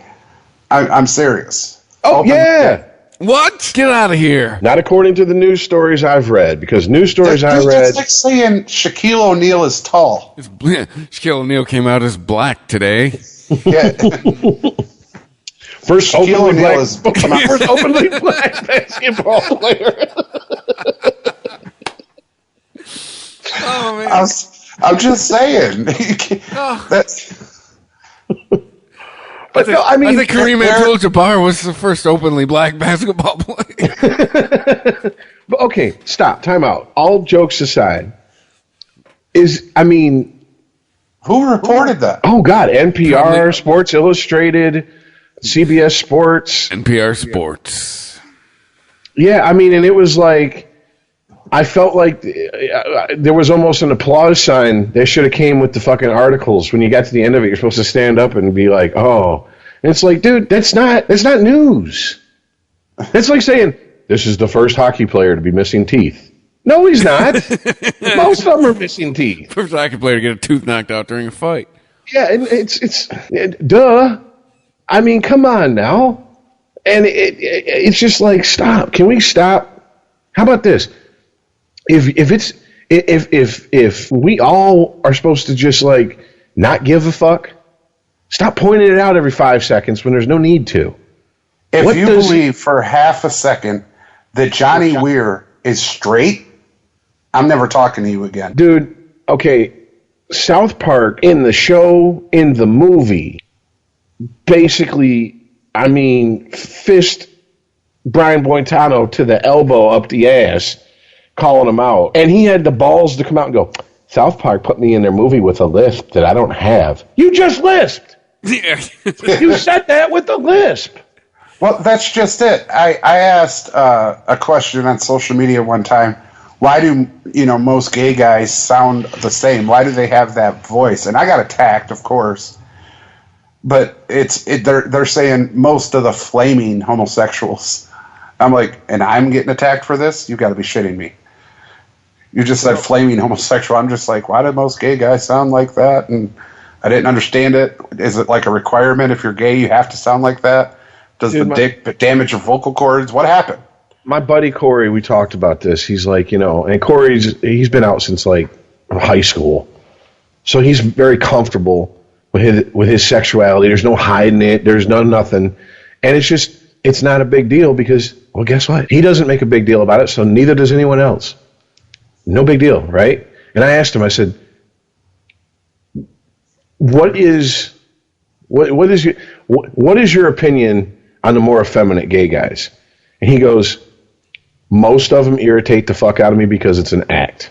I'm serious. Oh, yeah. What? Get out of here. Not according to the news stories I've read, because news stories I read... It's like saying Shaquille O'Neal is tall. Shaquille O'Neal came out as black today. Yeah. First openly black basketball player. Oh, man. I'm just saying. That's... But no, I mean, I think Kareem Abdul-Jabbar was the first openly black basketball player. But okay, stop. Time out. All jokes aside, who reported that? Oh God, NPR, Sports Illustrated, CBS Sports, NPR Sports. Yeah, I mean, and it was like, I felt like there was almost an applause sign. They should have came with the fucking articles. When you got to the end of it, you're supposed to stand up and be like, "Oh," and it's like, dude, that's not news. That's like saying this is the first hockey player to be missing teeth. No, he's not. Most of them are missing teeth. First hockey player to get a tooth knocked out during a fight. Yeah, and it's duh. I mean, come on now. And it's just like, stop. Can we stop? How about this? If we all are supposed to just like not give a fuck, stop pointing it out every 5 seconds when there's no need to. If you believe for half a second that Johnny Weir is straight, I'm never talking to you again. Dude, okay, South Park in the show, in the movie, basically, I mean, fist Brian Boitano to the elbow up the ass, calling him out. And he had the balls to come out and go, South Park put me in their movie with a lisp that I don't have. You just lisped. You said that with a lisp. Well, that's just it. I asked a question on social media one time. Why do most gay guys sound the same? Why do they have that voice? And I got attacked, of course. But they're saying most of the flaming homosexuals. I'm like, and I'm getting attacked for this? You got to be shitting me. You just said flaming homosexual. I'm just like, why do most gay guys sound like that? And I didn't understand it. Is it like a requirement? If you're gay, you have to sound like that? Does the dick damage your vocal cords? What happened? My buddy Corey, we talked about this. He's like, and he's been out since like high school. So he's very comfortable with his sexuality. There's no hiding it. There's nothing. And it's not a big deal because, well, guess what? He doesn't make a big deal about it, so neither does anyone else. No big deal, right? And I asked him, I said, what is your opinion on the more effeminate gay guys? And he goes, most of them irritate the fuck out of me because it's an act.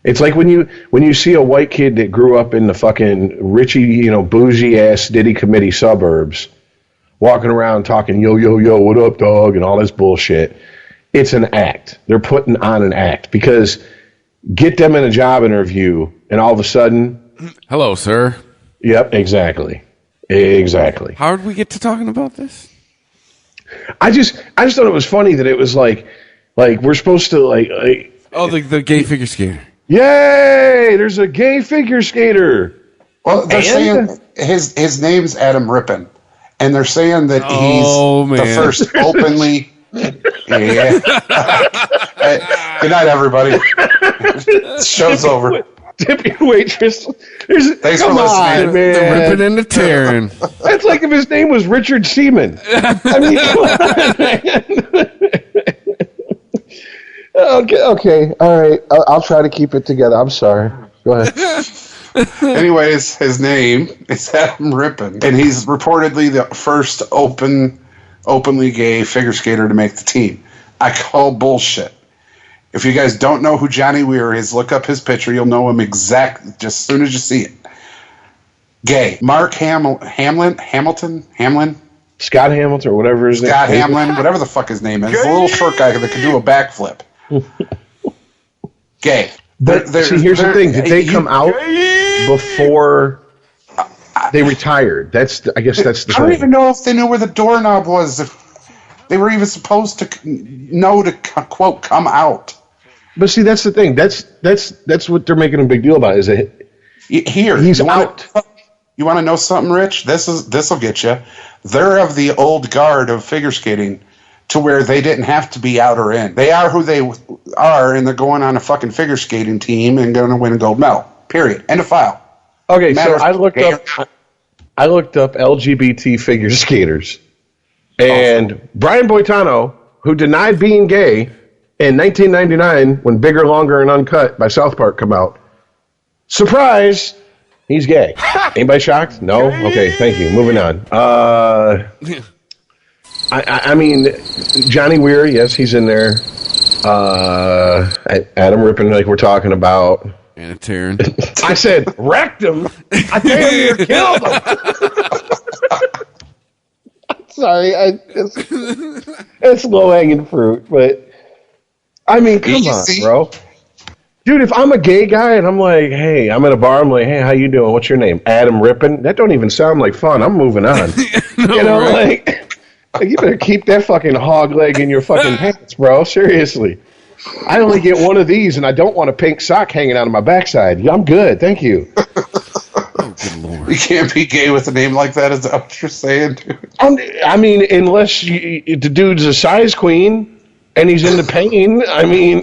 It's like when you see a white kid that grew up in the fucking richy, bougie ass Diddy Committee suburbs walking around talking yo, yo, yo, what up, dog, and all this bullshit. It's an act. They're putting on an act because get them in a job interview and all of a sudden, hello, sir. Yep, exactly. How did we get to talking about this? I just thought it was funny that it was like we're supposed to the gay figure skater. Yay! There's a gay figure skater. Well, they're saying his name's Adam Rippon, and they're saying that he's the first openly. Yeah. Good night, everybody. Show's over. Tipping waitress. Thanks for listening, man. The ripping and the tearing. That's like if his name was Richard Seaman. I mean, come on, man. Okay, all right. I'll try to keep it together. I'm sorry. Go ahead. Anyways, his name is Adam Rippon, and he's reportedly the first openly gay figure skater to make the team. I call bullshit. If you guys don't know who Johnny Weir is, look up his picture. You'll know him exactly just as soon as you see it. Gay. Mark Hamlin? Scott Hamilton or whatever his name is. Scott Hamlin, whatever the fuck his name is. The little short guy that can do a backflip. Gay. But see, here's the thing. Did they come out before they retired? I guess that's the thing. I don't even know if they knew where the doorknob was. If they were even supposed to know to, quote, come out. But see, that's the thing. That's what they're making a big deal about. Is that he's out. You want to know something, Rich? This'll get you. They're of the old guard of figure skating, to where they didn't have to be out or in. They are who they are, and they're going on a fucking figure skating team and going to win a gold medal. Period. End of file. Okay, so I looked up LGBT figure skaters, and Brian Boitano, who denied being gay in 1999 when Bigger, Longer, and Uncut by South Park come out. Surprise! He's gay. Anybody shocked? No? Okay, thank you. Moving on. I mean, Johnny Weir, yes, he's in there. Adam Rippon, like we're talking about. And a tearing. I said, wrecked him. I damn near killed him. Sorry, it's low-hanging fruit, but I mean, come on, bro. Dude, if I'm a gay guy and I'm like, hey, I'm at a bar, I'm like, hey, how you doing? What's your name? Adam Rippon? That don't even sound like fun. I'm moving on. Like, you better keep that fucking hog leg in your fucking pants, bro. Seriously. I only get one of these, and I don't want a pink sock hanging out of my backside. I'm good. Thank you. Oh, good Lord. You can't be gay with a name like that, is that what you're saying, dude? I mean, unless the dude's a size queen and he's into pain, I mean...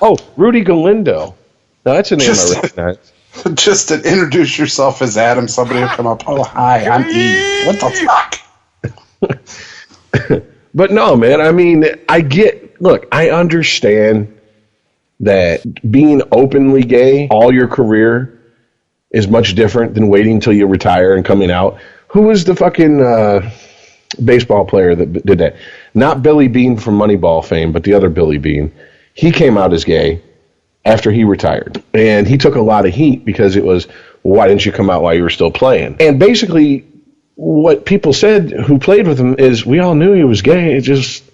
Oh, Rudy Galindo. No, that's a name I recognize. Just to introduce yourself as Adam, somebody will come up, oh, hi, I'm Eve. What the fuck? But no, man, I mean, I understand that being openly gay all your career is much different than waiting until you retire and coming out. Who was the fucking, baseball player that did that. Not Billy Beane from Moneyball fame, but the other Billy Beane. He came out as gay after he retired. And he took a lot of heat because it was, why didn't you come out while you were still playing? And basically, what people said who played with him is, we all knew he was gay. It just,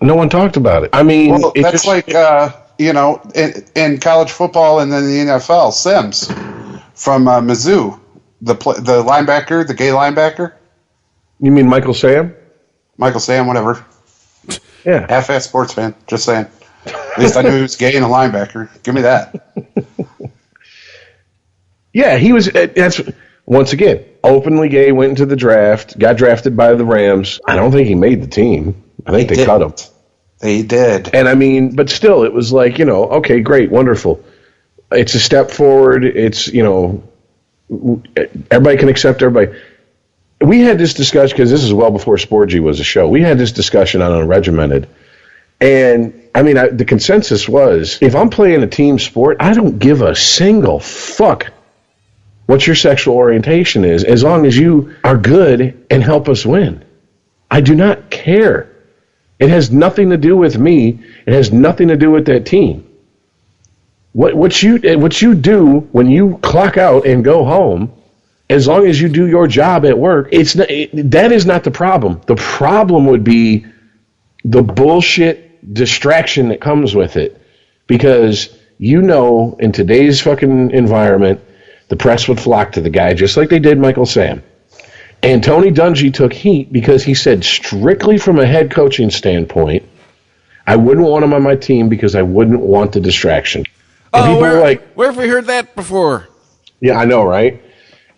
no one talked about it. I mean, well, that's like, in college football and then the NFL, Sims from Mizzou, the linebacker, the gay linebacker. You mean Michael Sam? Michael Sam, whatever. Yeah. Half-ass sports fan, just saying. At least I knew he was gay and a linebacker. Give me that. Yeah, he was, that's, once again, openly gay, went into the draft, got drafted by the Rams. I don't think he made the team. I think they cut him. They did. And I mean, but still, it was like, okay, great, wonderful. It's a step forward. It's, everybody can accept everybody. We had this discussion, because this is well before Sporgy was a show. We had this discussion on Unregimented. And, I mean, the consensus was, if I'm playing a team sport, I don't give a single fuck what your sexual orientation is, as long as you are good and help us win. I do not care. It has nothing to do with me. It has nothing to do with that team. What you do when you clock out and go home, as long as you do your job at work, that is not the problem. The problem would be the bullshit distraction that comes with it. Because in today's fucking environment, the press would flock to the guy just like they did Michael Sam. And Tony Dungy took heat because he said, strictly from a head coaching standpoint, I wouldn't want him on my team because I wouldn't want the distraction. And people were like, where have we heard that before? Yeah, I know, right?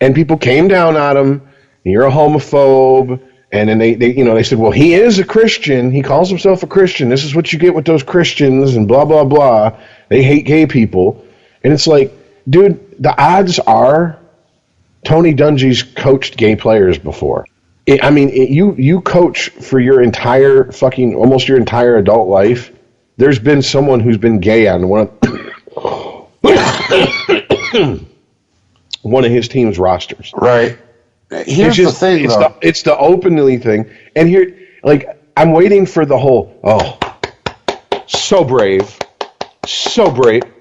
And people came down on him. You're a homophobe. And then they said, well, he is a Christian. He calls himself a Christian. This is what you get with those Christians and blah, blah, blah. They hate gay people. And it's like, dude, the odds are Tony Dungy's coached gay players before. You coach for your entire almost your entire adult life. There's been someone who's been gay on one of his team's rosters. Right. Here's the thing, though. It's the openly thing. And here, I'm waiting for the whole, so brave.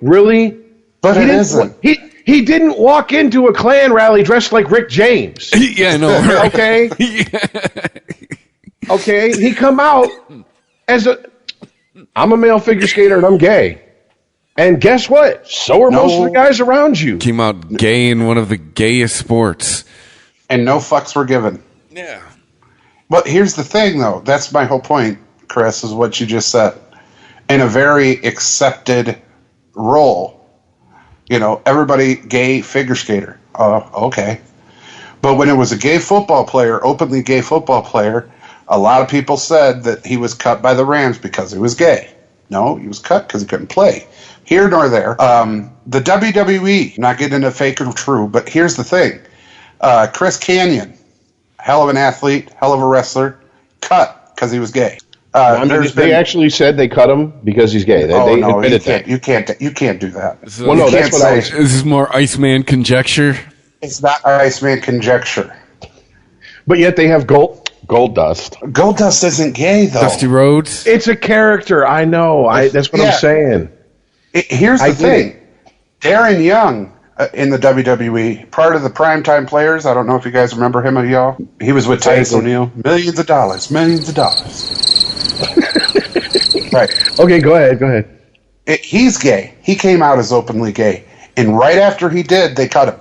Really? But it isn't. He didn't walk into a Klan rally dressed like Rick James. Yeah, no. Right. Okay? Yeah. Okay? He come out as I'm a male figure skater and I'm gay. And guess what? So are most of the guys around you. Came out gay in one of the gayest sports. And no fucks were given. Yeah. But here's the thing, though. That's my whole point, Chris, is what you just said. In a very accepted role. Everybody gay figure skater. Okay. But when it was a gay football player, openly gay football player, a lot of people said that he was cut by the Rams because he was gay. No, he was cut because he couldn't play. Here nor there. The WWE, not getting into fake or true, but here's the thing. Chris Kanyon, hell of an athlete, hell of a wrestler, cut because he was gay. They actually said they cut him because he's gay. They admitted that. You can't do that. That's what I was. This is more Iceman conjecture. It's not Iceman conjecture. But yet they have Gold Dust. Gold Dust isn't gay, though. Dusty Rhodes. It's a character. I know. That's what I'm saying. Here's the thing. Darren Young in the WWE, part of the Primetime Players. I don't know if you guys remember him at all. He was with Titus O'Neil. Millions of dollars. Right. Okay, go ahead. He's gay. He came out as openly gay. And right after he did, they cut him.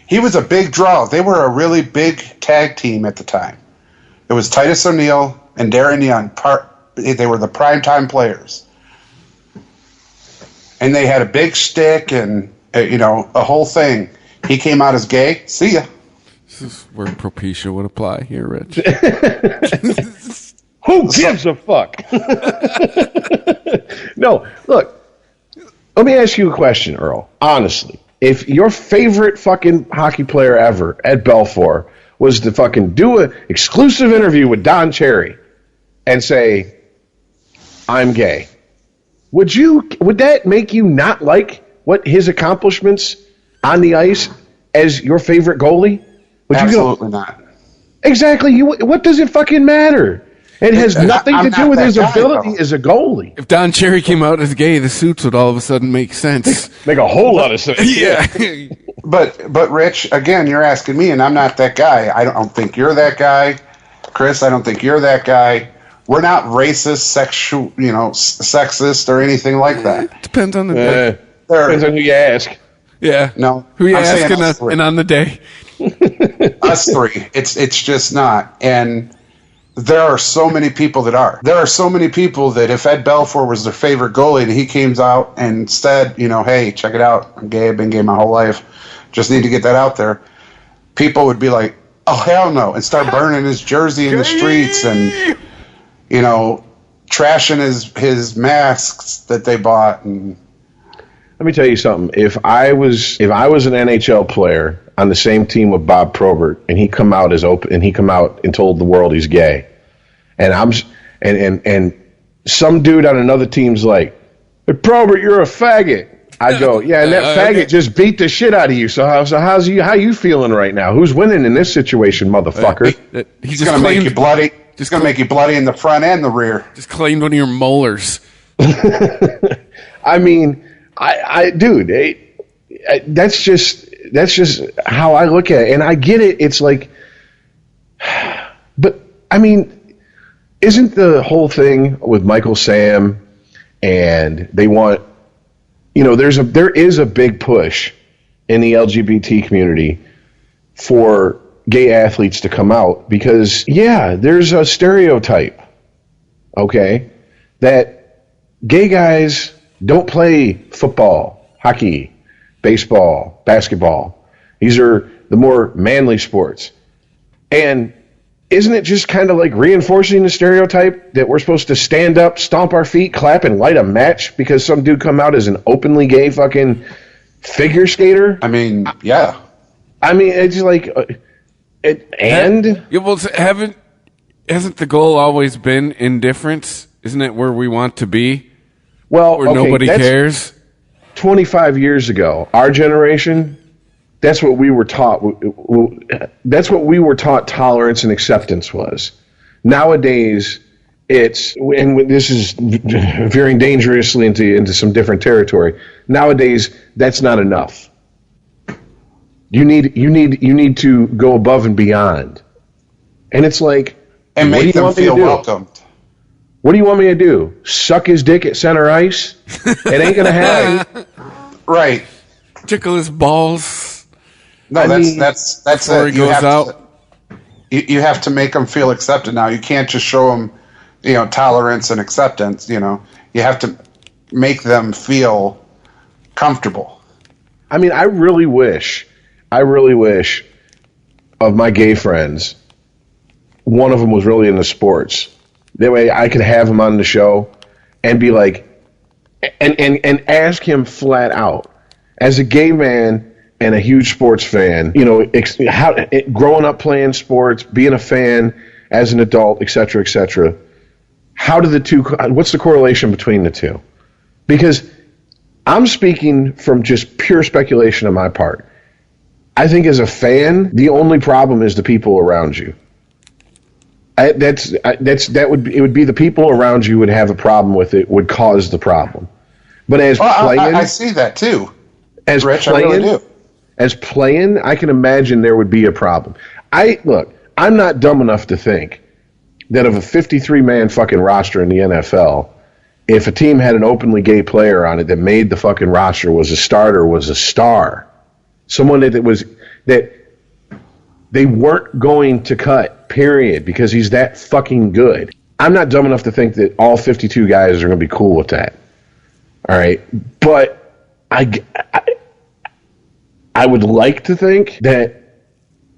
He was a big draw. They were a really big tag team at the time. It was Titus O'Neil and Darren Young. They were the Primetime Players. And they had a big stick and, a whole thing. He came out as gay. See ya. This is where Propecia would apply here, Rich. Who gives a fuck? No, look. Let me ask you a question, Earl. Honestly, if your favorite fucking hockey player ever, Ed Belfour, was to fucking do an exclusive interview with Don Cherry and say, I'm gay, would that make you not like what his accomplishments on the ice as your favorite goalie? Absolutely not. Exactly. What does it fucking matter? It has nothing to do with his ability as a goalie. If Don Cherry came out as gay, the suits would all of a sudden make sense. Make a whole lot of sense. Yeah. But Rich, again, you're asking me, and I'm not that guy. I don't think you're that guy. Chris, I don't think you're that guy. We're not racist, sexist, or anything like that. Depends on the day. Depends on who you ask. Yeah. No. Who you asking and on the day? Us three. It's just not. And there are so many people that are. There are so many people that if Ed Belfour was their favorite goalie and he came out and said, hey, check it out. I'm gay. I've been gay my whole life. Just need to get that out there. People would be like, oh, hell no. And start burning his jersey in the streets and, trashing his masks that they bought. And let me tell you something. If I was an NHL player on the same team with Bob Probert, and he come out and told the world he's gay, and some dude on another team's like, hey, Probert, you're a faggot. I'd go, yeah, and that faggot just beat the shit out of you. So how you feeling right now? Who's winning in this situation, motherfucker? He's going to make you bloody. Just going to make you bloody in the front and the rear. Just claimed one of your molars. I mean, dude, that's just how I look at it, and I get it. It's like, but I mean, isn't the whole thing with Michael Sam, and they want, there is a big push in the LGBT community for gay athletes to come out because, yeah, there's a stereotype, okay, that gay guys don't play football, hockey, baseball, basketball. These are the more manly sports. And isn't it just kind of like reinforcing the stereotype that we're supposed to stand up, stomp our feet, clap, and light a match because some dude come out as an openly gay fucking figure skater? I mean, yeah. I mean, it's like, hasn't the goal always been indifference? Isn't it where we want to be? Well, where nobody cares? 25 years ago, our generation, that's what we were taught. That's what we were taught tolerance and acceptance was. Nowadays, and this is veering dangerously into some different territory. Nowadays, that's not enough. You need to go above and beyond. And it's like, and make them feel welcomed. What do you want me to do? Suck his dick at center ice? It ain't gonna happen. Right. Tickle his balls. No, that's before it. He goes out. You have to make them feel accepted now. You can't just show them, tolerance and acceptance. You have to make them feel comfortable. I mean, I really wish of my gay friends, one of them was really into sports. That way I could have him on the show and be like, and ask him flat out, as a gay man and a huge sports fan, growing up playing sports, being a fan as an adult, et cetera, what's the correlation between the two? Because I'm speaking from just pure speculation on my part. I think as a fan, the only problem is the people around you. It would be the people around you would have a problem with it, would cause the problem. But as playing, I see that too. As Rich, playing, I really do. As playing, I can imagine there would be a problem. I'm not dumb enough to think that of a 53-man fucking roster in the NFL, if a team had an openly gay player on it that made the fucking roster, was a starter, was a star, someone that they weren't going to cut, period, because he's that fucking good. I'm not dumb enough to think that all 52 guys are going to be cool with that. All right? But I would like to think that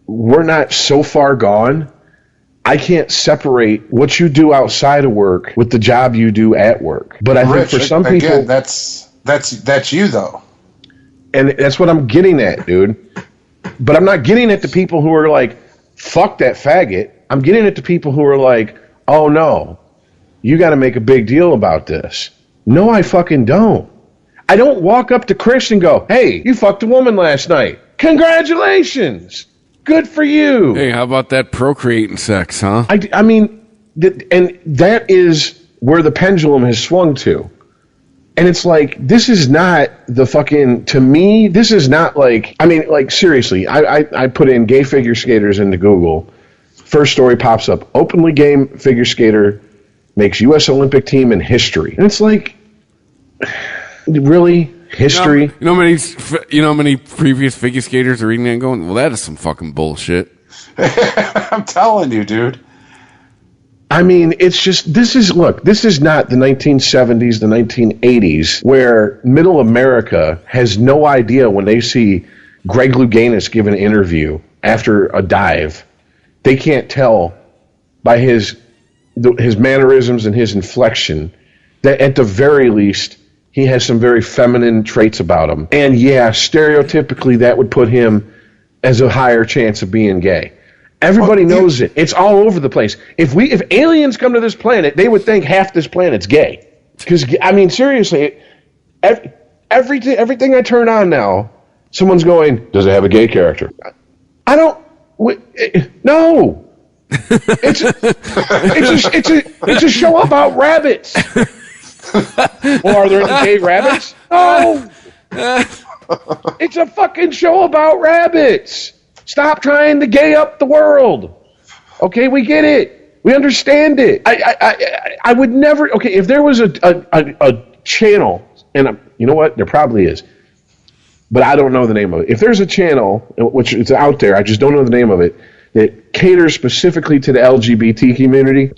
we're not so far gone. I can't separate what you do outside of work with the job you do at work. But I think for some people, that's you though. And that's what I'm getting at, dude. But I'm not getting at the people who are like, fuck that faggot. I'm getting at the people who are like, oh no, you got to make a big deal about this. No, I fucking don't. I don't walk up to Chris and go, hey, you fucked a woman last night. Congratulations. good for you. Hey, how about that procreating sex, huh? I mean, and that is where the pendulum has swung to. And it's like, this is not the fucking, to me, this is not like, I mean, like, seriously, I put in gay figure skaters into Google. First story pops up, openly gay figure skater makes U.S. Olympic team in history. And it's like, really? History? You know how many previous figure skaters are reading that and going, well, that is some fucking bullshit. I'm telling you, dude. I mean, it's just, this is not the 1970s, the 1980s, where middle America has no idea when they see Greg Louganis give an interview after a dive. They can't tell by his mannerisms and his inflection that at the very least, he has some very feminine traits about him. And yeah, stereotypically that would put him as a higher chance of being gay. Everybody knows it. It's all over the place. If aliens come to this planet, they would think half this planet's gay. Because, I mean, seriously, everything I turn on now, someone's going, does it have a gay character? I don't, no. It's a show about rabbits. Well, are there any gay rabbits? No. It's a fucking show about rabbits. Stop trying to gay up the world. Okay, we get it. We understand it. I would never. Okay, if there was a channel, and you know what, there probably is, but I don't know the name of it. If there's a channel, which is out there, I just don't know the name of it, that caters specifically to the LGBT community,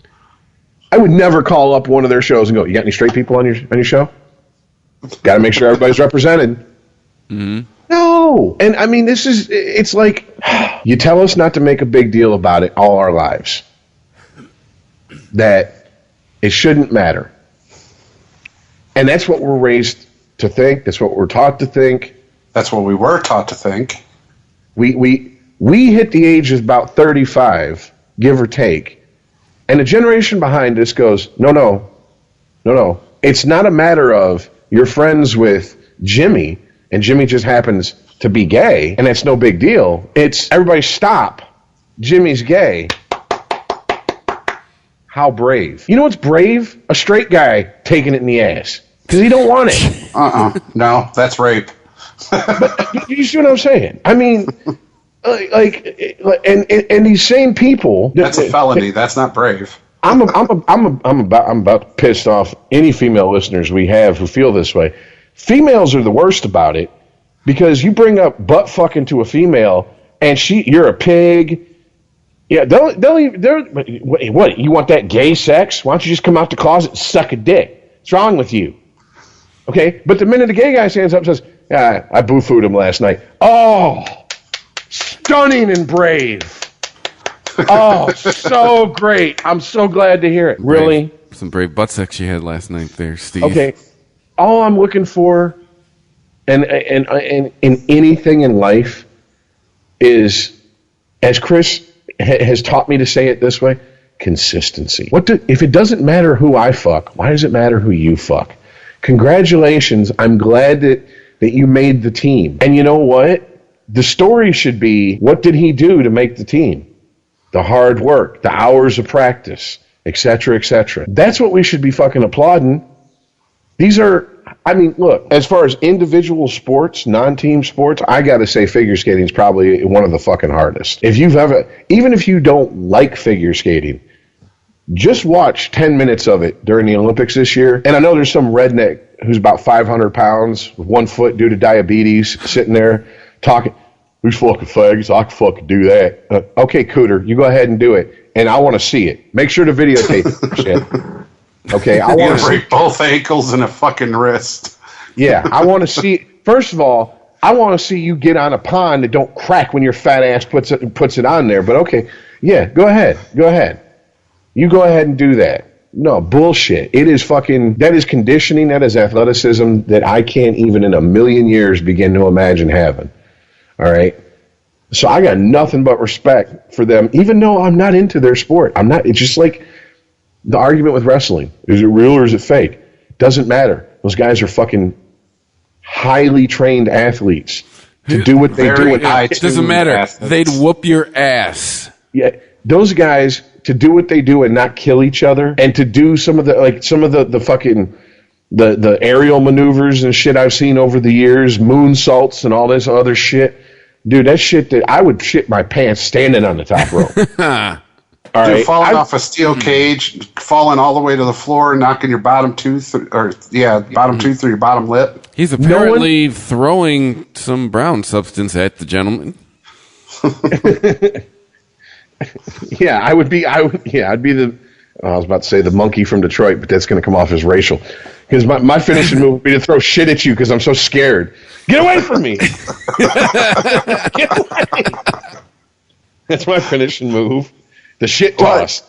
I would never call up one of their shows and go, "You got any straight people on your show? Got to make sure everybody's represented." Mm-hmm. No. And I mean, it's like, you tell us not to make a big deal about it all our lives. That it shouldn't matter. And that's what we're raised to think. That's what we're taught to think. That's what we were taught to think. We hit the age of about 35, give or take. And the generation behind us goes, no. It's not a matter of you're friends with Jimmy, and Jimmy just happens to be gay, and that's no big deal. It's, everybody stop. Jimmy's gay. How brave. You know what's brave? A straight guy taking it in the ass. Because he don't want it. No, that's rape. But you see what I'm saying? I mean, and these same people. That's a felony. That's not brave. I'm about to piss off any female listeners we have who feel this way. Females are the worst about it because you bring up butt fucking to a female and you're a pig. Yeah, what? You want that gay sex? Why don't you just come out the closet and suck a dick? What's wrong with you? Okay, but the minute the gay guy stands up and says, "Yeah, I boo-fooed him last night." Oh, stunning and brave. Oh, so great. I'm so glad to hear it. Really? Some brave butt sex you had last night there, Steve. Okay. All I'm looking for and in anything in life is, as Chris has taught me to say it this way, consistency. If it doesn't matter who I fuck, why does it matter who you fuck? Congratulations. I'm glad that you made the team. And you know what? The story should be, what did he do to make the team? The hard work, the hours of practice, etc., etc. That's what we should be fucking applauding. These are, I mean, look, as far as individual sports, non-team sports, I got to say figure skating is probably one of the fucking hardest. Even if you don't like figure skating, just watch 10 minutes of it during the Olympics this year. And I know there's some redneck who's about 500 pounds with 1 foot due to diabetes sitting there talking, "Who's fucking fags? I can fucking do that." Okay, Cooter, you go ahead and do it. And I want to see it. Make sure to videotape it. Shit. Okay, I want to break both ankles and a fucking wrist. Yeah, I want to see. First of all, I want to see you get on a pond that don't crack when your fat ass puts it on there. But okay, yeah, go ahead. You go ahead and do that. No, bullshit. It is fucking, that is conditioning, that is athleticism that I can't even in a million years begin to imagine having. All right? So I got nothing but respect for them, even though I'm not into their sport. I'm not, it's just like the argument with wrestling. Is it real or is it fake? Doesn't matter. Those guys are fucking highly trained athletes. to do what they do. It doesn't matter. They'd whoop your ass. Yeah, those guys to do what they do and not kill each other, and to do some of the fucking the aerial maneuvers and shit I've seen over the years, moonsaults and all this other shit. Dude, that shit that I would shit my pants standing on the top rope. All Dude, right. falling off a steel cage, falling all the way to the floor, knocking your bottom tooth, bottom tooth or your bottom lip. He's apparently throwing some brown substance at the gentleman. Yeah, I'd be the. I was about to say the monkey from Detroit, but that's going to come off as racial. Because my finishing move would be to throw shit at you because I'm so scared. Get away from me! Get away! That's my finishing move. The shit toss.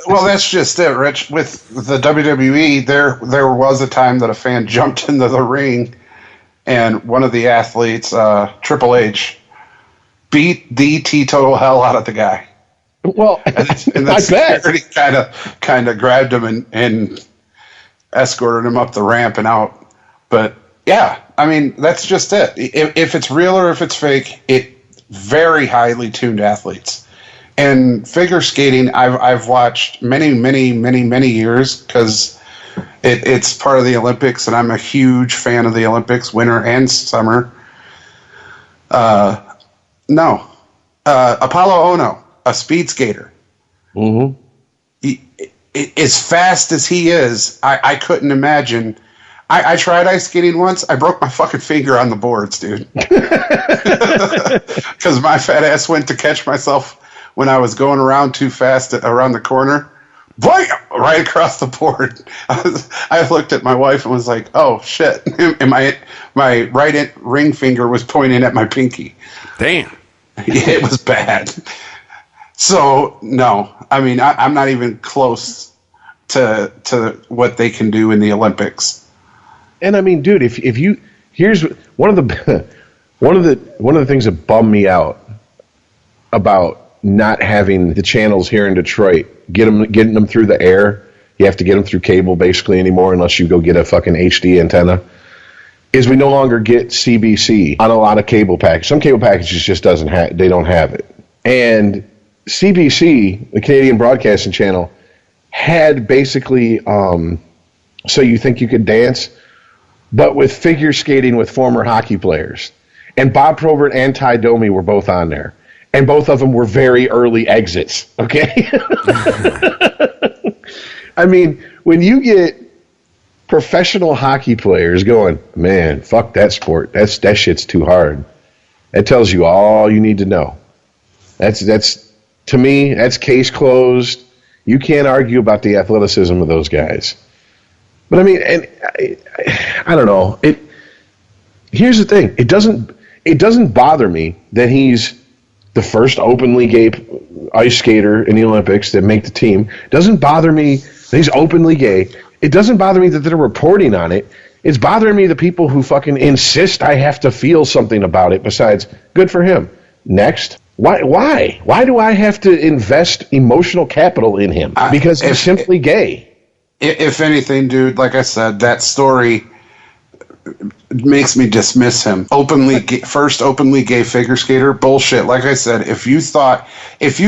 Well, that's just it, Rich. With the WWE, there was a time that a fan jumped into the ring, and one of the athletes, Triple H, beat the teetotal hell out of the guy. Well, and the security kind of grabbed him and escorted him up the ramp and out. But yeah, I mean that's just it. If it's real or if it's fake, it very highly tuned athletes. And figure skating, I've watched many years because it's part of the Olympics, and I'm a huge fan of the Olympics, winter and summer. Apollo Ono, a speed skater. Mm-hmm. As fast as he is, I couldn't imagine. I tried ice skating once. I broke my fucking finger on the boards, dude. Because my fat ass went to catch myself when I was going around too fast around the corner. Boy, right across the board. I looked at my wife and was like, oh, shit. And my right ring finger was pointing at my pinky. Damn. It was bad. So, no. I mean, I'm not even close to what they can do in the Olympics. And I mean, dude, if you here's one of the things that bummed me out about not having the channels here in Detroit, getting them through the air. You have to get them through cable basically anymore, unless you go get a fucking HD antenna. Is we no longer get CBC on a lot of cable packages. Some cable packages just they don't have it. And CBC, the Canadian Broadcasting Channel, had basically So You Think You Could Dance, but with figure skating with former hockey players. And Bob Probert and Ty Domi were both on there. And both of them were very early exits, okay? I mean, when you get professional hockey players going, man, fuck that sport. That shit's too hard. That tells you all you need to know. That's to me, that's case closed. You can't argue about the athleticism of those guys. But I mean, and I don't know. Here's the thing. It doesn't bother me that he's the first openly gay ice skater in the Olympics that make the team. It doesn't bother me that he's openly gay. It doesn't bother me that they're reporting on it. It's bothering me the people who fucking insist I have to feel something about it besides good for him. Next. Why? Why do I have to invest emotional capital in him? Because he's simply gay. If anything, dude, like I said, that story makes me dismiss him. First openly gay figure skater, bullshit. Like I said, if you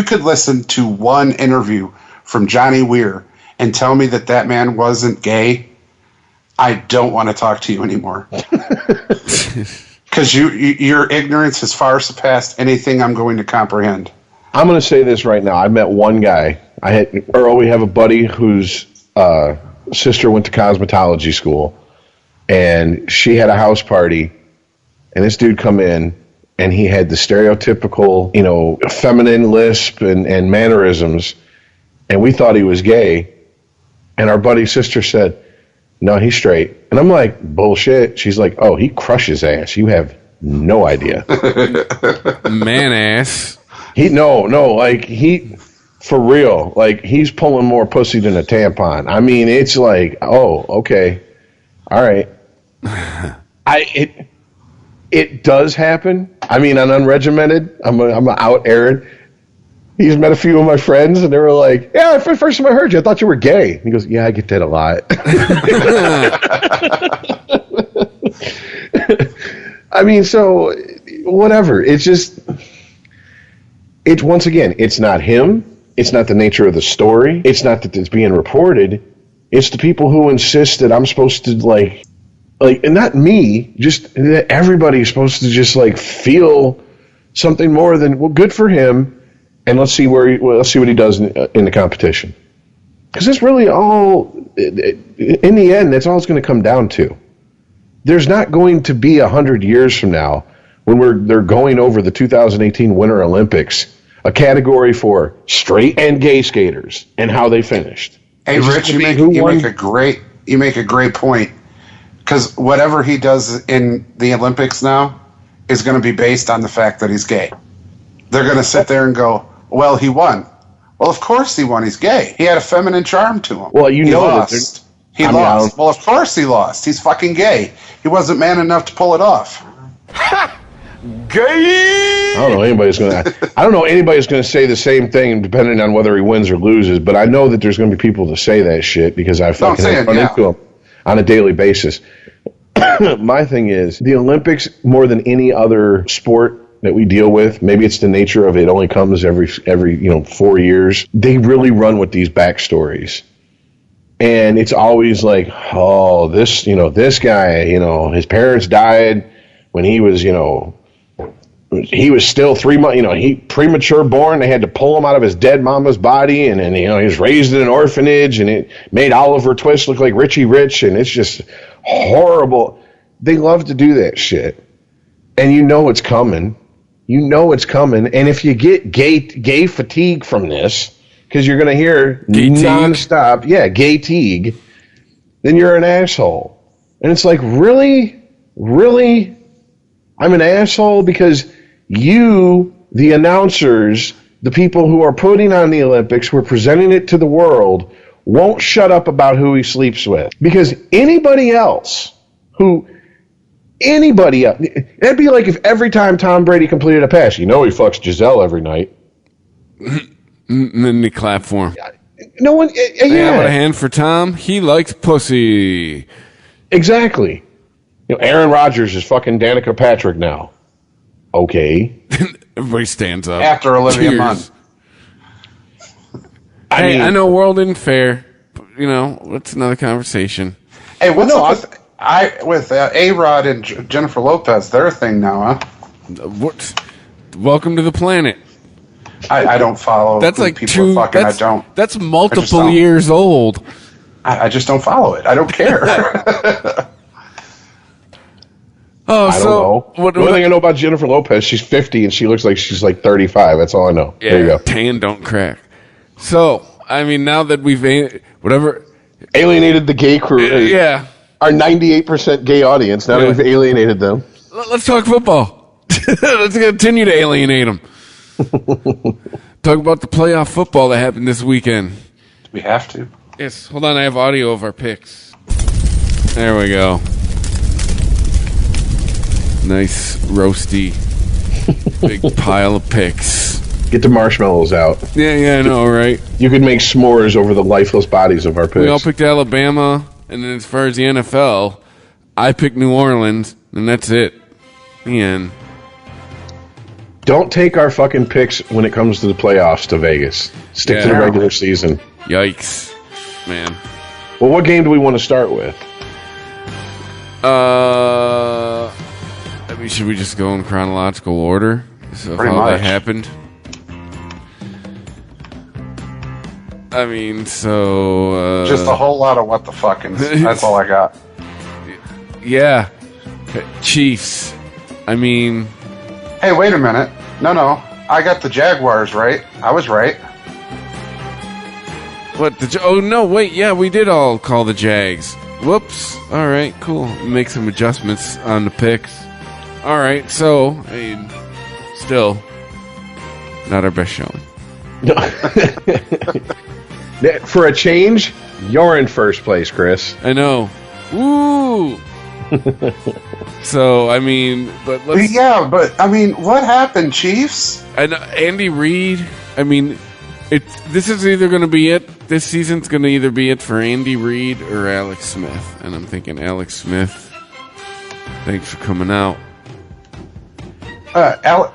could listen to one interview from Johnny Weir and tell me that man wasn't gay, I don't want to talk to you anymore. Because your ignorance has far surpassed anything I'm going to comprehend. I'm going to say this right now. I met one guy. We have a buddy whose sister went to cosmetology school. And she had a house party, and this dude come in, and he had the stereotypical, feminine lisp and mannerisms, and we thought he was gay. And our buddy's sister said, no, he's straight. And I'm like, bullshit. She's like, oh, he crushes ass. You have no idea. Man ass. For real, like, he's pulling more pussy than a tampon. I mean, it's like, oh, okay. All right. It does happen. I mean, on Unregimented, I'm out Aaron. He's met a few of my friends, and they were like, yeah, first time I heard you, I thought you were gay. And he goes, yeah, I get that a lot. I mean, so whatever. It's just, it's once again, it's not him. It's not the nature of the story. It's not that it's being reported. It's the people who insist that I'm supposed to like, and not me, just that everybody's supposed to just like feel something more than, well, good for him, and let's see what he does in the competition. Because it's really all, in the end, that's all it's going to come down to. There's not going to be 100 years from now when they're going over the 2018 Winter Olympics, a category for straight and gay skaters and how they finished. Hey, Rich, you make a great point, because whatever he does in the Olympics now is going to be based on the fact that he's gay. They're going to sit there and go, well, he won. Well, of course he won. He's gay. He had a feminine charm to him. Well, he lost. He lost. Well, of course he lost. He's fucking gay. He wasn't man enough to pull it off. Gay! I don't know anybody's going to say the same thing depending on whether he wins or loses, but I know that there's going to be people to say that shit because I fucking run into them on a daily basis. My thing is, the Olympics, more than any other sport that we deal with, maybe it's the nature of it only comes every 4 years, they really run with these backstories. And it's always like, oh, this guy, his parents died when he was, he was still 3 months, he premature born. They had to pull him out of his dead mama's body. And then, he was raised in an orphanage, and it made Oliver Twist look like Richie Rich. And it's just horrible. They love to do that shit. And it's coming. It's coming. And if you get gay fatigue from this, because you're going to hear nonstop, gay teague, then you're an asshole. And it's like, really? Really? I'm an asshole because you, the announcers, the people who are putting on the Olympics, who are presenting it to the world, won't shut up about who he sleeps with. Because anybody else, it'd be like if every time Tom Brady completed a pass, he fucks Giselle every night. And then they clap for him. No one, How about a hand for Tom? He likes pussy. Exactly. Aaron Rodgers is fucking Danica Patrick now. Okay. Everybody stands up. After Olivia Munn. I know world isn't fair. But, it's another conversation. Hey, what's up with A-Rod and Jennifer Lopez? Their thing now, huh? Welcome to the planet. I don't follow. That's like people fucking. I don't. That's multiple years old. I just don't follow it. I don't care. I don't know. The only thing I know about Jennifer Lopez, she's 50 and she looks like she's like 35. That's all I know. Yeah, there you go. Tan don't crack. So, now that we've alienated the gay crew, our 98% gay audience. Now that we've alienated them, let's talk football. Let's continue to alienate them. Talk about the playoff football that happened this weekend. We have to. Yes. Hold on, I have audio of our picks. There we go. Nice roasty, big pile of picks. Get the marshmallows out. Yeah, I know, right? You could make s'mores over the lifeless bodies of our picks. We all picked Alabama, and then as far as the NFL, I picked New Orleans, and that's it. And don't take our fucking picks when it comes to the playoffs to Vegas. Stick to the regular season. Yikes, man. Well, what game do we want to start with? Should we just go in chronological order of how they happened? Just a whole lot of what the fuckins. That's all I got. Yeah. Chiefs. Hey, wait a minute. No. I got the Jaguars right. I was right. What? Oh, no, wait. Yeah, we did all call the Jags. Whoops. All right, cool. Make some adjustments on the picks. All right, so, still, not our best showing. For a change, you're in first place, Chris. I know. Woo! So, but let's... Yeah, but, what happened, Chiefs? And Andy Reid, this is either going to be it. This season's going to either be it for Andy Reid or Alex Smith. And I'm thinking, Alex Smith, thanks for coming out.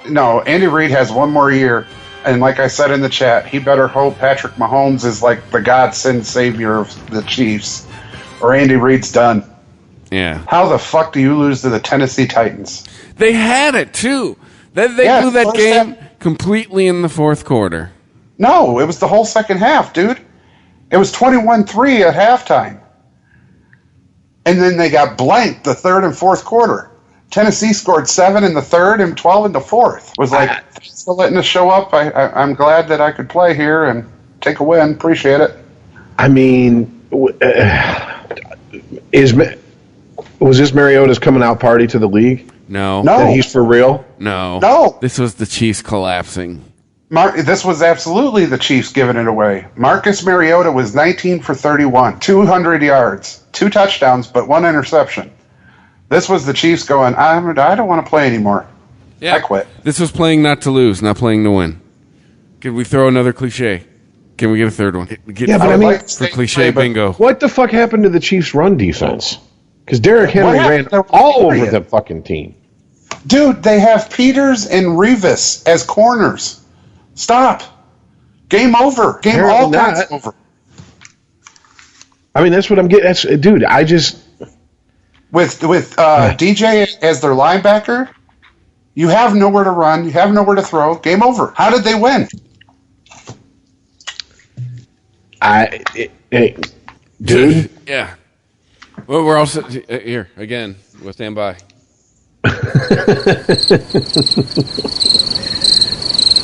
No, Andy Reid has one more year. And like I said in the chat, he better hope Patrick Mahomes is like the godsend savior of the Chiefs, or Andy Reid's done. Yeah. How the fuck do you lose to the Tennessee Titans? They had it, too. They blew that game completely in the fourth quarter. No, it was the whole second half, dude. It was 21-3 at halftime. And then they got blanked the third and fourth quarter. Tennessee scored 7 in the third and 12 in the fourth. It was like, thanks for letting us show up. I'm glad that I could play here and take a win. Appreciate it. I mean, was this Mariota's coming out party to the league? No. That he's for real? No. This was the Chiefs collapsing. This was absolutely the Chiefs giving it away. Marcus Mariota was 19 for 31, 200 yards, 2 touchdowns, but 1 interception. This was the Chiefs going, I don't want to play anymore. Yeah. I quit. This was playing not to lose, not playing to win. Can we throw another cliche? Can we get a third one? For cliche bingo. What the fuck happened to the Chiefs' run defense? Because Derrick Henry ran all over the fucking team. Dude, they have Peters and Revis as corners. Stop. Game over. Game all times over. I mean, that's what I'm getting. Dude, I just... With DJ as their linebacker, you have nowhere to run. You have nowhere to throw. Game over. How did they win? Dude. Yeah. Well, we're also here again. We'll stand by.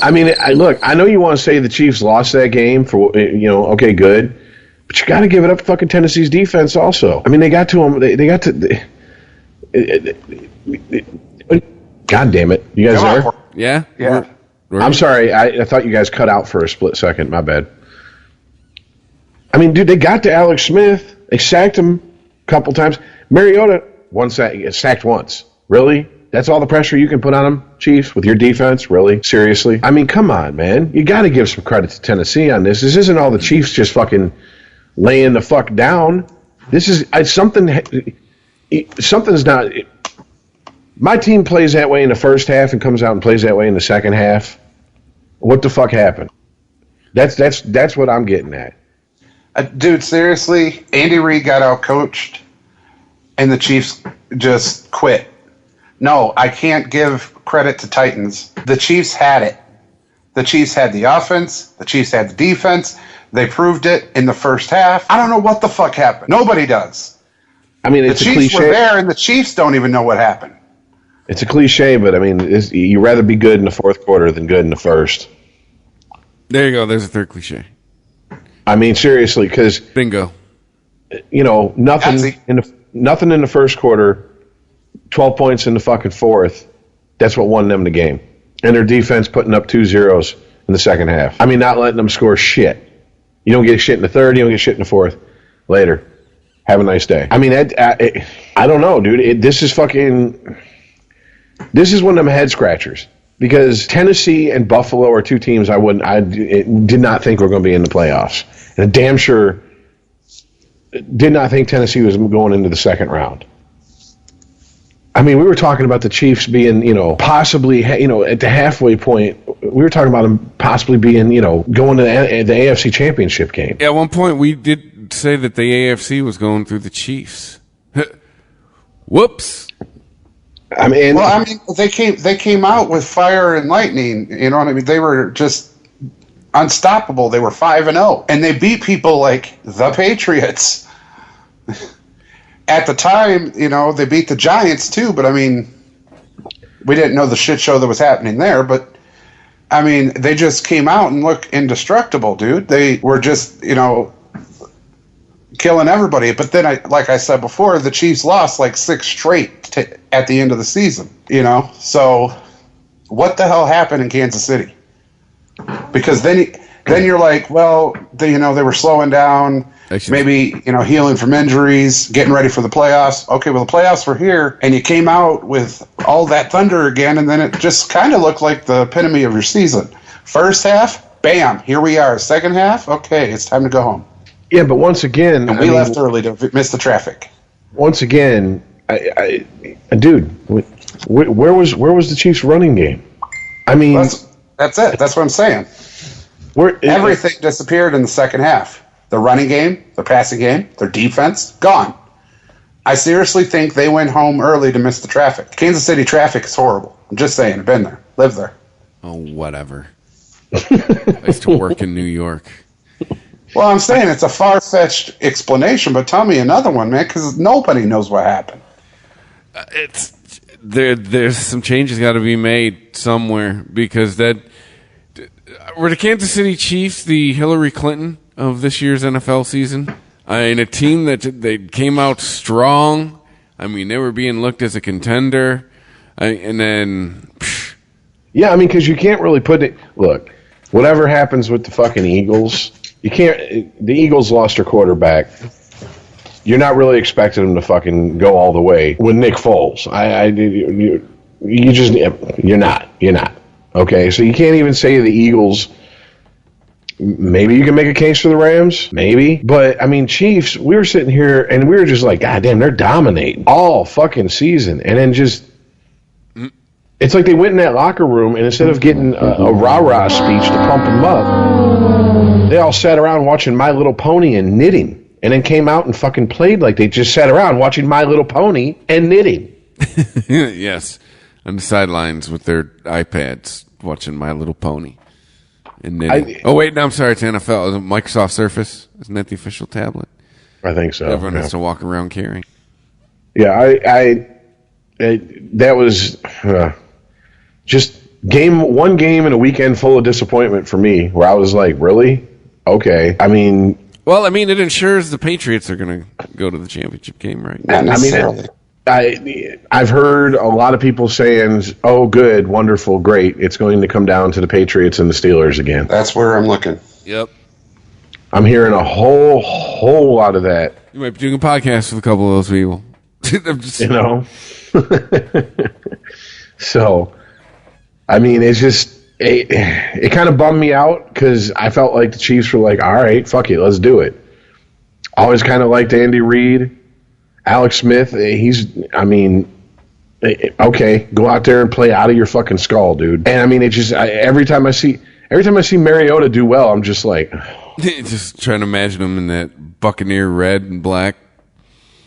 I mean, look, I know you want to say the Chiefs lost that game for, okay, good. But you got to give it up to fucking Tennessee's defense also. I mean, they got to them. They got to. God damn it. You guys there? Yeah? Yeah. I'm sorry. I thought you guys cut out for a split second. My bad. I mean, dude, they got to Alex Smith. They sacked him a couple times. Mariota sacked once. Really? That's all the pressure you can put on them, Chiefs, with your defense? Really? Seriously? I mean, come on, man. You got to give some credit to Tennessee on this. This isn't all the Chiefs just fucking laying the fuck down. This is something's not... My team plays that way in the first half and comes out and plays that way in the second half. What the fuck happened? That's what I'm getting at. Dude, seriously, Andy Reid got out-coached, and the Chiefs just quit. No, I can't give credit to Titans. The Chiefs had it. The Chiefs had the offense. The Chiefs had the defense. They proved it in the first half. I don't know what the fuck happened. Nobody does. I mean, it's the a Chiefs cliche. were there, and the Chiefs don't even know what happened. It's a cliche, but I mean, you'd rather be good in the fourth quarter than good in the first. There you go. There's a third cliche. I mean, seriously, because bingo. Nothing in the first quarter. 12 points in the fucking fourth. That's what won them the game. And their defense putting up 2 zeros in the second half. I mean, not letting them score shit. You don't get shit in the third. You don't get shit in the fourth. Later. Have a nice day. I mean, I don't know, dude. This is one of them head scratchers. Because Tennessee and Buffalo are 2 teams I did not think were going to be in the playoffs. And I damn sure did not think Tennessee was going into the second round. I mean, we were talking about the Chiefs being, possibly, at the halfway point. We were talking about them possibly being, going to the AFC Championship game. Yeah, at one point we did say that the AFC was going through the Chiefs. Whoops. I mean, they came out with fire and lightning. You know what I mean? They were just unstoppable. They were 5-0, and they beat people like the Patriots. At the time, they beat the Giants too, but I mean, we didn't know the shit show that was happening there, but I mean, they just came out and looked indestructible, dude. They were just, killing everybody. But then, like I said before, the Chiefs lost like 6 straight at the end of the season, So what the hell happened in Kansas City? Because then you're like, well, they were slowing down. Maybe, healing from injuries, getting ready for the playoffs. Okay, well, the playoffs were here, and you came out with all that thunder again, and then it just kind of looked like the epitome of your season. First half, bam, here we are. Second half, okay, it's time to go home. Yeah, but once again... And we left early to miss the traffic. Once again, Dude, where was the Chiefs' running game? I mean, that's it. That's what I'm saying. Everything disappeared in the second half. The running game, the passing game, their defense, gone. I seriously think they went home early to miss the traffic. Kansas City traffic is horrible. I'm just saying. I've been there. Lived there. Oh, whatever. I used to work in New York. Well, I'm saying it's a far-fetched explanation, but tell me another one, man, because nobody knows what happened. There's some changes got to be made somewhere, because were the Kansas City Chiefs the Hillary Clinton of this year's NFL season? I mean, a team that they came out strong. I mean, they were being looked as a contender, and then. Yeah, I mean, because you can't really put it. Look, whatever happens with the fucking Eagles, you can't. The Eagles lost their quarterback. You're not really expecting them to fucking go all the way with Nick Foles. You're not. Okay, so you can't even say the Eagles. Maybe you can make a case for the Rams, maybe. But, I mean, Chiefs, we were sitting here, and we were just like, God damn, they're dominating all fucking season. And then just, it's like they went in that locker room, and instead of getting a rah-rah speech to pump them up, they all sat around watching My Little Pony and knitting. And then came out and fucking played like they just sat around watching My Little Pony and knitting. Yes, on the sidelines with their iPads watching My Little Pony. And knitting. Oh, wait, no, I'm sorry, it's NFL. Is it Microsoft Surface? Isn't that the official tablet? I think so. Everyone has to walk around carrying. Yeah, that was just one game and a weekend full of disappointment for me, where I was like, really? Okay. I mean... Well, I mean, it ensures the Patriots are going to go to the championship game, right? Not necessarily. I've heard a lot of people saying, oh, good, wonderful, great. It's going to come down to the Patriots and the Steelers again. That's where I'm looking. Yep. I'm hearing a whole lot of that. You might be doing a podcast with a couple of those people. You know? So, I mean, it's just, it kind of bummed me out because I felt like the Chiefs were like, all right, fuck it, let's do it. Always kind of liked Andy Reid. Alex Smith, okay, go out there and play out of your fucking skull, dude. And I mean, it just every time I see Mariota do well, I'm just like, just trying to imagine him in that Buccaneer red and black.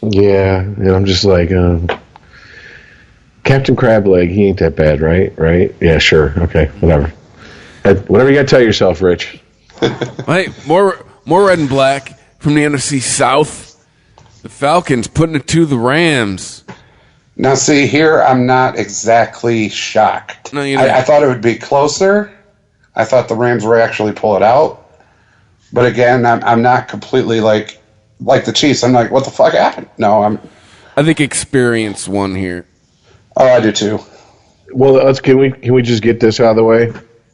Yeah, and I'm just like, Captain Crableg, he ain't that bad, right? Right? Yeah, sure, okay, whatever. Whatever you got to tell yourself, Rich. Hey, more red and black from the NFC South. The Falcons putting it to the Rams. Now, see, here I'm not exactly shocked. No, you're not. I thought it would be closer. I thought the Rams would actually pull it out. But again, I'm not completely like the Chiefs. I'm like, what the fuck happened? No, I think experience won here. Oh, I do too. Well, can we just get this out of the way?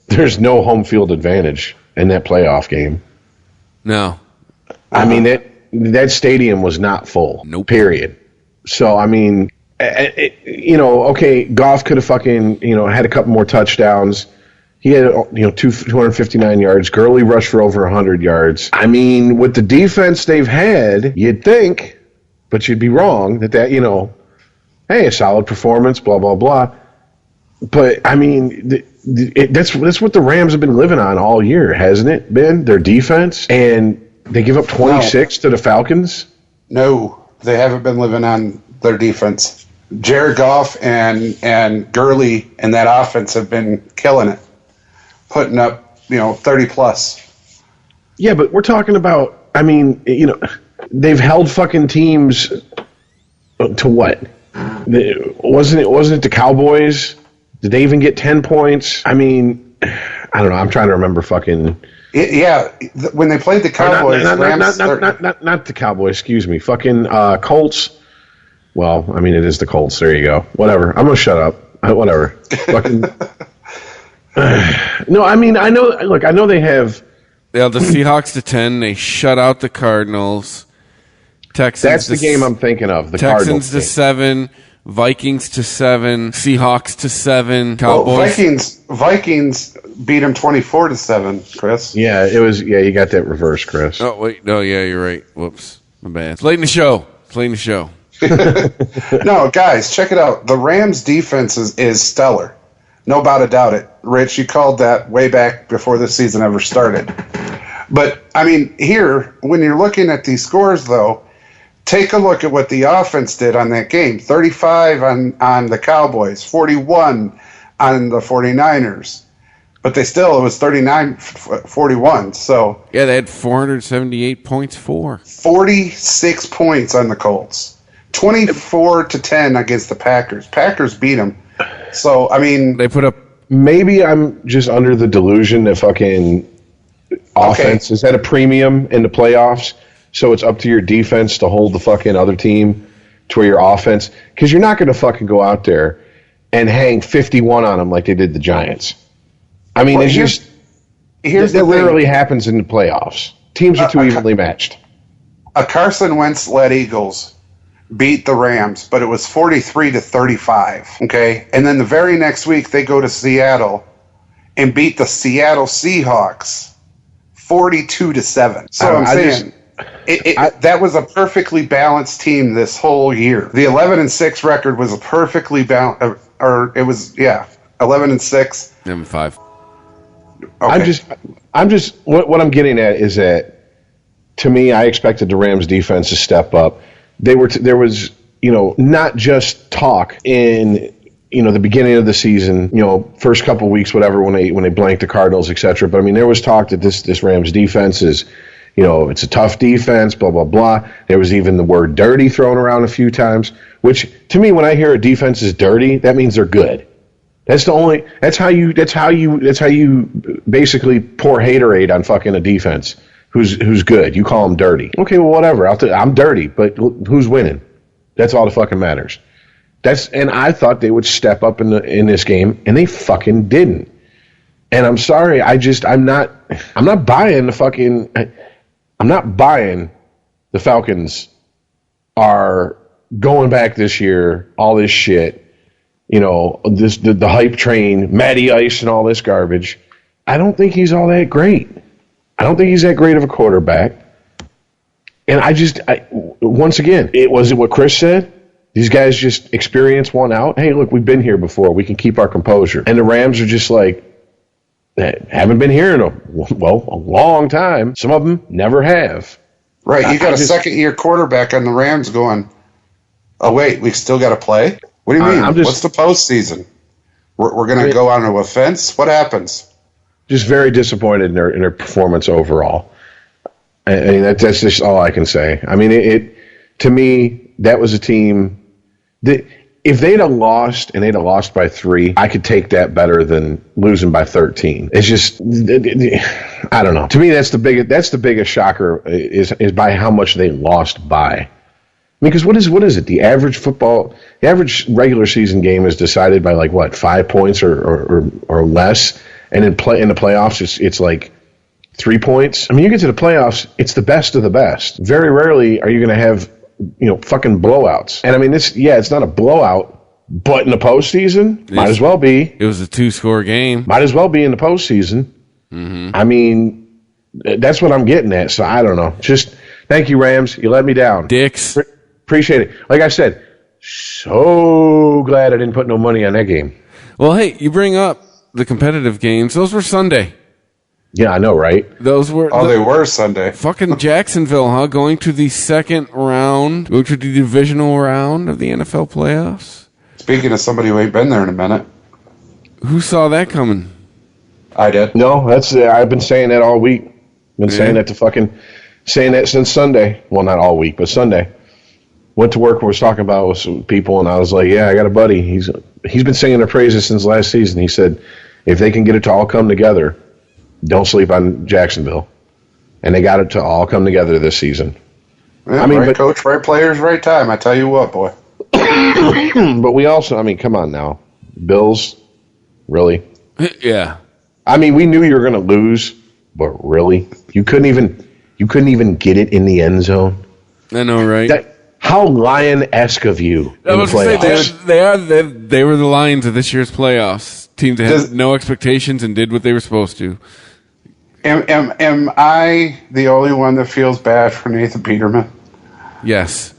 There's no home field advantage in that playoff game. No. I mean, that stadium was not full. Nope. Period. So, I mean, okay, Goff could have fucking, had a couple more touchdowns. He had, 259 yards. Gurley rushed for over 100 yards. I mean, with the defense they've had, you'd think, but you'd be wrong that, hey, a solid performance, blah, blah, blah. But, I mean, that's what the Rams have been living on all year, hasn't it been? Their defense? And they give up 26 to the Falcons? No, they haven't been living on their defense. Jared Goff and Gurley and that offense have been killing it, putting up 30+. Yeah, but we're talking about, I mean, they've held fucking teams to what? Wasn't it the Cowboys? Did they even get 10 points? I mean, I don't know. I'm trying to remember fucking. Yeah, when they played the Cowboys, not the Cowboys. Excuse me, fucking Colts. Well, I mean, it is the Colts. There you go. Whatever. I'm gonna shut up. Whatever. Fucking. No, I mean, I know. Look, I know they have. Yeah, the Seahawks to 10. They shut out the Cardinals. Texans. That's the game I'm thinking of. The Texans Cardinals to 7. Vikings to 7, Seahawks to 7, Cowboys. Well, Vikings beat them 24-7, Chris. Yeah, it was. Yeah, you got that reverse, Chris. Oh wait, no, yeah, you're right. Whoops, my bad. It's late in the show. No, guys, check it out. The Rams' defense is stellar. No doubt it. Rich, you called that way back before the season ever started. But, I mean, here, when you're looking at these scores, though, take a look at what the offense did on that game. 35 on the Cowboys, 41 on the 49ers. But it was 39-41. So Yeah, they had 478 points for. 46 points on the Colts. 24-10 against the Packers. Packers beat them. So, I mean... They put up... Maybe I'm just under the delusion that fucking offense is at a premium in the playoffs, so it's up to your defense to hold the fucking other team to where your offense... Because you're not going to fucking go out there and hang 51 on them like they did the Giants. I mean, it's just... That rarely happens in the playoffs. Teams are too evenly matched. A Carson Wentz-led Eagles beat the Rams, but it was 43-35. Okay, and then the very next week they go to Seattle and beat the Seattle Seahawks 42-7. So I'm saying that was a perfectly balanced team this whole year. The 11-6 record was a perfectly balanced, or it was 11-6. 5. Okay. I'm just what I'm getting at is that, to me, I expected the Rams defense to step up. There was not just talk in the beginning of the season, first couple of weeks, whatever, when they blanked the Cardinals, etc. But I mean, there was talk that this Rams defense is, it's a tough defense, blah blah blah. There was even the word dirty thrown around a few times, which to me, when I hear a defense is dirty, that means they're good. That's how you basically pour haterade on fucking a defense who's good. You call them dirty. Okay, well, whatever. I'm dirty, but who's winning? That's all that fucking matters. And I thought they would step up in this game, and they fucking didn't. And I'm sorry, I'm not buying the Falcons are going back this year, all this shit. The hype train, Matty Ice and all this garbage. I don't think he's all that great. I don't think he's that great of a quarterback. And once again, was it what Chris said? These guys just experience one out. Hey, look, we've been here before. We can keep our composure. And the Rams are just like, haven't been here in a long time. Some of them never have. Right, you got a second-year quarterback on the Rams going, oh, wait, we still got to play? What do you mean? What's the postseason? We're going to go on an offense? What happens? Just very disappointed in their performance overall. I mean, that's just all I can say. I mean, to me, that was a team that if they'd have lost and they'd have lost by 3, I could take that better than losing by 13. It's just, I don't know. To me, that's the biggest shocker is by how much they lost by. I mean, because what is it? The average regular season game is decided by 5 points or less, and in the playoffs it's like 3 points. I mean, you get to the playoffs, it's the best of the best. Very rarely are you going to have fucking blowouts. And I mean, it's not a blowout, but in the postseason, might as well be. It was a 2-score game. Might as well be in the postseason. Mm-hmm. I mean, that's what I'm getting at. So I don't know. Just thank you, Rams. You let me down. Dicks. Appreciate it. Like I said, so glad I didn't put no money on that game. Well, hey, you bring up the competitive games. Those were Sunday. Yeah, I know, right? Those were. Oh, they were Sunday. Fucking Jacksonville, huh? Going to the second round, going to the divisional round of the NFL playoffs. Speaking of somebody who ain't been there in a minute. Who saw that coming? I did. No, I've been saying that all week. Saying that since Sunday. Well, not all week, but Sunday. Went to work and was talking about it with some people, and I was like, yeah, I got a buddy. He's been singing their praises since last season. He said, if they can get it to all come together, don't sleep on Jacksonville. And they got it to all come together this season. Yeah, right coach, right players, right time. I tell you what, boy. But we also, come on now. Bills, really? Yeah. I mean, we knew you were going to lose, but really? You couldn't even get it in the end zone? I know, right? How Lion-esque of you. I was going to say, they were the Lions of this year's playoffs. Team that had no expectations and did what they were supposed to. Am I the only one that feels bad for Nathan Peterman? Yes.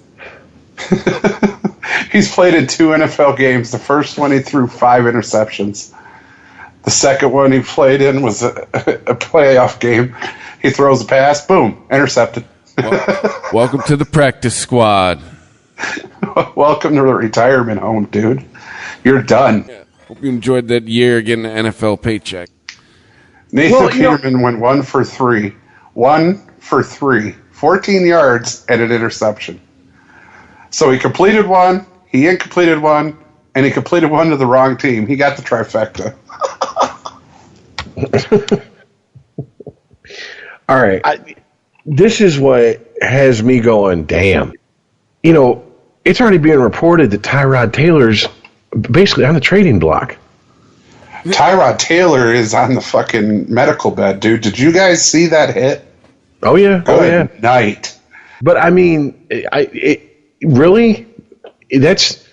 He's played in 2 NFL games. The first one, he threw 5 interceptions. The second one he played in was a playoff game. He throws a pass, boom, intercepted. Welcome to the practice squad. Welcome to the retirement home, dude. You're done. Yeah. Hope you enjoyed that year getting an NFL paycheck. Nathan Peterman went 1 for 3. 1 for 3. 14 yards and an interception. So he completed 1, he incompleted 1, and he completed 1 to the wrong team. He got the trifecta. All right. This is what has me going, damn. You know, it's already being reported that Tyrod Taylor's basically on the trading block. Tyrod Taylor is on the fucking medical bed, dude. Did you guys see that hit? Oh, yeah. Good night. But, I mean, really? That's...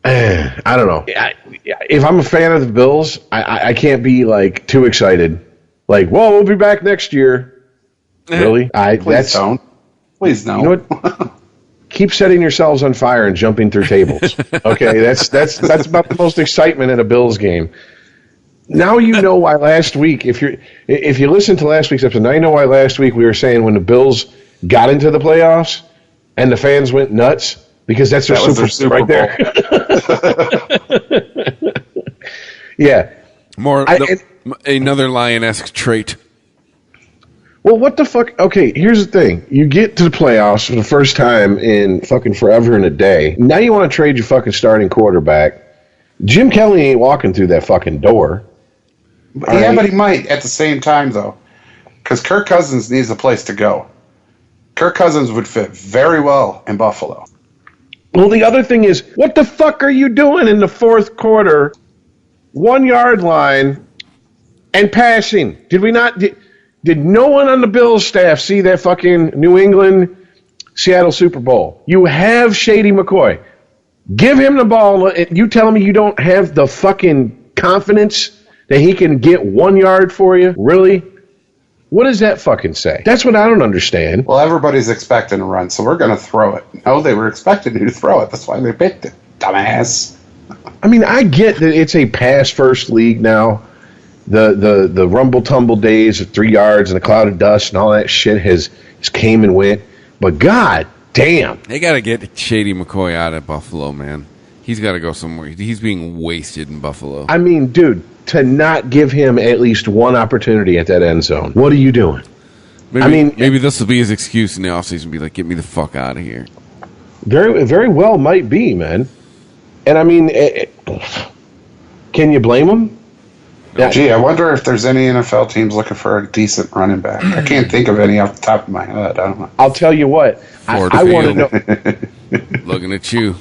I don't know. If I'm a fan of the Bills, I can't be, like, too excited. Like, whoa, we'll be back next year. Really? Please don't. Please no. You know what? Keep setting yourselves on fire and jumping through tables. Okay, that's about the most excitement in a Bills game. Now you know why last week, if you listen to last week's episode, now you know why last week we were saying when the Bills got into the playoffs and the fans went nuts, because that's their Super right there. Yeah. Another Lion-esque trait. Well, what the fuck? Okay, here's the thing. You get to the playoffs for the first time in fucking forever and a day. Now you want to trade your fucking starting quarterback. Jim Kelly ain't walking through that fucking door. Yeah, but he might at the same time, though. Because Kirk Cousins needs a place to go. Kirk Cousins would fit very well in Buffalo. Well, the other thing is, what the fuck are you doing in the fourth quarter, 1 yard line, and passing? Did no one on the Bills staff see that fucking New England Seattle Super Bowl? You have Shady McCoy. Give him the ball. You tell me you don't have the fucking confidence that he can get 1 yard for you? Really? What does that fucking say? That's what I don't understand. Well, everybody's expecting a run, so we're going to throw it. No, they were expecting you to throw it. That's why they picked it. Dumbass. I mean, I get that it's a pass-first league now. The rumble-tumble days of 3 yards and a cloud of dust and all that shit has came and went. But god damn. They got to get Shady McCoy out of Buffalo, man. He's got to go somewhere. He's being wasted in Buffalo. I mean, dude, to not give him at least one opportunity at that end zone. What are you doing? Maybe this will be his excuse in the offseason. Be like, get me the fuck out of here. Very, very well might be, man. And I mean, can you blame him? Gee, I wonder if there's any NFL teams looking for a decent running back. I can't think of any off the top of my head. I don't know. I'll tell you what. I want to know. Looking at you.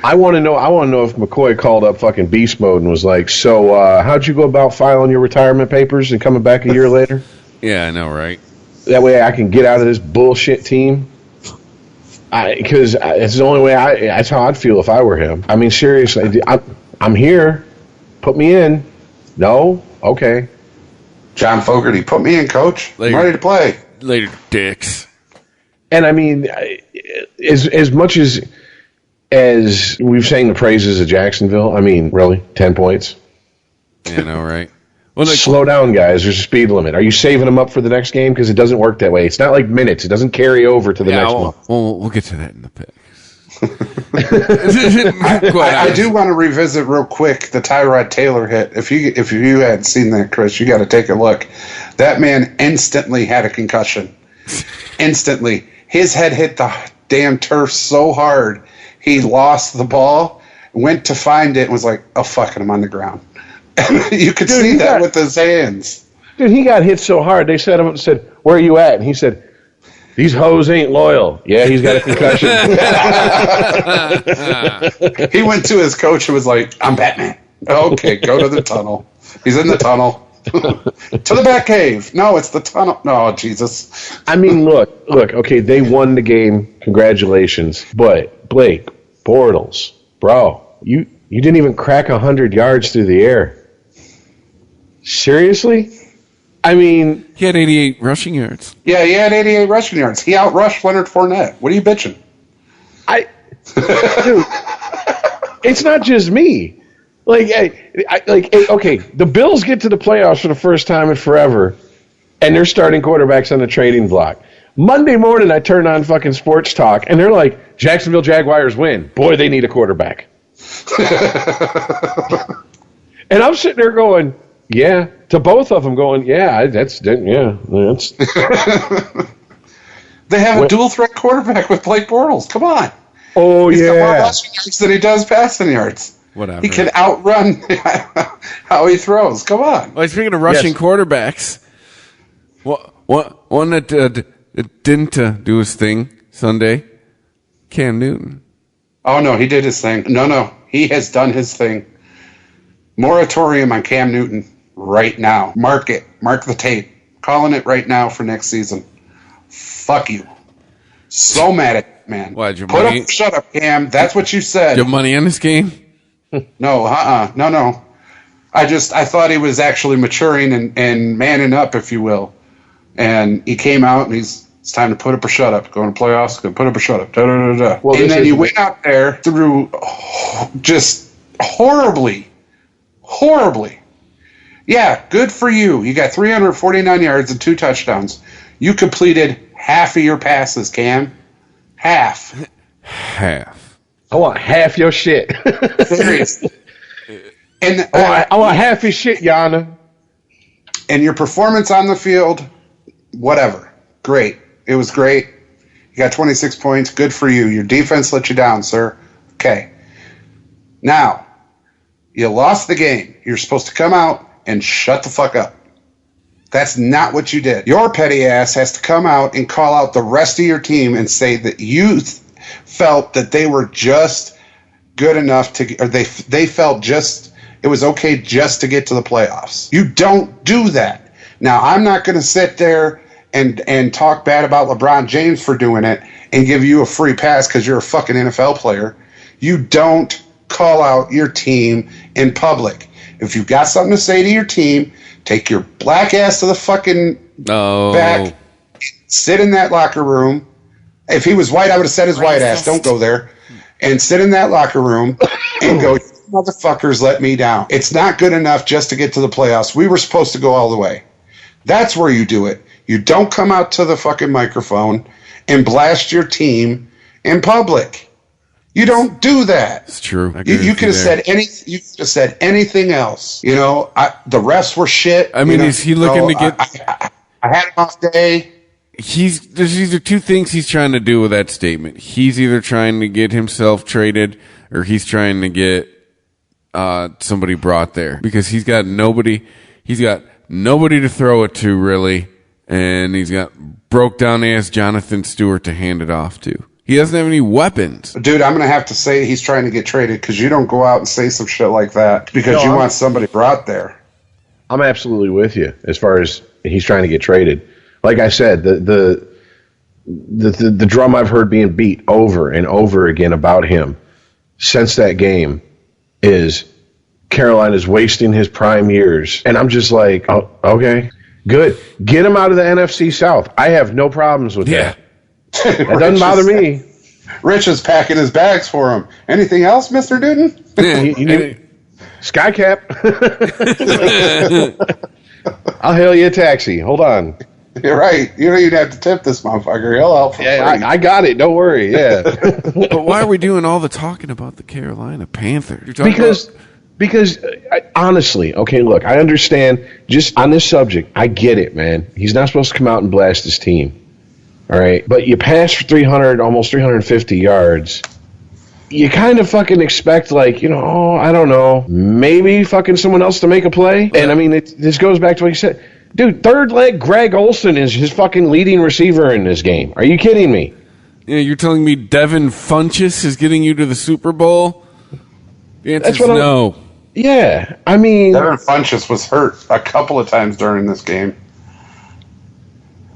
I want to know if McCoy called up fucking beast mode and was like, so how'd you go about filing your retirement papers and coming back a year later? Yeah, I know, right? That way I can get out of this bullshit team. Because it's the only way that's how I'd feel if I were him. I mean, seriously, I'm here. Put me in. No? Okay. John Fogerty, put me in, coach. I'm ready to play. Later, dicks. And I mean, as much as we've sang the praises of Jacksonville, I mean, really? 10 points? Yeah, I know, right? Well, slow down, guys. There's a speed limit. Are you saving them up for the next game? Because it doesn't work that way. It's not like minutes. It doesn't carry over to the next one. We'll get to that in the picks. I do want to revisit real quick the Tyrod Taylor hit. If you hadn't seen that, Chris, you got to take a look. That man instantly had a concussion. Instantly. His head hit the damn turf so hard, he lost the ball, went to find it, and was like, oh, fuck it, I'm on the ground. You could see that with his hands. Dude, he got hit so hard, they set him up and said, where are you at? And he said, these hoes ain't loyal. Yeah, he's got a concussion. He went to his coach and was like, I'm Batman. Okay, go to the tunnel. He's in the tunnel. To the Bat Cave. No, it's the tunnel. No, Jesus. I mean, look. Okay, they won the game. Congratulations. But, Blake Bortles, bro, you didn't even crack 100 yards through the air. Seriously? I mean... He had 88 rushing yards. Yeah, he had 88 rushing yards. He outrushed Leonard Fournette. What are you bitching? Dude, it's not just me. Okay, the Bills get to the playoffs for the first time in forever, and they're starting quarterbacks on the trading block. Monday morning, I turn on fucking Sports Talk, and they're like, Jacksonville Jaguars win. Boy, they need a quarterback. And I'm sitting there going, yeah, to both of them going, yeah, that's. They have a dual threat quarterback with Blake Bortles. Come on. Oh, He's got more yeah. rushing yards than he does passing yards. Whatever. He can outrun how he throws. Come on. Well, speaking of rushing quarterbacks, one that didn't do his thing Sunday, Cam Newton. Oh, no, he did his thing. No, he has done his thing. Moratorium on Cam Newton right now. Mark it. Mark the tape. Calling it right now for next season. Fuck you. So mad at you, man. Why, your Put money? up, shut up, Cam. That's what you said. Your money on this game? No, no. I thought he was actually maturing and manning up, if you will. And he came out and it's time to put up or shut up. Going to playoffs, going to put up or shut up. Da, da, da, da. Well, and then you went out there through just horribly. Yeah, good for you. You got 349 yards and 2 touchdowns. You completed half of your passes, Cam. Half. I want half your shit. Seriously. And I want half your shit, Yana. And your performance on the field, whatever. Great. It was great. You got 26 points. Good for you. Your defense let you down, sir. Okay. Now, you lost the game. You're supposed to come out and shut the fuck up. That's not what you did. Your petty ass has to come out and call out the rest of your team and say that you felt that they were just good enough to, or they felt just, it was okay just to get to the playoffs. You don't do that. Now, I'm not going to sit there and talk bad about LeBron James for doing it and give you a free pass because you're a fucking NFL player. You don't call out your team in public. If you've got something to say to your team, take your black ass to the fucking back, sit in that locker room. If he was white, I would have said his white ass, don't go there. And sit in that locker room and go, motherfuckers let me down. It's not good enough just to get to the playoffs. We were supposed to go all the way. That's where you do it. You don't come out to the fucking microphone and blast your team in public. You don't do that. It's true. You could have said anything. You could have said anything else. You know, the refs were shit. I mean, is he looking to get? I had an off day. There's either two things he's trying to do with that statement. He's either trying to get himself traded, or he's trying to get somebody brought there because he's got nobody. He's got nobody to throw it to really, and he's got broke down ass Jonathan Stewart to hand it off to. He doesn't have any weapons. Dude, I'm going to have to say he's trying to get traded because you don't go out and say some shit like that because you want somebody brought there. I'm absolutely with you as far as he's trying to get traded. Like I said, the drum I've heard being beat over and over again about him since that game is Carolina's wasting his prime years. And I'm just like, oh, okay, good. Get him out of the NFC South. I have no problems with that. That doesn't bother me. Rich is packing his bags for him. Anything else, Mr. Duden? Skycap. I'll hail you a taxi. Hold on. You're right. You don't even have to tip this motherfucker. He'll help for free. I got it. Don't worry. Yeah. But why are we doing all the talking about the Carolina Panthers? Because honestly, okay, look, I understand just on this subject. I get it, man. He's not supposed to come out and blast his team. All right, but you pass for 300, almost 350 yards. You kind of fucking expect, like, I don't know, maybe fucking someone else to make a play. And I mean, this goes back to what you said. Dude, third leg Greg Olsen is his fucking leading receiver in this game. Are you kidding me? Yeah, you're telling me Devin Funchess is getting you to the Super Bowl? The answer is no. Yeah, I mean... Devin Funchess was hurt a couple of times during this game.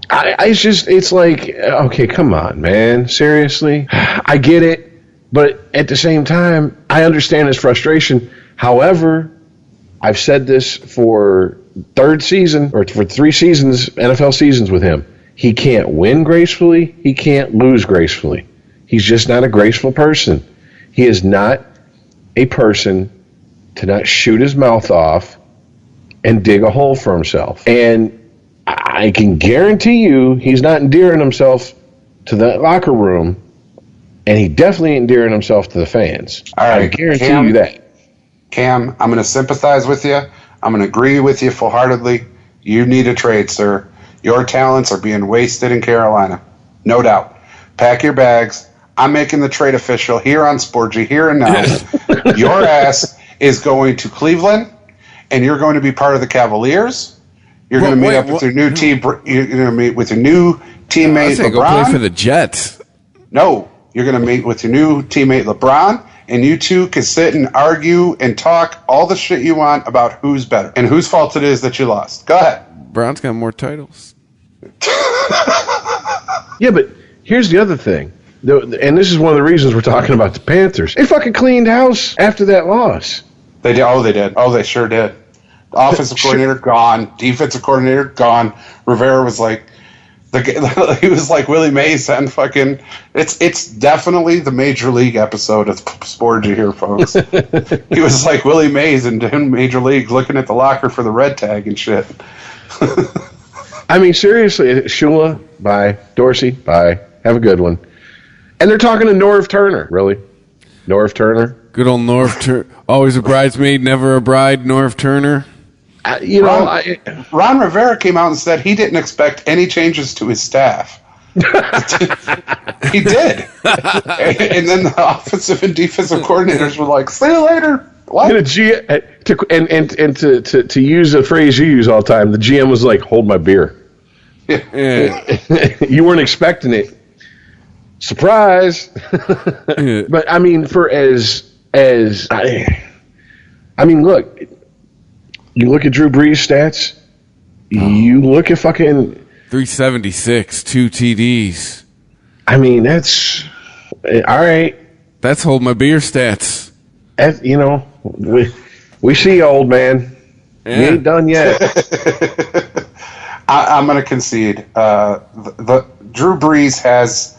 It's like, okay, come on, man. Seriously? I get it, but at the same time, I understand his frustration. However, I've said this for third season, or for 3 seasons, NFL seasons with him. He can't win gracefully. He can't lose gracefully. He's just not a graceful person. He is not a person to not shoot his mouth off and dig a hole for himself. And I can guarantee you he's not endearing himself to the locker room, and he definitely ain't endearing himself to the fans. All right, I guarantee Cam, you that. Cam, I'm going to sympathize with you. I'm going to agree with you full-heartedly. You need a trade, sir. Your talents are being wasted in Carolina. No doubt. Pack your bags. I'm making the trade official here on Sporgy, here and now. Your ass is going to Cleveland, and you're going to be part of the Cavaliers. You're going to meet up with your new team. You're going to meet with your new teammate LeBron. Go play for the Jets. No, you're going to meet with your new teammate LeBron, and you two can sit and argue and talk all the shit you want about who's better and whose fault it is that you lost. Go ahead. Brown's got more titles. Yeah, but here's the other thing. And this is one of the reasons we're talking about the Panthers. They fucking cleaned house after that loss. They did. Oh, they did. Oh, they sure did. The offensive coordinator gone. Defensive coordinator gone. Rivera was like, he was like Willie Mays and fucking. It's definitely the Major League episode of Sporgy here, folks. He was like Willie Mays in Major League, looking at the locker for the red tag and shit. I mean, seriously, Shula, bye. Dorsey, bye. Have a good one. And they're talking to Norv Turner, really? Norv Turner? Good old Norv Turner. Always a bridesmaid, never a bride, Norv Turner. Ron Rivera came out and said he didn't expect any changes to his staff. He did. And then the offensive and defensive coordinators were like, see you later. What? And to use a phrase you use all the time, the GM was like, hold my beer. Yeah. You weren't expecting it. Surprise. But I mean, look, you look at Drew Brees' stats, you look at fucking 376, 2 TDs. I mean, that's all right. That's hold my beer stats. We see you, old man. Yeah. You ain't done yet. I'm going to concede. The Drew Brees has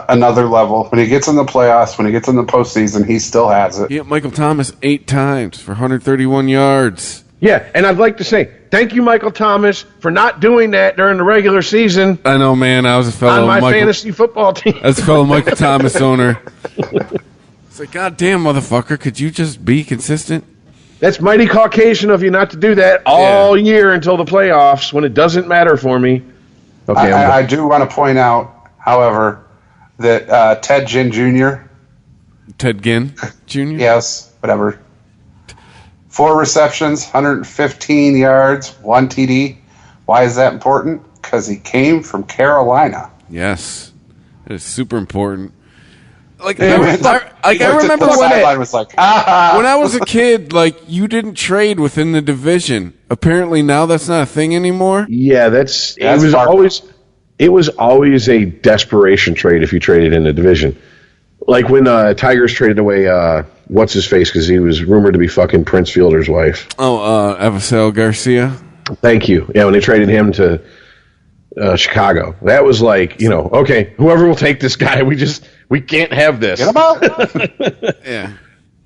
another level. When he gets in the playoffs, when he gets in the postseason, he still has it. He hit Michael Thomas 8 times for 131 yards. Yeah, and I'd like to say thank you, Michael Thomas, for not doing that during the regular season. I know, man. I was a fellow on my fantasy football team. I was a fellow Michael Thomas owner. It's like, goddamn, motherfucker, could you just be consistent? That's mighty Caucasian of you not to do that all year until the playoffs when it doesn't matter for me. Okay, I do want to point out, however, that Ted Ginn Jr. Ted Ginn Jr.? Yes, whatever. 4 receptions, 115 yards, 1 TD. Why is that important? Because he came from Carolina. Yes. It is super important. Like, I remember when sideline was like, when I was a kid, like, you didn't trade within the division. Apparently now that's not a thing anymore. Yeah, it was always a desperation trade if you traded in the division. Like when Tigers traded away what's his face because he was rumored to be fucking Prince Fielder's wife. Oh, Avisail Garcia. Thank you. Yeah, when they traded him to Chicago, that was like, okay, whoever will take this guy, we can't have this. Get him out. Yeah.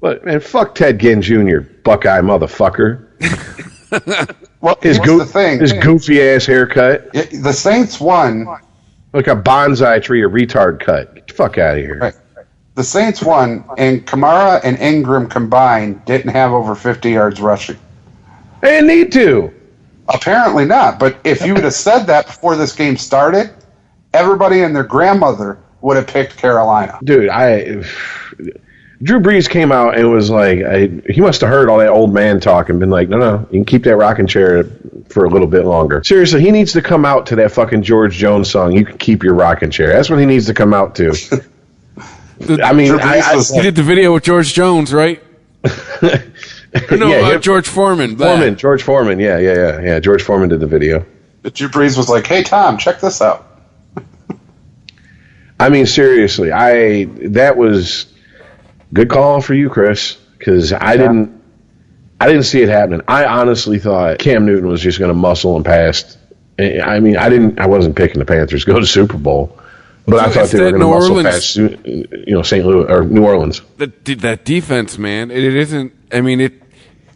But man, fuck Ted Ginn Jr., Buckeye motherfucker. Well, his goofy ass haircut. The Saints won. Like a bonsai tree, a retard cut. Get the fuck out of here. Right. The Saints won, and Kamara and Ingram combined didn't have over 50 yards rushing. They didn't need to. Apparently not. But if you would have said that before this game started, everybody and their grandmother would have picked Carolina. Dude, Drew Brees came out and was like, he must have heard all that old man talk and been like, no, you can keep that rocking chair for a little bit longer. Seriously, he needs to come out to that fucking George Jones song, You Can Keep Your Rocking Chair. That's what he needs to come out to. I mean, he did the video with George Jones, right? George Foreman. George Foreman, yeah. George Foreman did the video. But Drew Brees was like, hey, Tom, check this out. I mean, seriously, that was good call for you, Chris, because I didn't see it happening. I honestly thought Cam Newton was just going to muscle and pass. I mean, I wasn't picking the Panthers to go to Super Bowl, But I thought they were Instead, going to New muscle Orleans- past, St. Louis or New Orleans. That defense, man, it isn't. I mean,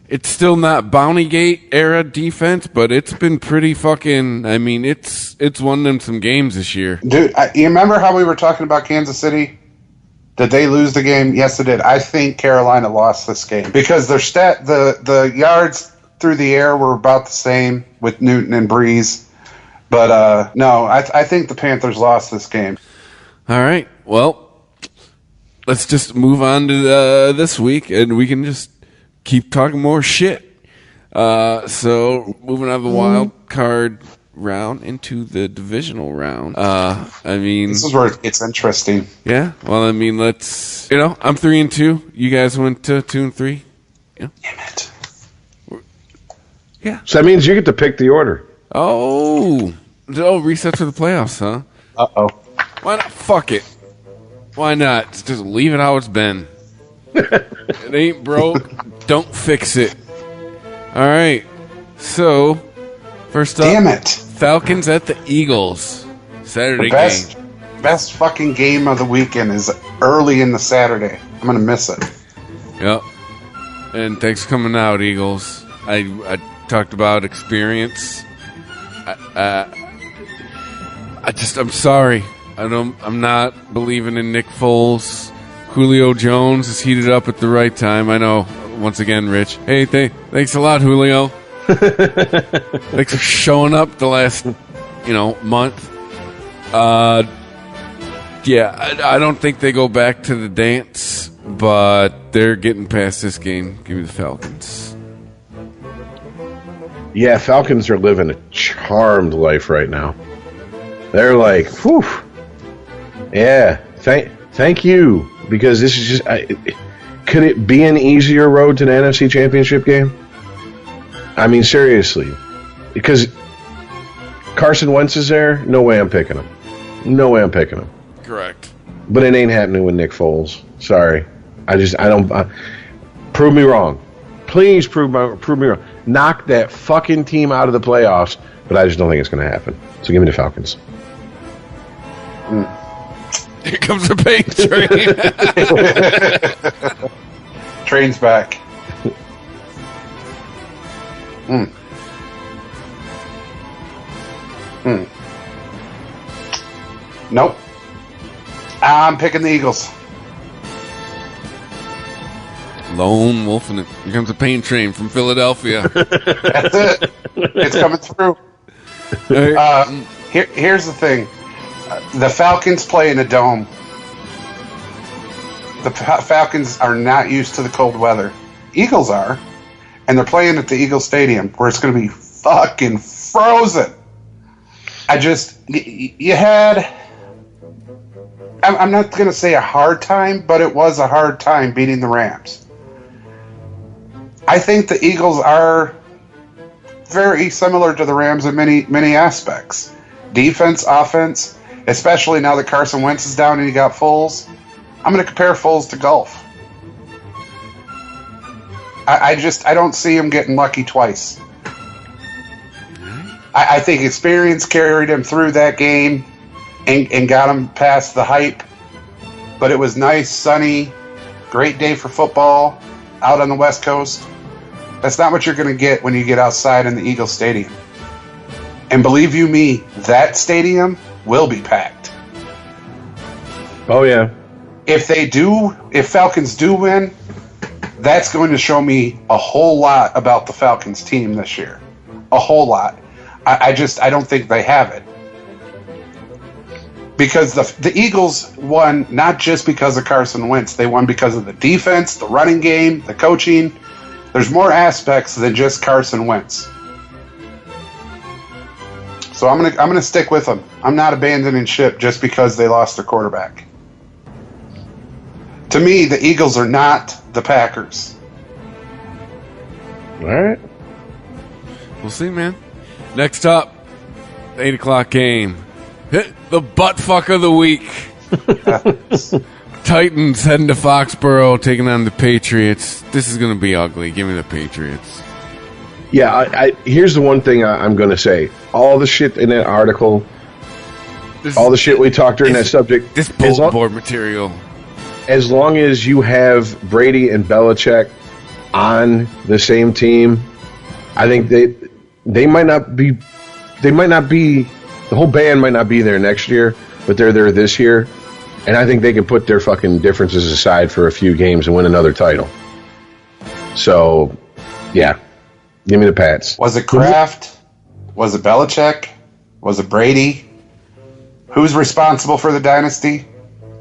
it's still not Bounty Gate era defense, but it's been pretty fucking. I mean, it's won them some games this year. Dude, you remember how we were talking about Kansas City? Did they lose the game? Yes, they did. I think Carolina lost this game because their the yards through the air were about the same with Newton and Breeze. But no, I think the Panthers lost this game. All right, well, let's just move on to this week, and we can just keep talking more shit. So moving out of the wild card round into the divisional round. I mean, This is where it gets interesting. yeah. Well, I mean, let's. I'm 3-2. You guys went to 2-3. Yeah. Damn it. Yeah. So that means you get to pick the order. Oh, resets for the playoffs, huh? Uh-oh. Why not? Fuck it. Why not? Just leave it how it's been. It ain't broke. Don't fix it. All right. So, first up, Damn it. Falcons at the Eagles. Saturday The game. best fucking game of the weekend is early in the Saturday. I'm going to miss it. Yep. And thanks for coming out, Eagles. I talked about experience. I'm sorry. I'm not believing in Nick Foles. Julio Jones is heated up at the right time. I know. Once again, Rich. Hey, thanks a lot, Julio. Thanks for showing up the last, month. Yeah, I don't think they go back to the dance, but they're getting past this game. Give me the Falcons. Yeah, Falcons are living a charmed life right now. They're like, whew. Yeah, thank you, because this is just. Could it be an easier road to the NFC Championship game? I mean, seriously, because Carson Wentz is there. No way I'm picking him. No way I'm picking him. Correct. But it ain't happening with Nick Foles. Sorry, I don't. Prove me wrong. Please prove me wrong. Knock that fucking team out of the playoffs. But I just don't think it's going to happen. So give me the Falcons. Here comes the pain train. Train's back. Nope. I'm picking the Eagles. Lone wolf in it. Here comes the pain train from Philadelphia. That's it. It's coming through. Here's the thing. The Falcons play in a dome. The Falcons are not used to the cold weather. Eagles are. And they're playing at the Eagle Stadium, where it's going to be fucking frozen. You had... I'm not going to say a hard time, but it was a hard time beating the Rams. I think the Eagles are very similar to the Rams in many aspects. Defense, offense, especially now that Carson Wentz is down and you got Foles. I'm going to compare Foles to golf. I don't see him getting lucky twice. I think experience carried him through that game and got him past the hype. But it was nice, sunny, great day for football out on the West Coast. That's not what you're going to get when you get outside in the Eagle Stadium. And believe you me, that stadium will be packed. Oh, yeah. If Falcons do win, that's going to show me a whole lot about the Falcons team this year. A whole lot. I don't think they have it. Because the Eagles won not just because of Carson Wentz. They won because of the defense, the running game, the coaching. There's more aspects than just Carson Wentz. So I'm gonna stick with them. I'm not abandoning ship just because they lost their quarterback. To me, the Eagles are not the Packers. All right. We'll see, man. Next up, 8 o'clock game. Hit the butt fuck of the week. Titans heading to Foxborough, taking on the Patriots. This is going to be ugly. Give me the Patriots. Yeah, here's the one thing I'm going to say. All the shit in that article, all the shit we talked during that subject. This bulletin board material. As long as you have Brady and Belichick on the same team, I think they might not be. They might not be. The whole band might not be there next year, but they're there this year, and I think they can put their fucking differences aside for a few games and win another title. So, yeah, give me the Pats. Was it Kraft? Was it Belichick? Was it Brady? Who's responsible for the dynasty?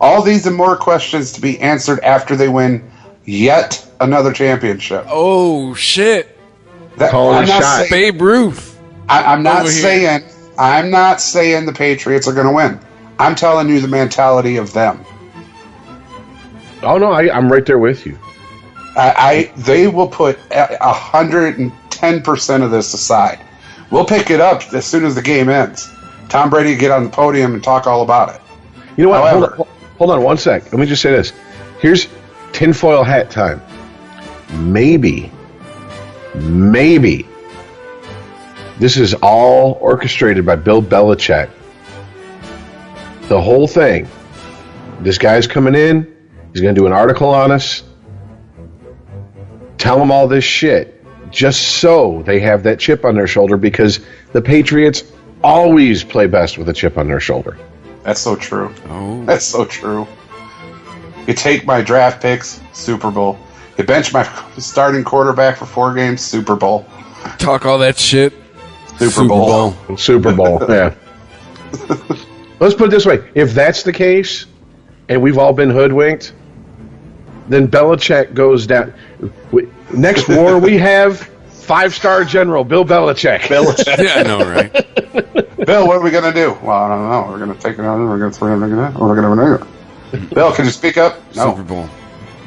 All these and more questions to be answered after they win yet another championship. Oh, shit. Calling a shot. Babe Ruth. I'm not saying the Patriots are going to win. I'm telling you the mentality of them. Oh, no, I'm right there with you. They will put 110% of this aside. We'll pick it up as soon as the game ends. Tom Brady will get on the podium and talk all about it. You know what? However, hold on 1 sec. Let me just say this. Here's tinfoil hat time. Maybe this is all orchestrated by Bill Belichick. The whole thing. This guy's coming in. He's going to do an article on us. Tell them all this shit. Just so they have that chip on their shoulder, because the Patriots always play best with a chip on their shoulder. that's so true. Oh. That's so true. You take my draft picks, Super Bowl. You bench my starting quarterback for 4 games, Super Bowl. Talk all that shit. Super Bowl. Super Bowl, yeah. Let's put it this way. If that's the case, and we've all been hoodwinked, then Belichick goes down. Next war we have 5-star general Bill Belichick. Yeah, I know, right? Bill, what are we going to do? Well, I don't know. We're going to take it on. We're going to throw it in. We're going to Bill, can you speak up? No.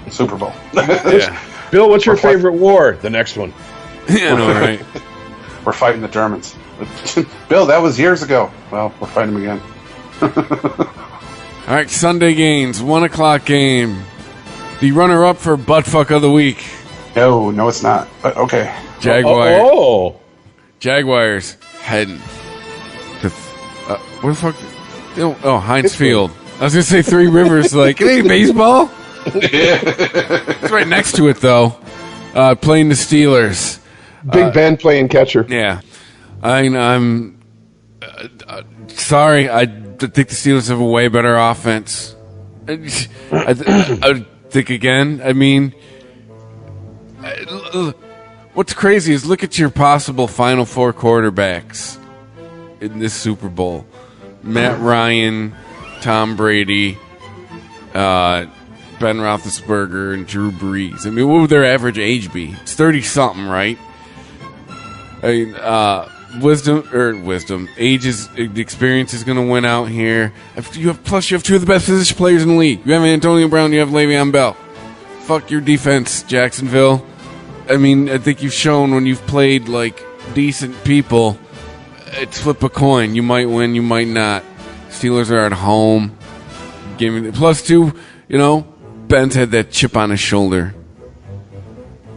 Super Bowl. Yeah. Bill, what's your favorite war? The next one. Yeah, I know, right? We're fighting the Germans. Bill, that was years ago. Well, we're fighting them again. All right, Sunday games, 1 o'clock game. The runner-up for buttfuck of the week. No, it's not. But okay. Jaguars. Oh. Jaguars heading to where the fuck? Oh, Heinz Field. I was gonna say Three Rivers. Like, it ain't baseball. It's right next to it though. Playing the Steelers. Big Ben playing catcher. Yeah, I'm sorry. I think the Steelers have a way better offense. I think again. I mean, what's crazy is look at your possible Final Four quarterbacks in this Super Bowl: Matt Ryan, Tom Brady, Ben Roethlisberger, and Drew Brees. I mean, what would their average age be? It's 30-something, right? I mean, age is, experience is going to win out here. Plus, you have 2 of the best position players in the league. You have Antonio Brown, you have Le'Veon Bell. Fuck your defense, Jacksonville. I mean, I think you've shown when you've played, like, decent people, it's flip a coin. You might win, you might not. Steelers are at home. Plus 2, Ben's had that chip on his shoulder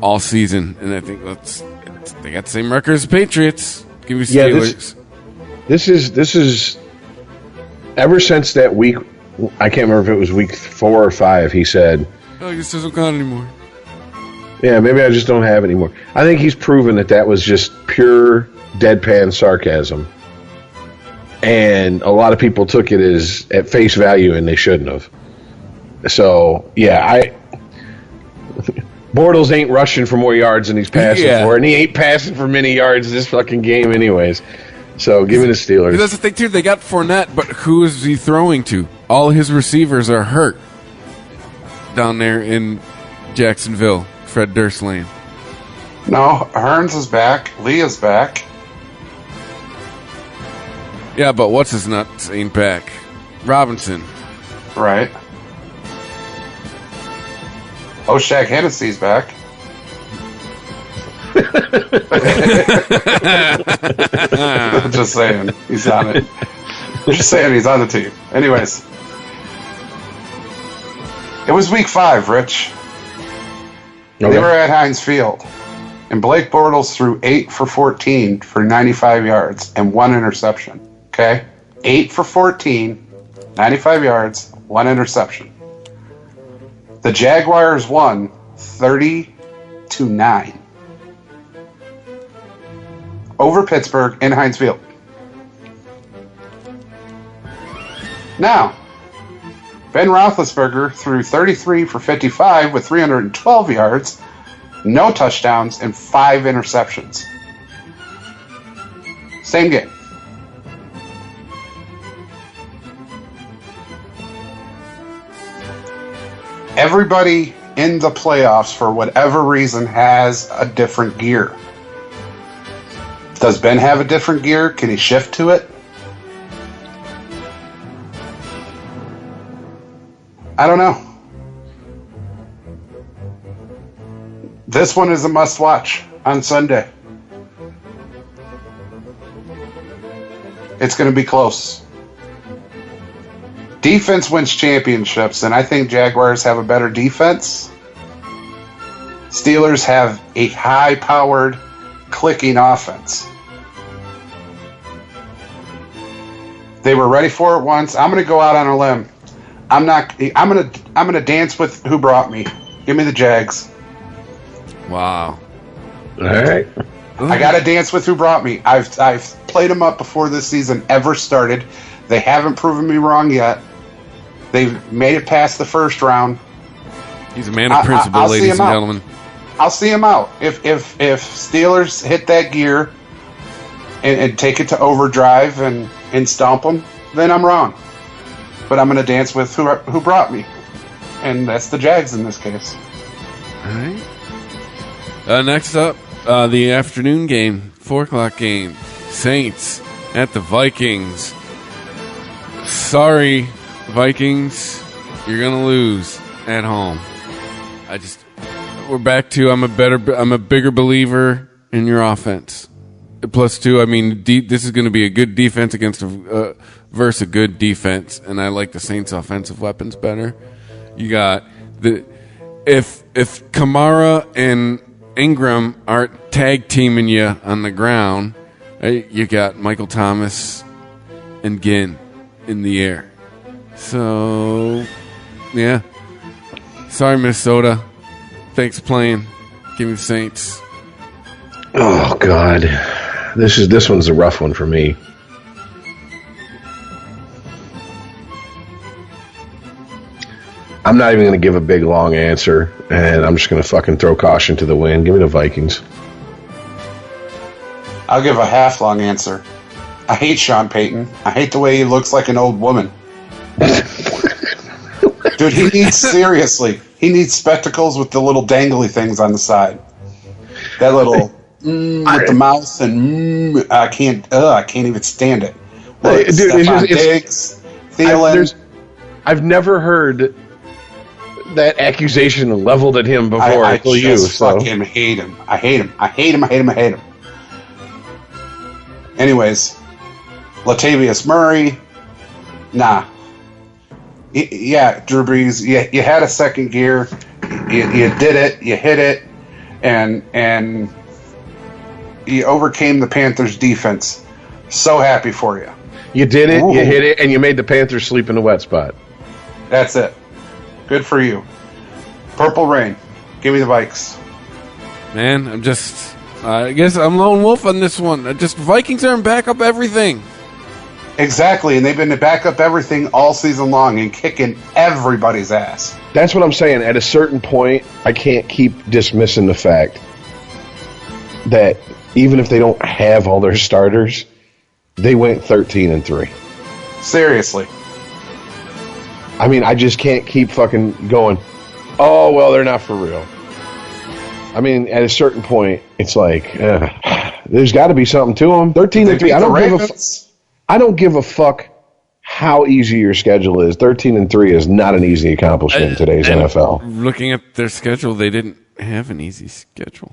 all season, and I think they got the same record as the Patriots. Give me Steelers. Yeah, this is ever since that week. I can't remember if it was week 4 or 5. He said, "Oh, this doesn't count anymore." Yeah, maybe I just don't have it anymore. I think he's proven that was just pure deadpan sarcasm, and a lot of people took it as at face value, and they shouldn't have. So yeah, Bortles ain't rushing for more yards than he's passing for, and he ain't passing for many yards this fucking game anyways. So give me the Steelers. That's the thing, too. They got Fournette, but who is he throwing to? All his receivers are hurt down there in Jacksonville. Fred Durslane. No, Hearns is back. Lee is back. Yeah, but what's his nuts ain't back? Robinson. Right. Shaq Hennessy's back. Just saying, he's on it. Just saying, he's on the team. Anyways, it was week 5, Rich. Okay. They were at Heinz Field, and Blake Bortles threw 8 for 14 for 95 yards and 1 interception. Okay, 8 for 14, 95 yards, 1 interception. The Jaguars won 30-9 over Pittsburgh in Heinz Field. Now, Ben Roethlisberger threw 33 for 55 with 312 yards, no touchdowns, and 5 interceptions. Same game. Everybody in the playoffs, for whatever reason, has a different gear. Does Ben have a different gear? Can he shift to it? I don't know. This one is a must-watch on Sunday. It's going to be close. Defense wins championships, and I think Jaguars have a better defense. Steelers have a high-powered, clicking offense. They were ready for it once. I'm going to go out on a limb. I'm going to dance with who brought me. Give me the Jags. Wow. All right. I got to dance with who brought me. I've played them up before this season ever started. They haven't proven me wrong yet. They've made it past the first round. He's a man of principle, ladies and gentlemen. I'll see him out. If Steelers hit that gear and take it to overdrive and stomp them, then I'm wrong. But I'm going to dance with who brought me. And that's the Jags in this case. All right. Next up, the afternoon game, 4 o'clock game. Saints at the Vikings. Sorry, Vikings, you're going to lose at home. We're back to I'm a bigger believer in your offense. +2, I mean, this is going to be a good defense versus a good defense, and I like the Saints' offensive weapons better. You got if Kamara and Ingram are tag teaming you on the ground, you got Michael Thomas and Ginn in the air. So, yeah. Sorry, Minnesota. Thanks for playing. Give me the Saints. Oh God, this one's a rough one for me. I'm not even going to give a big long answer, and I'm just going to fucking throw caution to the wind. Give me the Vikings. I'll give a half-long answer. I hate Sean Payton. I hate the way he looks like an old woman. Dude, he needs spectacles with the little dangly things on the side. That little with the mouth and I can't even stand it. Look, dude, Stephon Diggs, Thielen. I've never heard that accusation leveled at him before. I just fucking hate him. I hate him. Anyways, Latavius Murray, nah. Yeah, Drew Brees, you had a second gear. You did it. You hit it. And you overcame the Panthers' defense. So happy for you. You did it, you hit it, and you made the Panthers sleep in the wet spot. That's it. Good for you. Purple Rain. Give me the Vikes. Man, I guess I'm lone wolf on this one. Vikings are in backup everything. Exactly, and they've been to back up everything all season long and kicking everybody's ass. That's what I'm saying. At a certain point, I can't keep dismissing the fact that even if they don't have all their starters, they went 13-3. Seriously. I mean, I just can't keep fucking going, oh, well, they're not for real. I mean, at a certain point, it's like, there's got to be something to them. 13-3. I don't give a fuck how easy your schedule is. 13-3 is not an easy accomplishment in today's NFL. Looking at their schedule, they didn't have an easy schedule.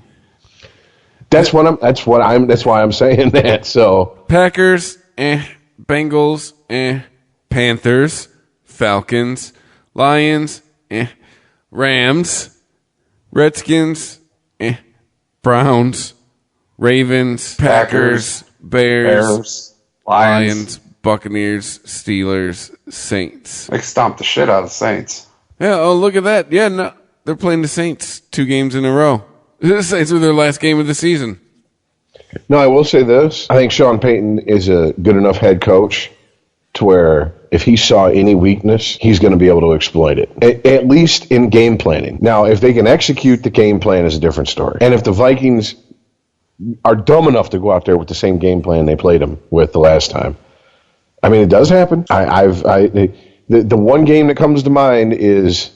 That's why I'm saying that. So Packers, Bengals, Panthers, Falcons, Lions, Rams, Redskins, Browns, Ravens, Packers, Bears, Lions, Buccaneers, Steelers, Saints. They stomped the shit out of the Saints. Yeah, oh, look at that. Yeah, no, they're playing the Saints 2 games in a row. The Saints were their last game of the season. No, I will say this. I think Sean Payton is a good enough head coach to where if he saw any weakness, he's going to be able to exploit it, at least in game planning. Now, if they can execute the game plan is a different story. And if the Vikings are dumb enough to go out there with the same game plan they played them with the last time, I mean, it does happen. The one game that comes to mind is,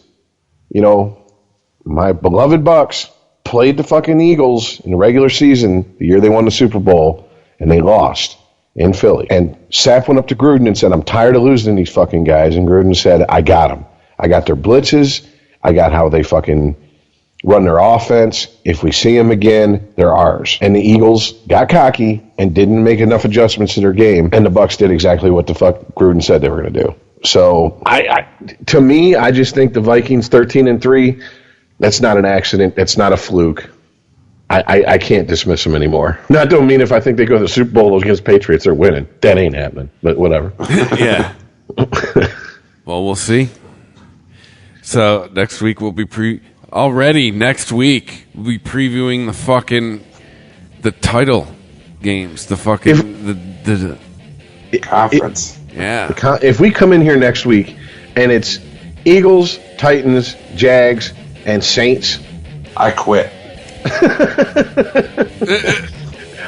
my beloved Bucks played the fucking Eagles in the regular season the year they won the Super Bowl, and they lost in Philly. And Sapp went up to Gruden and said, I'm tired of losing these fucking guys. And Gruden said, I got them. I got their blitzes. I got how they fucking run their offense. If we see them again, they're ours. And the Eagles got cocky and didn't make enough adjustments to their game. And the Bucks did exactly what the fuck Gruden said they were going to do. So, to me, I just think the Vikings 13-3, that's not an accident. That's not a fluke. I can't dismiss them anymore. Now, I don't mean if I think they go to the Super Bowl against Patriots, they're winning. That ain't happening, but whatever. Yeah. Well, we'll see. So next week we'll be next week we'll be previewing the title games, the conference. Yeah. If we come in here next week and it's Eagles, Titans, Jags, and Saints, I quit.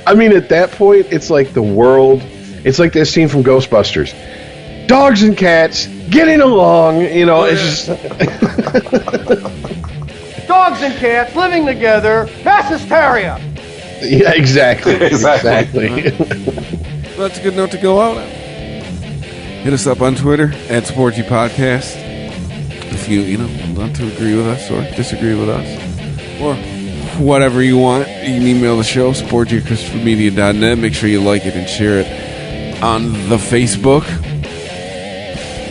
I mean, at that point, it's like the world. It's like that scene from Ghostbusters. Dogs and cats getting along, it's just... Dogs and cats living together, mass hysteria. Yeah, exactly. Exactly. Well, that's a good note to go out on. Hit us up on Twitter at Sporty Podcast. If you want to agree with us or disagree with us, or whatever you want, you can email the show, sporty@christophermedia.net. Make sure you like it and share it on the Facebook.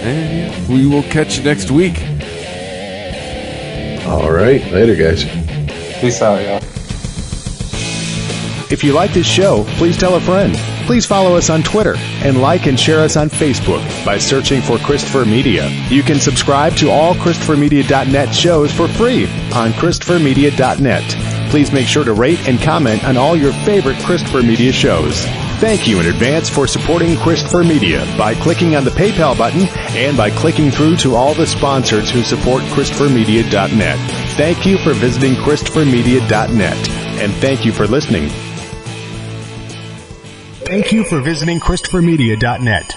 And we will catch you next week. All right. Later, guys. Peace out, y'all. If you like this show, please tell a friend. Please follow us on Twitter and like and share us on Facebook by searching for Christopher Media. You can subscribe to all ChristopherMedia.net shows for free on ChristopherMedia.net. Please make sure to rate and comment on all your favorite Christopher Media shows. Thank you in advance for supporting Christopher Media by clicking on the PayPal button and by clicking through to all the sponsors who support ChristopherMedia.net. Thank you for visiting ChristopherMedia.net, and thank you for listening. Thank you for visiting ChristopherMedia.net.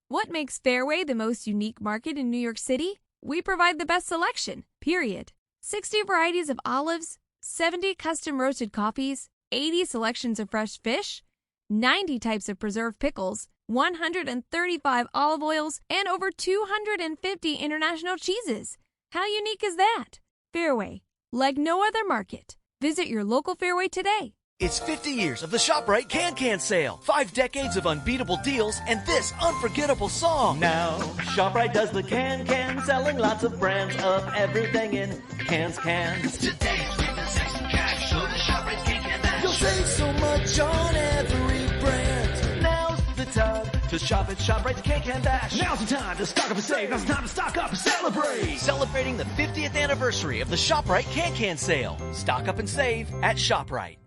What makes Fairway the most unique market in New York City? We provide the best selection, period. 60 varieties of olives, 70 custom roasted coffees, 80 selections of fresh fish, 90 types of preserved pickles, 135 olive oils, and over 250 international cheeses. How unique is that? Fairway, like no other market. Visit your local Fairway today. It's 50 years of the ShopRite Can sale. 5 decades of unbeatable deals and this unforgettable song. Now, ShopRite does the can, selling lots of brands of everything in cans. Today's week of sex and cash. So the ShopRite Can Dash. You'll save so much on every brand. Now's the time to shop at ShopRite Can Dash. Now's the time to stock up and save. Now's the time to stock up and celebrate. Celebrating the 50th anniversary of the ShopRite Can sale. Stock up and save at ShopRite.